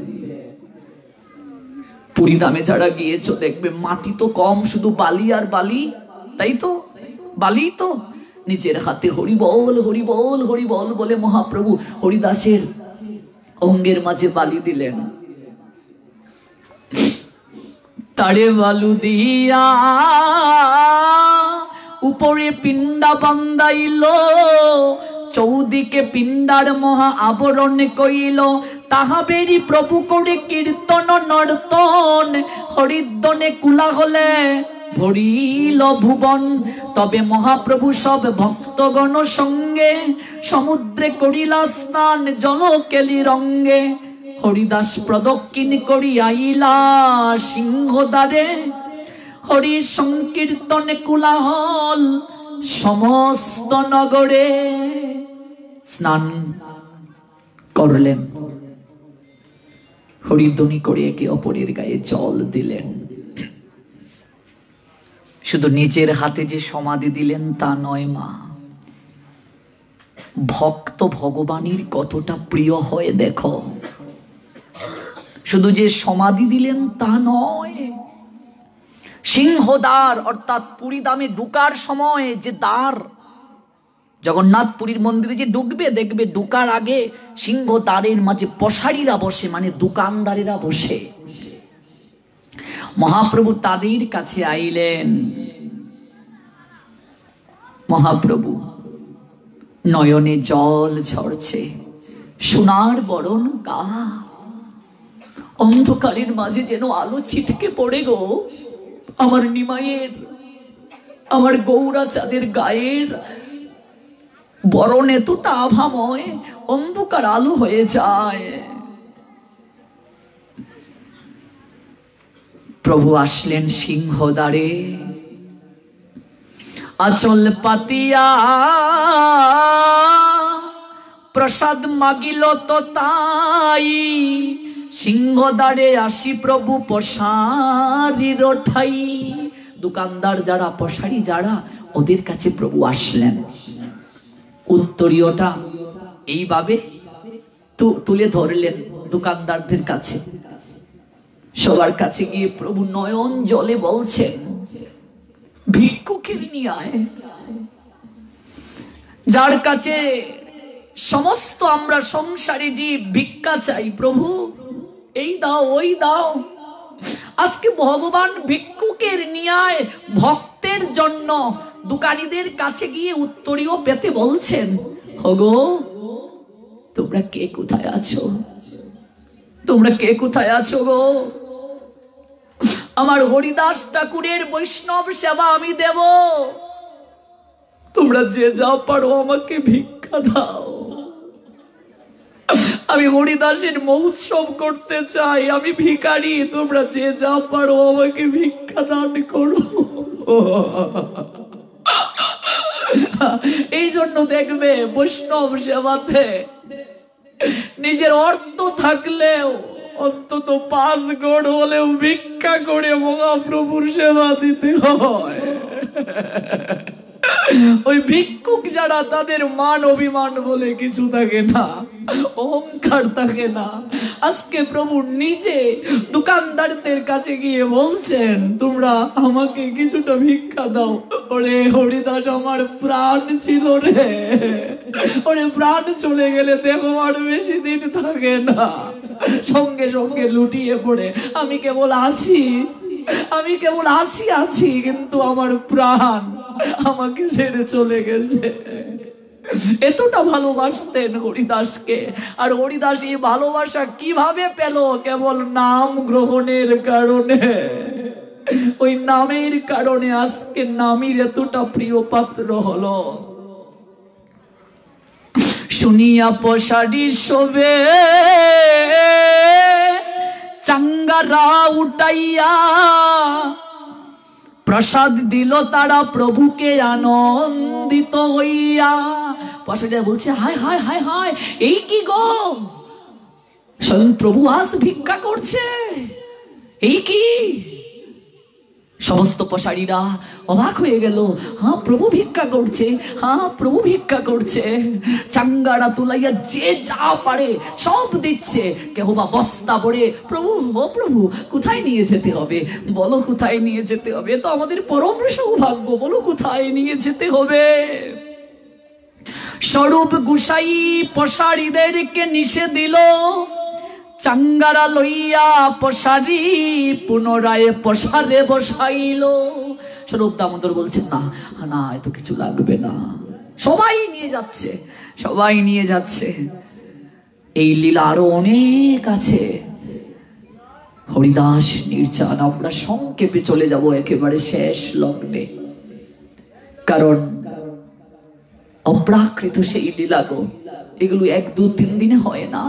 পুরী ধামে যারা গিয়েছো দেখবে মাটি তো কম, শুধু বালি আর বালি, তাই তো, বালি তো। নিজের হাতে হরি বল হরি বল হরি বল বলে মহাপ্রভু হরিদাসের অঙ্গের মাঝে বালি দিলেন। তারে বালু দিয়া উপরে পিণ্ডা বান্ধাইল, চৌদিকে পিণ্ডার মহা আবরণ কইল। তাহাবেরি প্রভু করে কীর্তন নর্তন, হরিদ্বনে কুলা হলে ভরিল ভুবন। তবে মহাপ্রভু সব ভক্তগণ সঙ্গে সমুদ্রে করিলা স্নান জল কেলি রঙ্গে। হরিদাস প্রদক্ষিণ করি আইলা সিংহদ্বারে, হরি সংকীর্তনে কুলাহল সমস্ত নগরে। স্নান করলেন, হরিধ্বনি করে একে অপরের গায়ে জল দিলেন। শুধু নিজের হাতে যে সমাধি দিলেন তা নয় মা, ভক্ত ভগবানের কতটা প্রিয় হয় দেখো। শুধু যে সমাধি দিলেন তা নয়, সিংহদ্বার অর্থাৎ পুরী ধামে ঢুকার সময় যে দ্বার, জগন্নাথ পুরীর মন্দিরে যে ঢুকবে দেখবে ঢুকার আগে সিংহদ্বারের মাঝে পশারীরা বসে, মানে দোকানদারেরা বসে। মহাপ্রভু তাদের কাছে আইলেন। মহাপ্রভু নয়নে জল ঝরছে, সোনার বরণ গা, অন্ধকারের মাঝে যেন আলো ছিটকে পড়ে গো। আমার নিমাইয়ের, আমার গৌরা চাঁদের গায়ের বরণ এতটা আভাময়, অন্ধকার আলো হয়ে যায়। প্রভু আসলেন সিংহদ্বারে, আচল পাতিয়া প্রসাদ মাগিল তো তাই, সিংহদ্বারে আসি প্রভু পশারির ঠাই। দোকানদার যারা, পশারি যারা, ওদের কাছে প্রভু আসলেন। উত্তরীয়টা এইভাবে তুলে ধরলেন দোকানদারদের কাছে। সবার কাছে গিয়ে প্রভু নয়ন জলে বলছেন, ভিক্ষুকের নিয়ে আয়, যার কাছে সমস্ত আমরা সংসারে যে ভিক্ষা চাই, প্রভু এই দাও ওই দাও। আজকে ভগবান ভিক্ষুকের নিয়ে আয়, ভক্তের জন্য দোকানীদের কাছে গিয়ে উত্তরীয় পেতে বলছেন, ওগো তোমরা কে কোথায় আছো, তোমরা কে কোথায় আছো গো? আমার হরিদাস ঠাকুরের বৈষ্ণব সেবা আমি দেব, তোমরা যে যা পারো আমাকে ভিক্ষা দাও। আমি হরিদাসের মহোৎসব করতে চাই, আমি ভিখারি, তোমরা যে যা পারো আমাকে ভিক্ষা দান করো। এই জন্য দেখবে বৈষ্ণব সেবাতে নিজের অর্থ থাকলেও অন্তত 5 গড় হলেও ভিক্ষা করে মহাপ্রভুর সেবা দিতে হয়। ওই ভিক্ষুক যারা, তাদের মান অভিমান বলে কিছু থাকে না, অহংকার থাকে না। আজকে প্রভু নিজে দোকানদারদের কাছে গিয়ে বলছেন, তোমরা আমাকে কিছুটা ভিক্ষা দাও। ওরে হরিদাস, আমার প্রাণ ছিল রে, ওরে প্রাণ চলে গেলে দেখো আর বেশি দিন থাকে না, সঙ্গে সঙ্গে লুটিয়ে পড়ে আমি কেবল আছি, আমি কেবল আছি, কিন্তু আমার প্রাণ আমাকে ছেড়ে চলে গেছে। এতটা ভালোবাসতেন হরিদাসকে। আর হরিদাস এই ভালোবাসা কিভাবে পেল? কেবল নাম গ্রহণের কারণে। ওই নামের কারণে আজকে নামীর এতটা প্রিয় পাত্র হলো। শুনিয়া পশারি শোবে চাঙ্গারা উঠাইয়া, প্রসাদ দিল তারা প্রভুকে আনন্দিত হইয়া। পশারিরা বলছে, হায় হায় হায় হায়, এই কি গো, স্বয়ং প্রভু আজ ভিক্ষা করছে, এই কি? সমস্ত পশারিরা অবাক হয়ে গেল। হ্যাঁ, প্রভু ভিক্ষা করছে, হ্যাঁ প্রভু ভিক্ষা করছে। চাঙ্গারা তুলাইয়া যে যা পারে সব দিচ্ছে। কেউ বা বস্তা ভরে, প্রভু ও প্রভু কোথায় নিয়ে যেতে হবে বলো, কোথায় নিয়ে যেতে হবে? তো আমাদের পরম সৌভাগ্য, বলো কোথায় নিয়ে যেতে হবে? স্বরূপ গোসাই পশারিদেরকে নিষেধ দিল, চাঙ্গারা লইয়া পশারি পুনরায় পশারে বসাইল। স্বরূপ দামোদর বলছেন, না না, এত কিছু লাগবে না, সবাই নিয়ে যাচ্ছে, সবাই নিয়ে যাচ্ছে। এই লীলা আরো অনেক আছে। হরিদাস নির্জান, আমরা সংক্ষেপে চলে যাব একেবারে শেষ লগ্নে, কারণ অপ্রাকৃত সেই লীলাগো, এগুলো 1, 2, 3 দিনে হয় না।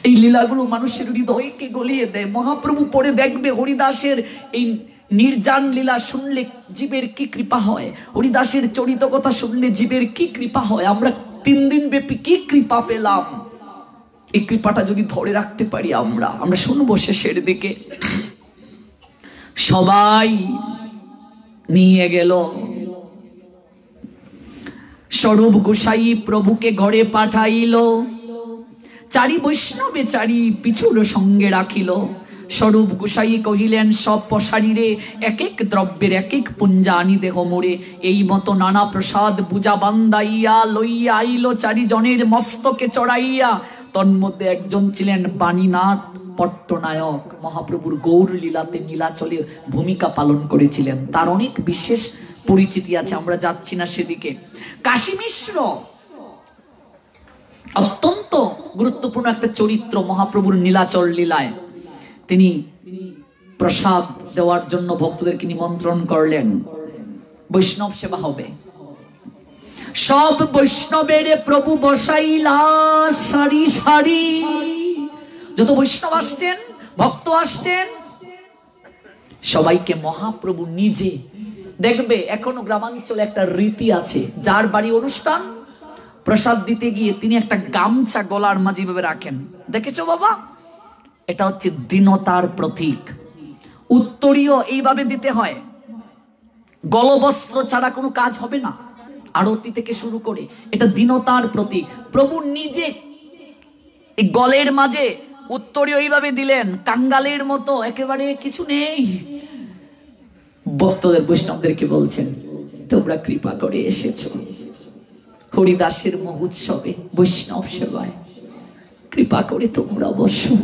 এই লীলাগুলো মানুষের হৃদয়কে গলিয়ে দেয়। মহাপ্রভু পরে দেখবে হরিদাসের এই নির্জান লীলা শুনলে জীবের কি কৃপা হয়, হরিদাসের চরিত কথা শুনলে জীবের কি কৃপা হয়। আমরা 3 দিন ব্যাপী কি কৃপা পেলাম, এই কৃপাটা যদি ধরে রাখতে পারি আমরা শুনবো শেষের দিকে। সবাই নিয়ে গেল। স্বরূপ গোসাই প্রভুকে ঘরে পাঠাইল, চারি বৈষ্ণবে চারি পিছুর সঙ্গে রাখিল। স্বরূপ গোসাই কহিলেন, সব পশারিরে এক এক দ্রব্যের এক এক পুঞ্জা আনি দেহ মোরে। এই মতো নানা প্রসাদ বুজা বান্দাইয়া লইয়া আইল চারিজনের মস্তকে চড়াইয়া। তন্মধ্যে একজন ছিলেন বাণীনাথ পট্টনায়ক, মহাপ্রভুর গৌর লীলাতে নীলাচলে ভূমিকা পালন করেছিলেন। তার অনেক বিশেষ পরিচিতি আছে, আমরা যাচ্ছি না সেদিকে। কাশী মিশ্র অত্যন্ত গুরুত্বপূর্ণ একটা চরিত্র মহাপ্রভুর নীলাচল লীলায়। তিনি প্রসাদ দেওয়ার জন্য ভক্তদেরকে নিমন্ত্রণ করলেন, বৈষ্ণব সেবা হবে। সব বৈষ্ণবের প্রভু বসাইলা সারি সারি। যত বৈষ্ণব আসছেন, ভক্ত আসছেন, সবাইকে মহাপ্রভু নিজে, দেখবে এখনো গ্রামাঞ্চলে একটা রীতি আছে, যার বাড়ি অনুষ্ঠান প্রসাদ দিতে গিয়ে তিনি একটা গামছা গলার মাঝে ভাবে রাখেন। দেখেছো বাবা? এটা হচ্ছে দীনতার প্রতীক। উত্তরীয় এইভাবে দিতে হয়, গলবস্ত্র ছাড়া কোনো কাজ হবে না, আরতি থেকে শুরু করে। এটা দীনতার প্রতীক। প্রভু নিজে এই গলের মাঝে উত্তরীয় এইভাবে দিলেন, কাঙ্গালের মতো, একেবারে কিছু নেই। ভক্তদের বৈষ্ণবদেরকে বলছেন, তোমরা কৃপা করে এসেছো হরিদাসের মহোৎসবে, বৈষ্ণব সেবায়, কৃপা করে তোমরা বসো।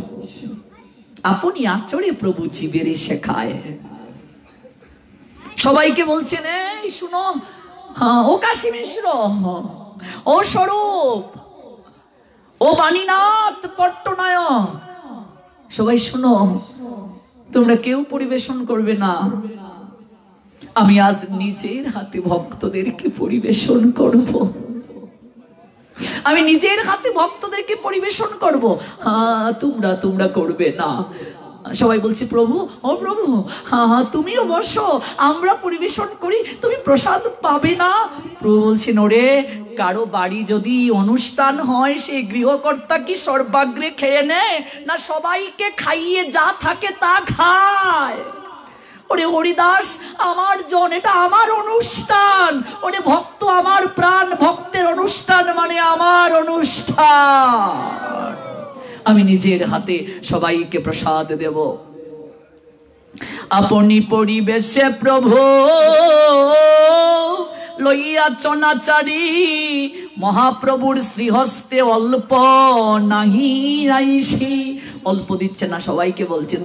আপনি আচরে প্রভু জীবের শেখায়। সবাইকে বলছেন, এই শুনো, ও কাশী মিশ্র, ও স্বরূপ, ও বাণীনাথ পট্টনায়ক, সবাই শুনো, তোমরা কেউ পরিবেশন করবে না। আমি আজ নিজের হাতে ভক্তদেরকে পরিবেশন করব। আমি নিজের হাতে ভক্তদেরকে পরিবেশন করব। হ্যাঁ, তোমরা করবে না। সবাই বলছে প্রভু, ও প্রভু, হ্যাঁ তুমিও বসো, আমরা পরিবেশন করি, তুমি প্রসাদ পাবে না। প্রভু বলছেন, ওরে কারো বাড়ি যদি অনুষ্ঠান হয়, সেই গৃহকর্তা কি সর্বাগ্রে খেয়ে নেয়, না সবাইকে খাইয়ে যা থাকে তা খায়? ওরে হরিদাস আমার জন, এটা আমার অনুষ্ঠান। ওরে ভক্ত আমার প্রাণ, ভক্তের অনুষ্ঠান মানে আমার অনুষ্ঠান। আমি নিজের হাতে সবাইকে প্রসাদ দেব। আপনি পরিবেশে প্রভু লইয়া চনাচারি, মহাপ্রভুর শ্রীহস্তে অল্প নাহি আইসি। অল্প দিচ্ছে না, সবাইকে বলছেন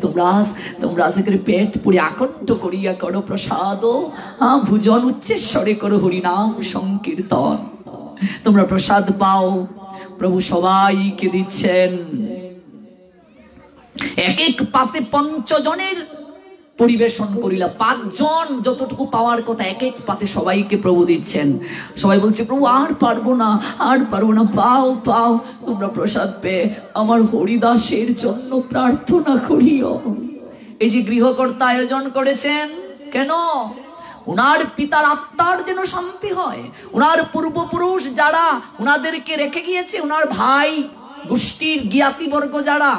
তোমরা আজকের পেট পুরে আকণ্ঠ করিয়া করো প্রসাদ, ভুজন উচ্চেশ্বরে করো হরিনাম সংকীর্তন, তোমরা প্রসাদ পাও। প্রভু সবাইকে দিচ্ছেন। এক এক পাতে 5 জনের পরিবেশন করিলা, 5 জন যতটুকু পাওয়ার কথা এক এক পাতে সবাইকে প্রভু দিচ্ছেন। সবাই বলছে প্রভু আর পারবো না, আর পারবো না, পাও পাও তোমরা প্রসাদ পেয়ে আমার হরিদাসের জন্য প্রার্থনা করিও। এই যে গৃহকর্তা আয়োজন করেছেন কেন? উনার পিতার আত্মার যেন শান্তি হয়। উনার পূর্বপুরুষ যারা উনাদেরকে রেখে গিয়েছে, উনার ভাই গোষ্ঠীর জ্ঞাতিবর্গ যারা,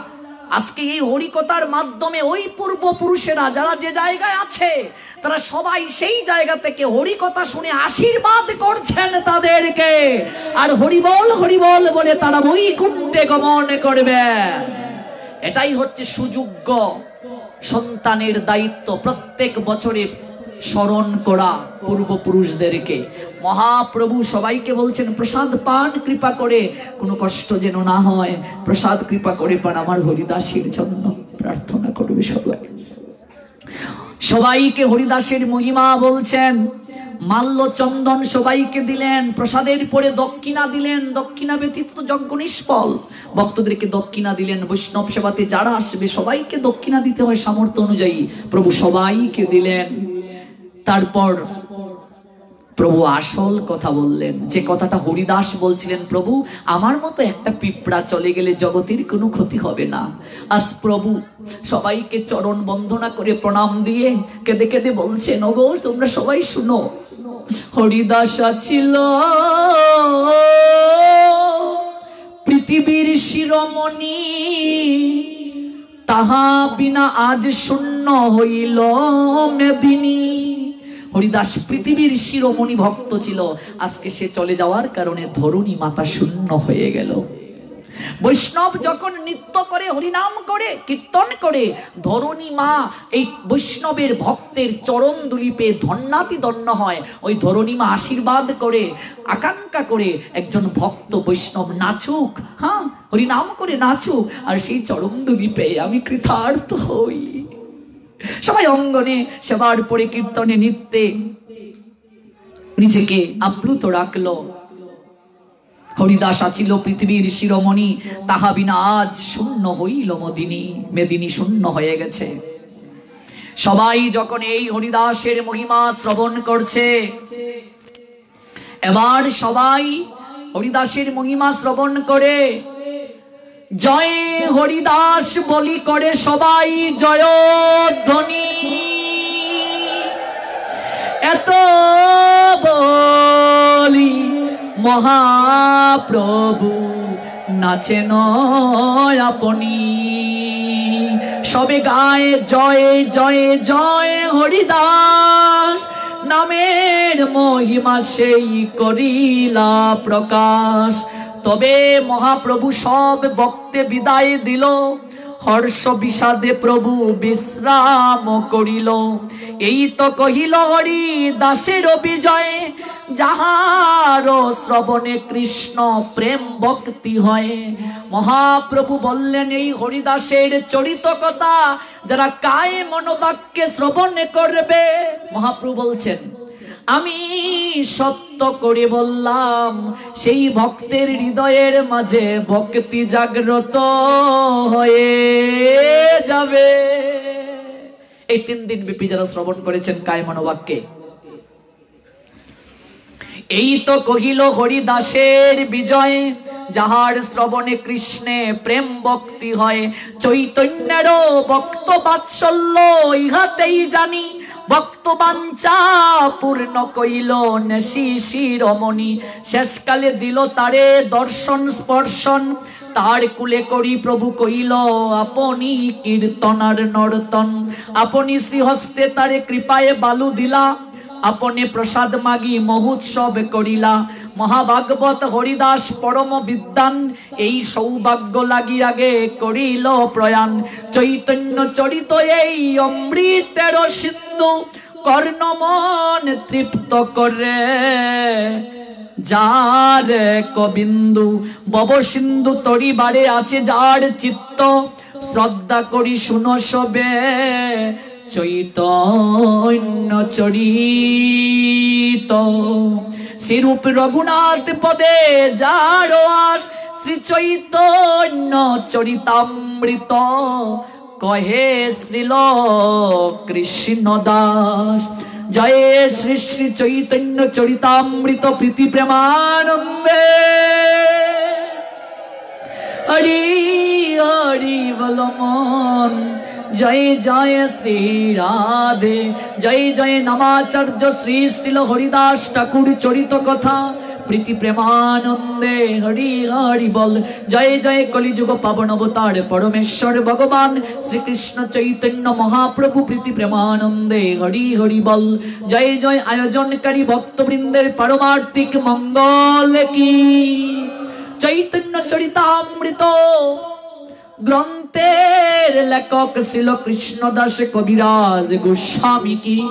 আজকে এই হরিকথার মাধ্যমে ওই পূর্বপুরুষেরা যারা যে জায়গায় আছে, তারা সবাই সেই জায়গা থেকে হরিকথা শুনে আশীর্বাদ করছেন তাদেরকে, আর হরিবল হরিবল বলে তারা বৈকুণ্ঠে গমন করবে। এটাই হচ্ছে সুযোগ্য সন্তানের দায়িত্ব, প্রত্যেক বছরে স্মরণ করা পূর্বপুরুষদেরকে। মহাপ্রভু সবাইকে বলছেন প্রসাদ পান কৃপা করে, কোনো কষ্ট যেন না হয়, প্রসাদ কৃপা করে পান, আমার হরিদাসের জন্য প্রার্থনা করবে সবাই। সবাইকে হরিদাসের মহিমা বলছেন। মাল্য চন্দন সবাইকে দিলেন, প্রসাদের পরে দক্ষিণা দিলেন, দক্ষিণা ব্যতীত তো যজ্ঞ নিষ্ফল। ভক্তদেরকে দক্ষিণা দিলেন, বৈষ্ণব সেবাতে যারা আসবে সবাইকে দক্ষিণা দিতে হয় সামর্থ্য অনুযায়ী, প্রভু সবাইকে দিলেন। তারপর প্রভু আসল কথা বললেন, যে কথাটা হরিদাস বলছিলেন, প্রভু আমার মতো একটা পিঁপড়া চলে গেলে জগতের কোনো ক্ষতি হবে না। আজ প্রভু সবাইকে চরণ বন্দনা করে প্রণাম দিয়ে কেঁদে কেঁদে বলছেন, ওগো তোমরা সবাই শুনো, হরিদাস ছিল পৃথিবীর শিরোমণি, তাহা বিনা আজ শূন্য হইল মেদিনী। হরিদাস পৃথিবীর শিরোমণি ভক্ত ছিল, আজকে সে চলে যাওয়ার কারণে ধরণী মাতা শূন্য হয়ে গেল। বৈষ্ণব যখন নৃত্য করে, হরিনাম করে, কীর্তন করে, ধরণী মা এই বৈষ্ণবের ভক্তের চরণ দুলি পেয়ে ধন্যাতি ধন্য হয়। ওই ধরণী মা আশীর্বাদ করে, আকাঙ্ক্ষা করে একজন ভক্ত বৈষ্ণব নাচুক, হরিনাম করে নাচুক, আর সেই চরণ দুলি পেয়ে আমি কৃতার্থ হই। সবাই অঙ্গনে সেবার পরে কীর্তনে নৃত্যে নিজেকে আপ্লুত রাখলো। হরিদাস আছিল পৃথিবীর শিরোমণি, তাহা বিনা আজ শূন্য হইল মদিনী। মেদিনী শূন্য হয়ে গেছে। সবাই যখন এই হরিদাসের মহিমা শ্রবণ করছে, এবার সবাই হরিদাসের মহিমা শ্রবণ করে জয় হরিদাস বলি করে সবাই জয়ধ্বনি। এত বলি মহাপ্রভু নাচেন আপনি, সবে গায়ে জয় জয় জয় হরিদাস, নামের মহিমা সেই করিলা প্রকাশ। তবে মহাপ্রভু সব ভক্তে বিদায় দিল, হর্ষ বিষাদে প্রভু বিশ্রাম করিল। এই তো কহিল হরি দাসের বিজয়, যাহার শ্রবণে কৃষ্ণ প্রেম ভক্তি হয়। মহাপ্রভু বললেন এই হরিদাসের চরিত কথা যারা কায়ে মনোবাক্যে শ্রবণে করবে। মহাপ্রভু বলছেন আমি সত্য করে বললাম, সেই ভক্তের হৃদয়ের মাঝে ভক্তি জাগ্রত হয়ে যাবে। এই 3 দিন ব্যাপী যারা শ্রবণ করেছেন কায় মনোবাক্যে। এই তো কহিল হরিদাসের বিজয়, যাহার শ্রবণে কৃষ্ণে প্রেম ভক্তি হয়। চৈতন্যেরও ভক্ত বাৎসল্য ইহাতেই জানি, ভক্ত বাঞ্ছা পূর্ণ কইল নেশি শিরোমণি। শেষকালে দিল তারে দর্শন স্পর্শন, তার কুলে করি প্রভু কইল আপনি কীর্তনার নর্তন। আপনি শ্রীহস্তে তারে কৃপায় বালু দিলা, আপনি প্রসাদ মাগি মহোৎসব করিলা। মহাভাগবত হরিদাস পরম বিদ্যান, এই সৌভাগ্য লাগি আগে করিল প্রয়াণ। চৈতন্য চরিত এই অমৃতের সিন্ধু, কর্ণমন তৃপ্ত করে যার কবিন্দু। বব সিন্ধু তরিবারে আছে যার চিত্ত, শ্রদ্ধা করি শুনো সবে চৈতন্য চরিত। শ্রীরূপ রঘুনাথ পদে যার আস, শ্রী চৈতন্য চরিতামৃত কহে শ্রীল কৃষ্ণ দাস। জয় শ্রী শ্রী চৈতন্য চরিতামৃত প্রীতি প্রেমানন্দে। হরি হরি বল মন, জয় জয় শ্রী রাধে। জয় জয় নামাচার্য শ্রী শ্রীল হরিদাস ঠাকুর চরিত কথা প্রীতি প্রেমানন্দে। হরি হরি বল। জয় জয় কলিযুগ পাবন অবতার পরমেশ্বর ভগবান শ্রীকৃষ্ণ চৈতন্য মহাপ্রভু প্রীতি প্রেমানন্দে। হরি হরি বল। জয় জয় আয়োজনকারী ভক্তবৃন্দের পারমার্থিক মঙ্গল কি। চৈতন্য চরিতামৃত গ্রন্থের লেখক শ্রীল কৃষ্ণদাস কবিরাজ গোস্বামী কি।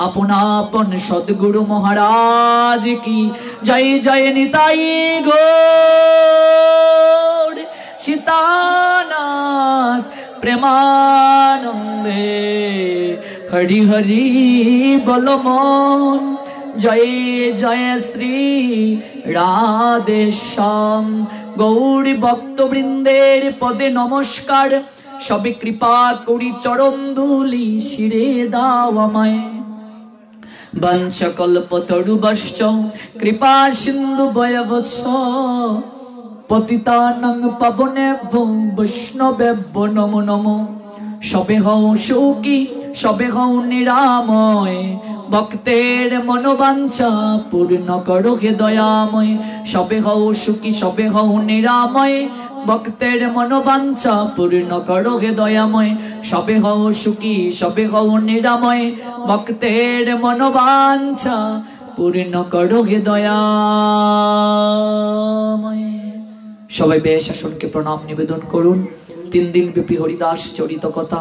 अपनापन सद्गुरु महाराज की जय जय निताई गौर सीतानाथ प्रेमानंदे। हरि हरि बोल मन, जय जय श्री राधे श्याम। गौरी भक्तवृंदेर पदे नमस्कार, सबे कृपा करी चरण धूलि शिरे दाओ आमाय। वंशकल्पतरुभ्यश्च कृपा सिन्धु भयवश, पतितानां पावनेभ्यो वैष्णवेभ्यो नमो नमो। सबे हौ सुखी सबे हौ निरामय, भक्तेर मनोबांछा पूर्ण करो हे दयामय। सबे हौ सुखी सबे हौ निरामय, भक्तेर मनोबांछा पूर्ण करो हे दयामय। सबे हौ सुखी सबे हौ निरामय, भक्तेर मनोबांछा पूर्ण करो हे दयामय। सबाई बेश आसनके प्रणाम निवेदन करुन। 3 दिन ব্যাপী হরিদাস চরিত কথা।